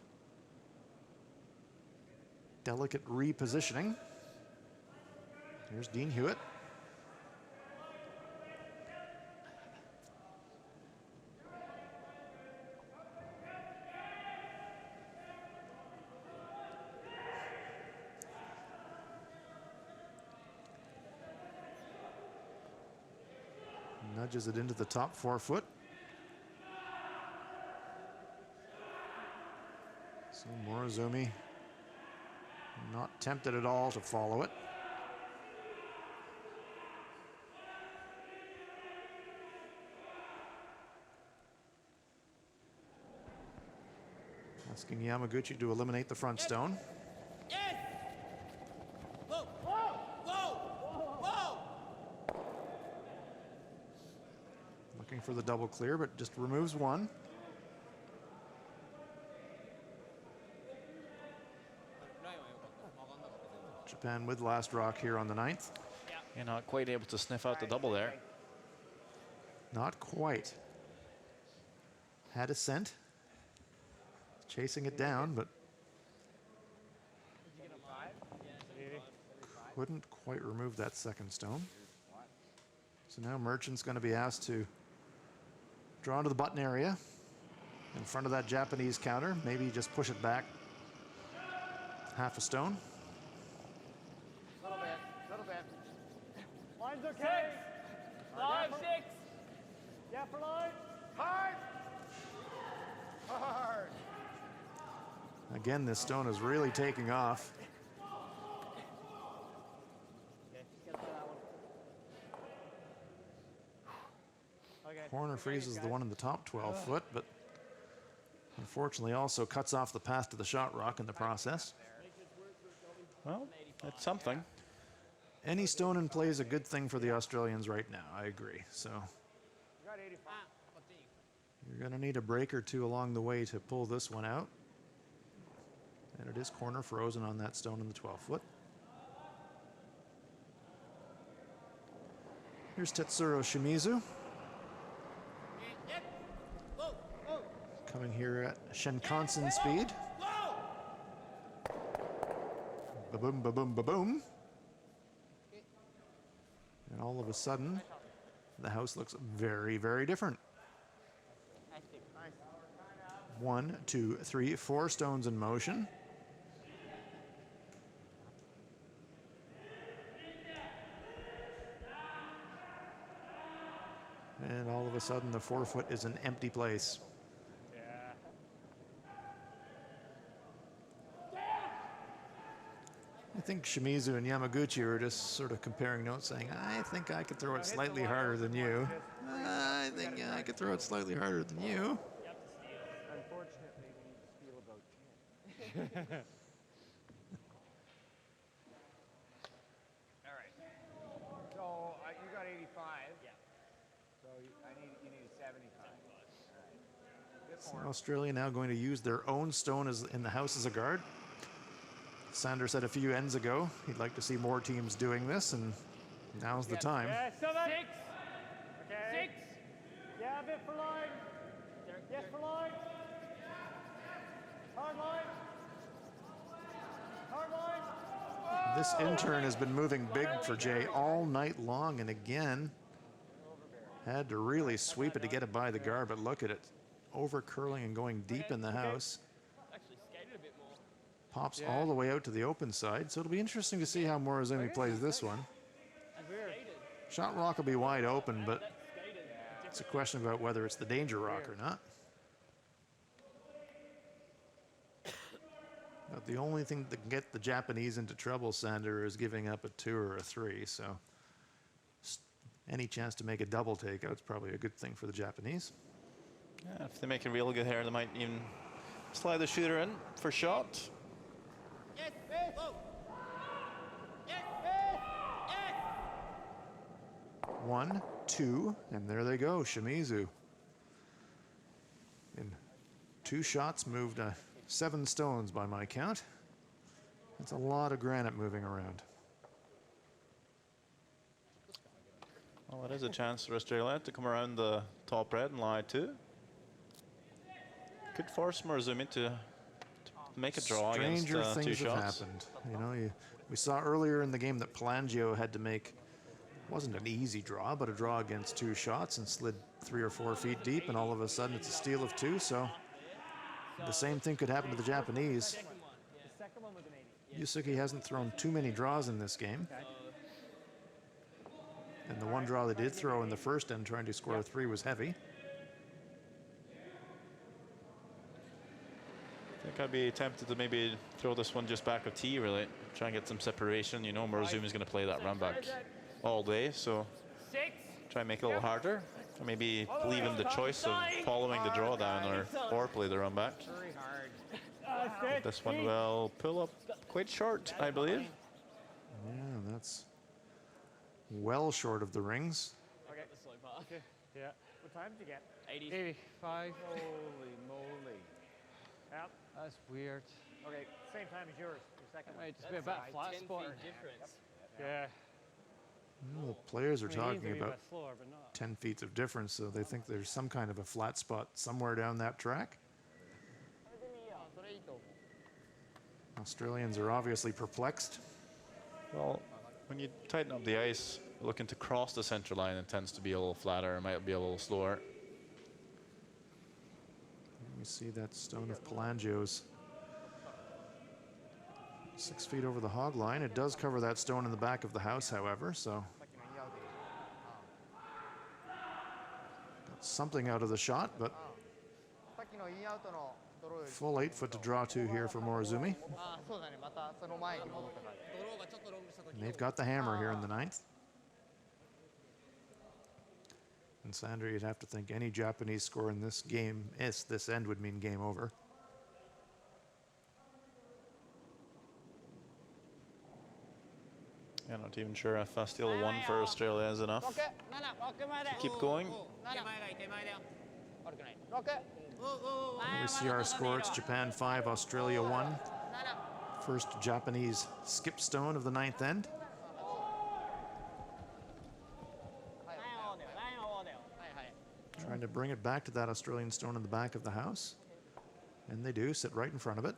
delicate repositioning. Here's Dean Hewitt. Nudges it into the top 4 foot. So Morozumi not tempted at all to follow it. Asking Yamaguchi to eliminate the front stone. Yes! Whoa! Whoa! Whoa! Whoa! Looking for the double clear, but just removes one. Japan with last rock here on the 9th. You're not quite able to sniff out the double there. Not quite. Had a scent. Chasing it down, but couldn't quite remove that second stone. So now Merchant's going to be asked to draw into the button area in front of that Japanese counter. Maybe just push it back half a stone. Little bit. Line's okay. 5, 6. Yeah, for line. Hard. Hard. Again, this stone is really taking off. Corner freezes the one in the top 12 foot, but unfortunately also cuts off the path to the shot rock in the process. Well, that's something. Any stone in play is a good thing for the Australians right now, I agree. So you're going to need a break or two along the way to pull this one out. And it is corner frozen on that stone in the 12 foot. Here's Tetsuro Shimizu. Coming here at Shinkansen speed. Ba-boom, ba-boom, ba-boom. And all of a sudden, the house looks very, very different. 1, 2, 3, 4 stones in motion. And all of a sudden, the 4 foot is an empty place. I think Shimizu and Yamaguchi are just sort of comparing notes, saying, I think I could throw it slightly harder than you. I think I could throw it slightly harder than you. Unfortunately, we need to steal about 10. All right. So you got 85. Yeah. So you need a 75. All right. So Australia now going to use their own stone as in the house as a guard. Sander said a few ends ago he'd like to see more teams doing this, and now's the time. Yeah, 7. 6. Okay. 6. Yeah, a bit for line. Yes, for line. Hard line. Hard line. This intern has been moving big for Jay all night long, and again had to really sweep it to get it by the guard, but look at it, over curling and going deep in the house. Actually skated a bit more. Pops all the way out to the open side, so it'll be interesting to see how Morozumi plays this one. Shot rock will be wide open, but it's a question about whether it's the danger rock or not. But the only thing that can get the Japanese into trouble, Sander, is giving up a 2 or a 3, so any chance to make a double takeout is probably a good thing for the Japanese. Yeah, if they make it real good here, they might even slide the shooter in for shot. Yes! Whoa! Yes! Yes! 1, 2, and there they go, Shimizu. In 2 shots, moved 7 stones by my count. That's a lot of granite moving around. Well, it is a chance for Australia to come around the top red and lie 2. Could force Morozumi to make a draw Stranger against 2 things have shots. happened. You know, we saw earlier in the game that Palangio had to make, wasn't an easy draw, but a draw against 2 shots and slid 3 or 4 feet deep, and all of a sudden it's a steal of 2. So the same thing could happen to the Japanese. The second one was an 80. Yusuke hasn't thrown too many draws in this game. And the one draw they did throw in the first end trying to score a 3 was heavy. I think I'd be tempted to maybe throw this one just back of tee, really. Try and get some separation. You know, Morozumi's going to play that run back all day, so try and make it a little harder. Or maybe leave him the choice of following the drawdown or play the run back. Very hard. But this one will pull up quite short, I believe. Yeah, that's well short of the rings. Okay. The slow part. Okay. Yeah. What time did you get? 80. 85. Holy moly. Yep. That's weird. Okay. Same time as yours. Your second one. Might just be a bit flat 10 spot. feet difference. Yeah. Well, the players are I mean, he's talking gonna be a about bit slower, but not. 10 feet of difference, so they think there's some kind of a flat spot somewhere down that track. Australians are obviously perplexed. Well, when you tighten up the ice, looking to cross the center line, it tends to be a little flatter. It might be a little slower. We see that stone of Palangio's 6 feet over the hog line. It does cover that stone in the back of the house, however, so got something out of the shot, but full 8 foot to draw to here for Morozumi. And they've got the hammer here in the 9th. And Sandra, you'd have to think any Japanese score in this game, this end would mean game over. I'm not even sure if a steal of 1 for Australia is enough to keep going. We see our score. It's Japan 5, Australia 1. First Japanese skip stone of the 9th end. Trying to bring it back to that Australian stone in the back of the house. And they do, sit right in front of it.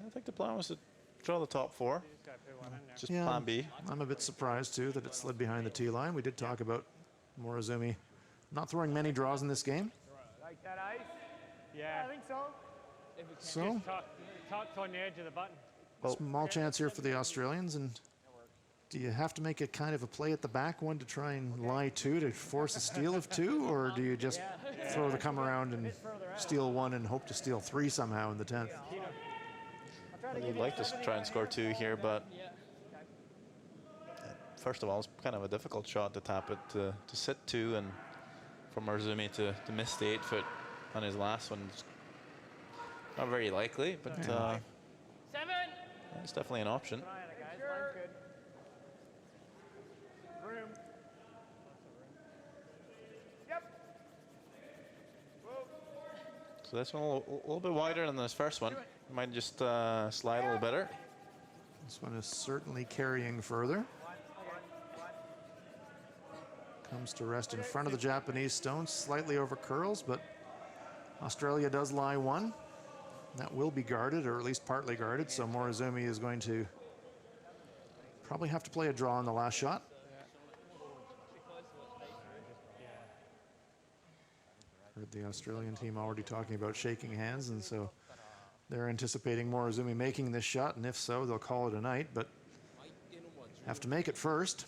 I think the plan was to draw the top 4. Just gotta put one in there. Just plan B. I'm a bit surprised too that it slid behind the tee line. We did talk about Morozumi not throwing many draws in this game. Like that ice? Yeah. I think so. So, Tucked on the edge of the button. small chance here for the Australians. And do you have to make a kind of a play at the back one to try and lie 2 to force a steal of 2? Or do you just throw the come around and steal 1 and hope to steal 3 somehow in the 10th? I'd like to try and score 2 here, but first of all, it's kind of a difficult shot to tap it to sit 2, and for Morozumi to miss the 8 foot on his last one. It's not very likely, but it's definitely an option. Try it, guys. Line's good. Room. Yep. So this one a little bit wider than this first one. Might just slide a little better. This one is certainly carrying further. Comes to rest in front of the Japanese stone, slightly over curls, but Australia does lie 1. That will be guarded, or at least partly guarded, so Morozumi is going to probably have to play a draw on the last shot. Heard the Australian team already talking about shaking hands, and so they're anticipating Morozumi making this shot, and if so, they'll call it a night, but have to make it first.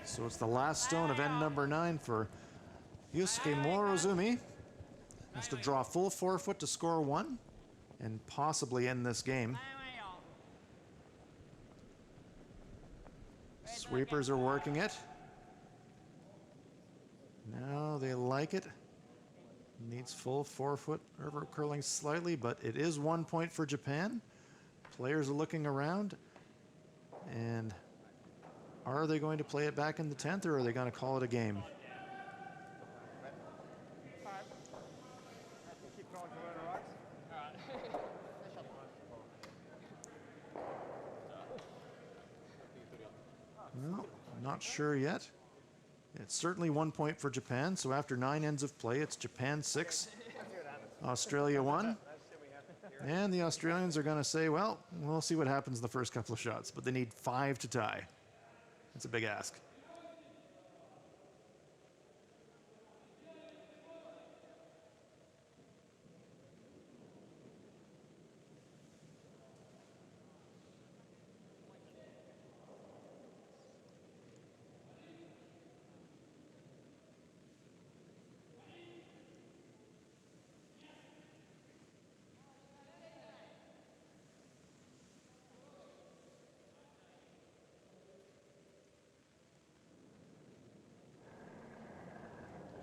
So it's the last stone of end number 9 for Yusuke Morozumi. Has to draw full 4 foot to score 1 and possibly end this game. Sweepers are working it. Now they like it. Needs full forefoot river curling slightly, but it is 1 point for Japan. Players are looking around. And are they going to play it back in the 10th, or are they going to call it a game? Keep going for the rocks. Well, not sure yet. It's certainly 1 point for Japan. So after 9 ends of play, it's Japan 6, Australia 1. And the Australians are going to say, well, we'll see what happens in the first couple of shots. But they need 5 to tie. That's a big ask.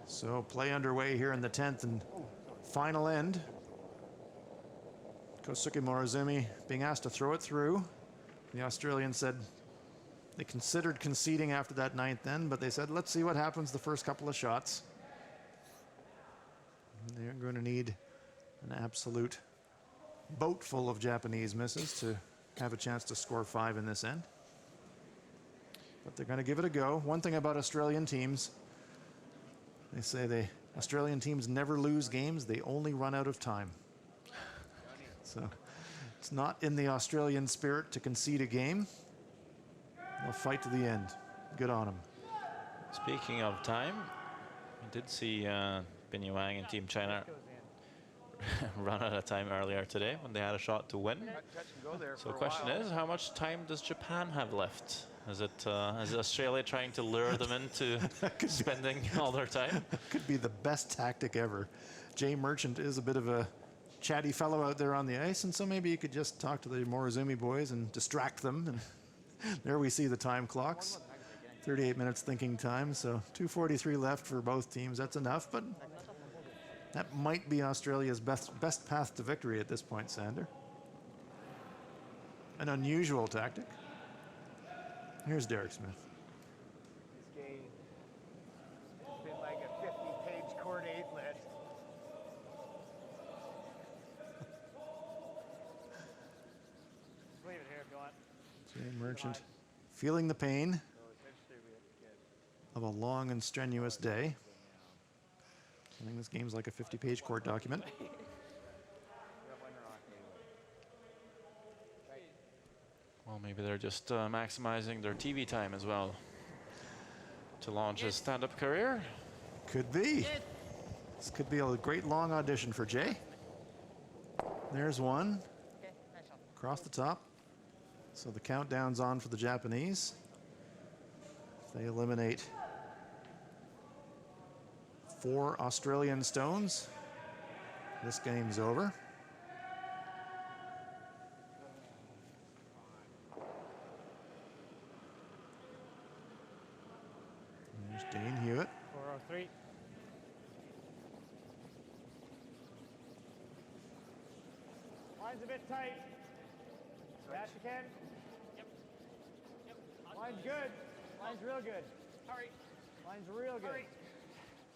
So play underway here in the 10th and final end. Kosuke Morozumi being asked to throw it through. The Australians said they considered conceding after that 9th end, but they said, let's see what happens the first couple of shots. They're going to need an absolute boat full of Japanese misses to have a chance to score 5 in this end. But they're going to give it a go. One thing about Australian teams, they say Australian teams never lose games, they only run out of time. So it's not in the Australian spirit to concede a game. They'll fight to the end. Good on them. Speaking of time, we did see Bin Yuang and Team China run out of time earlier today when they had a shot to win. So the question is, how much time does Japan have left? Is Australia trying to lure them into spending all their time? Could be the best tactic ever. Jay Merchant is a bit of a chatty fellow out there on the ice, and so maybe you could just talk to the Morozumi boys and distract them. And there we see the time clocks. 38 minutes thinking time, so 2:43 left for both teams. That's enough, but that might be Australia's best path to victory at this point, Sander. An unusual tactic. Here's Derek Smith. This game has been like a 50-page court 8 list. Just leave it here if you want. Jay Merchant feeling the pain of a long and strenuous day. I think this game's like a 50-page court document. Well, maybe they're just maximizing their TV time as well to launch his stand-up career. Could be. This could be a great long audition for Jay. There's one. Across the top. So the countdown's on for the Japanese. If they eliminate 4 Australian stones, this game's over. There's Dane Hewitt. 403. Line's a bit tight. Fast you can. Yep. Line's good. Line's real good. Hurry. Line's real good. Hurry.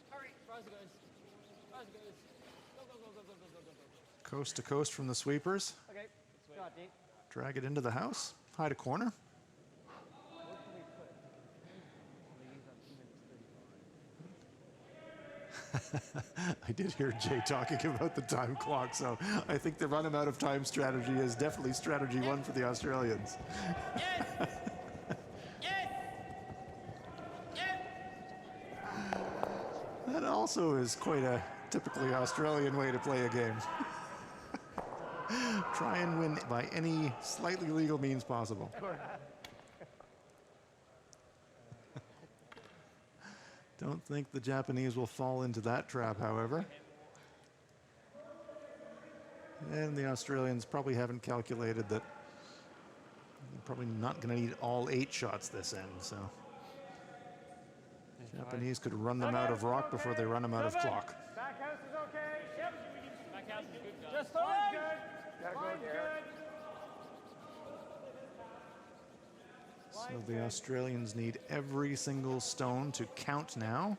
Hurry. Rise goes. Rise goes. Go, go, go, go, go, go, go, go. Coast to coast from the sweepers. Okay. Go on, Dean. Drag it into the house. Hide a corner. I did hear Jay talking about the time clock, so I think the run 'em out of time strategy is definitely strategy 1 for the Australians. Yes. Yes. Yes. That also is quite a typically Australian way to play a game. Try and win by any slightly legal means possible. Don't think the Japanese will fall into that trap, however. And the Australians probably haven't calculated that Probably not going to need all 8 shots this end, so Japanese could run them out of rock before they run them out of clock. Back house is okay. Yep. Back house is good, guys. Just line's good. Gotta go Line's there. good. So the Australians need every single stone to count now.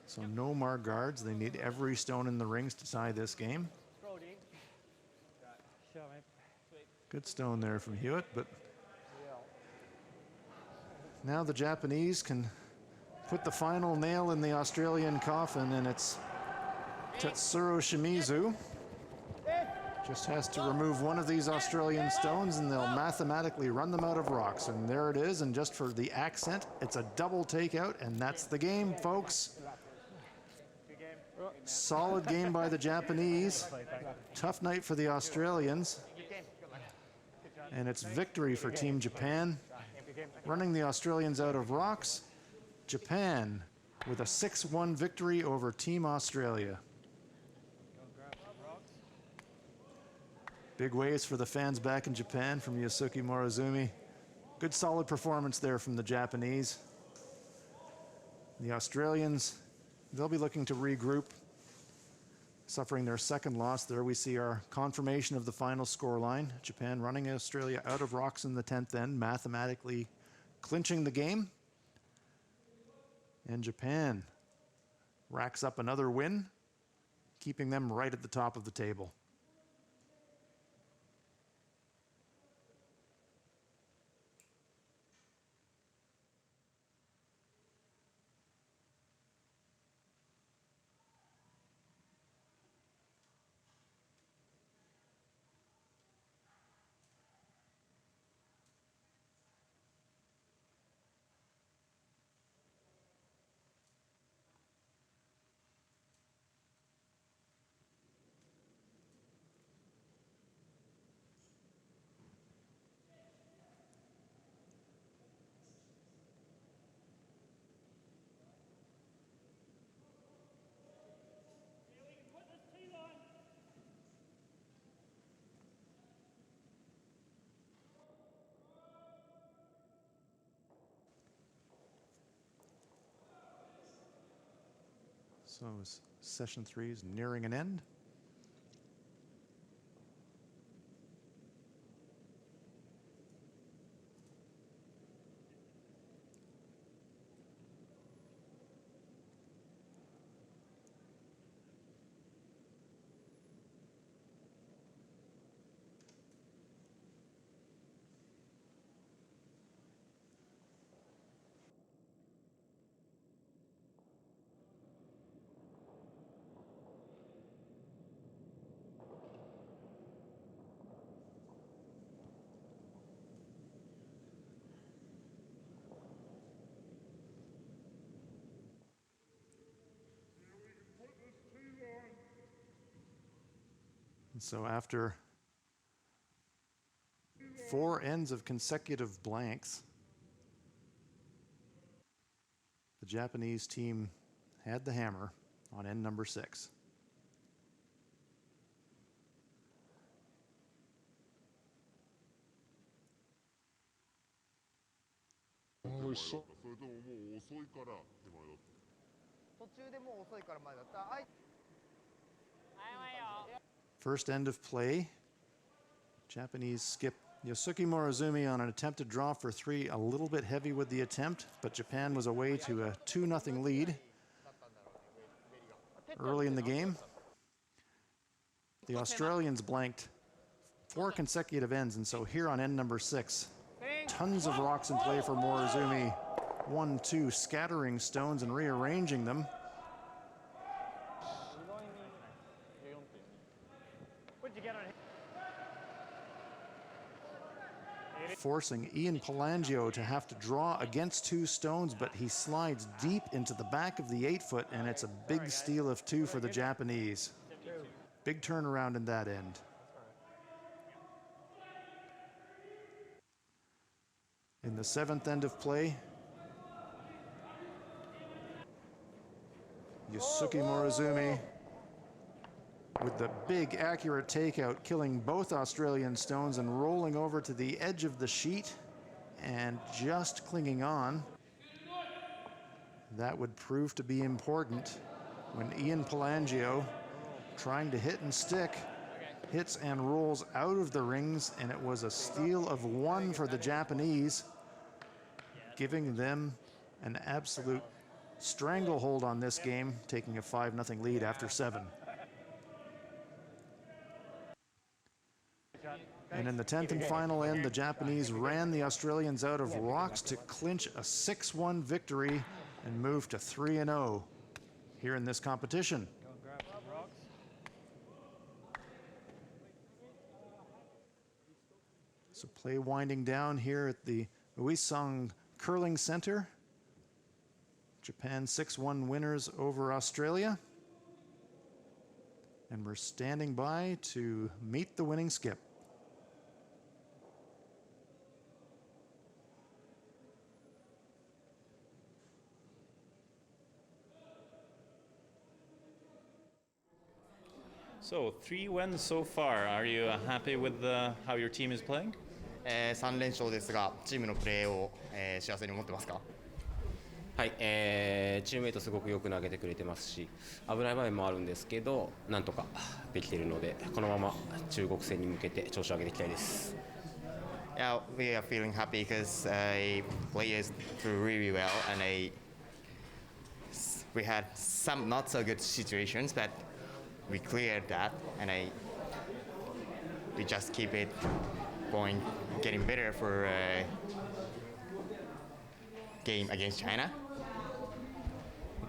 So no more guards. They need every stone in the rings to tie this game. Brody. Show me. Good stone there from Hewitt, but now the Japanese can put the final nail in the Australian coffin, and it's Tetsuro Shimizu. Just has to remove one of these Australian stones and they'll mathematically run them out of rocks. And there it is, and just for the accent, it's a double takeout, and that's the game, folks. Solid game by the Japanese. Tough night for the Australians. And it's victory for Team Japan. Running the Australians out of rocks, Japan with a 6-1 victory over Team Australia. Big waves for the fans back in Japan from Yosuke Morozumi. Good solid performance there from the Japanese. The Australians, they'll be looking to regroup, suffering their second loss. There we see our confirmation of the final scoreline. Japan running Australia out of rocks in the 10th end, mathematically clinching the game. And Japan racks up another win, keeping them right at the top of the table. So session 3 is nearing an end. And so after 4 ends of consecutive blanks, the Japanese team had the hammer on end number 6. First end of play, Japanese skip Yosuke Morozumi on an attempted draw for 3, a little bit heavy with the attempt, but Japan was away to a 2-0 lead early in the game. The Australians blanked 4 consecutive ends, and so here on end number 6, tons of rocks in play for Morozumi. 1, 2, scattering stones and rearranging them. Forcing Ian Palangio to have to draw against 2 stones, but he slides deep into the back of the 8-foot, and it's a big steal of 2 for the Japanese. Big turnaround in that end. In the 7th end of play, Yosuke Morozumi with the big accurate takeout, killing both Australian stones and rolling over to the edge of the sheet and just clinging on. That would prove to be important when Ian Palangio, trying to hit and stick, hits and rolls out of the rings, and it was a steal of 1 for the Japanese, giving them an absolute stranglehold on this game, taking a 5-0 lead after 7. And in the 10th and final end, the Japanese ran the Australians out of rocks to clinch a 6-1 victory and move to 3-0 here in this competition. So play winding down here at the Uiseong Curling Center. Japan 6-1 winners over Australia. And we're standing by to meet the winning skip. So 3 wins so far. Are you happy with how your team is playing? 3連勝ですが、チームのプレーを、幸せに思ってますか？はい、チームメイトすごくよく投げてくれてますし、危ない場面もあるんですけど、なんとかできているので、このまま中国戦に向けて調子を上げていきたいです。Yeah, we are feeling happy because players do really well, and we had some not so good situations, but we cleared that, and we just keep it going, getting better for game against China.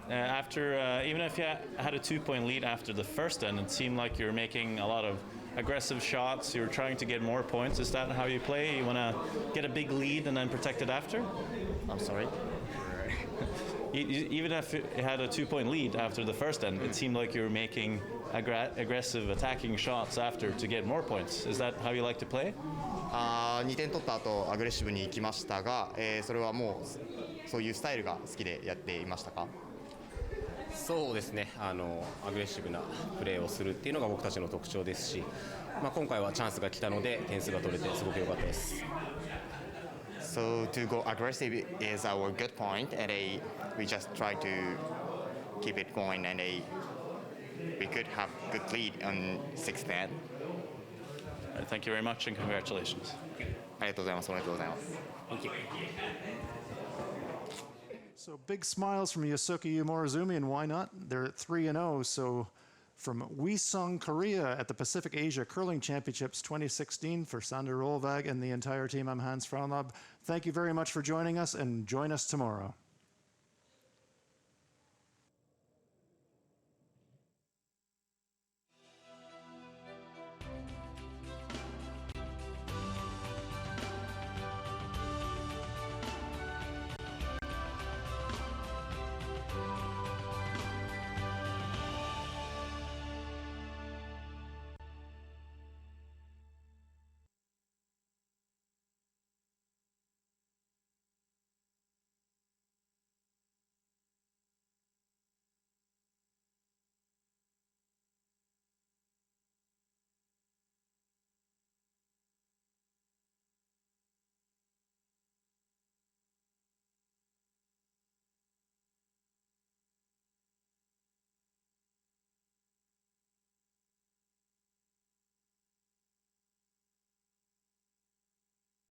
After even if you had a 2-point lead after the first end, it seemed like you were making a lot of aggressive shots. You were trying to get more points. Is that how you play? You want to get a big lead and then protect it after? I'm sorry. Even if you had a 2-point lead after the first end, it seemed like you were making aggressive attacking shots after to get more points. Is that how you like to play? 2点取った後アグレッシブに行きましたが、それはもうそういうスタイルが好きでやっていましたか？そうですね、アグレッシブなプレーをするっていうのが僕たちの特徴ですし、今回はチャンスが来たので点数が取れてすごく良かったです。So to go aggressive is our good point, and we just try to keep it going, and we could have good lead on 6th end. Thank you very much and congratulations. ありがとうございます。おめでとうございます。Thank you. So big smiles from Yosuke Morizumi, and why not? They're at 3-0. So from Uiseong, Korea at the Pacific Asia Curling Championships 2016 for Sander Rolvag and the entire team, I'm Hans Frauenlob. Thank you very much for joining us, and join us tomorrow.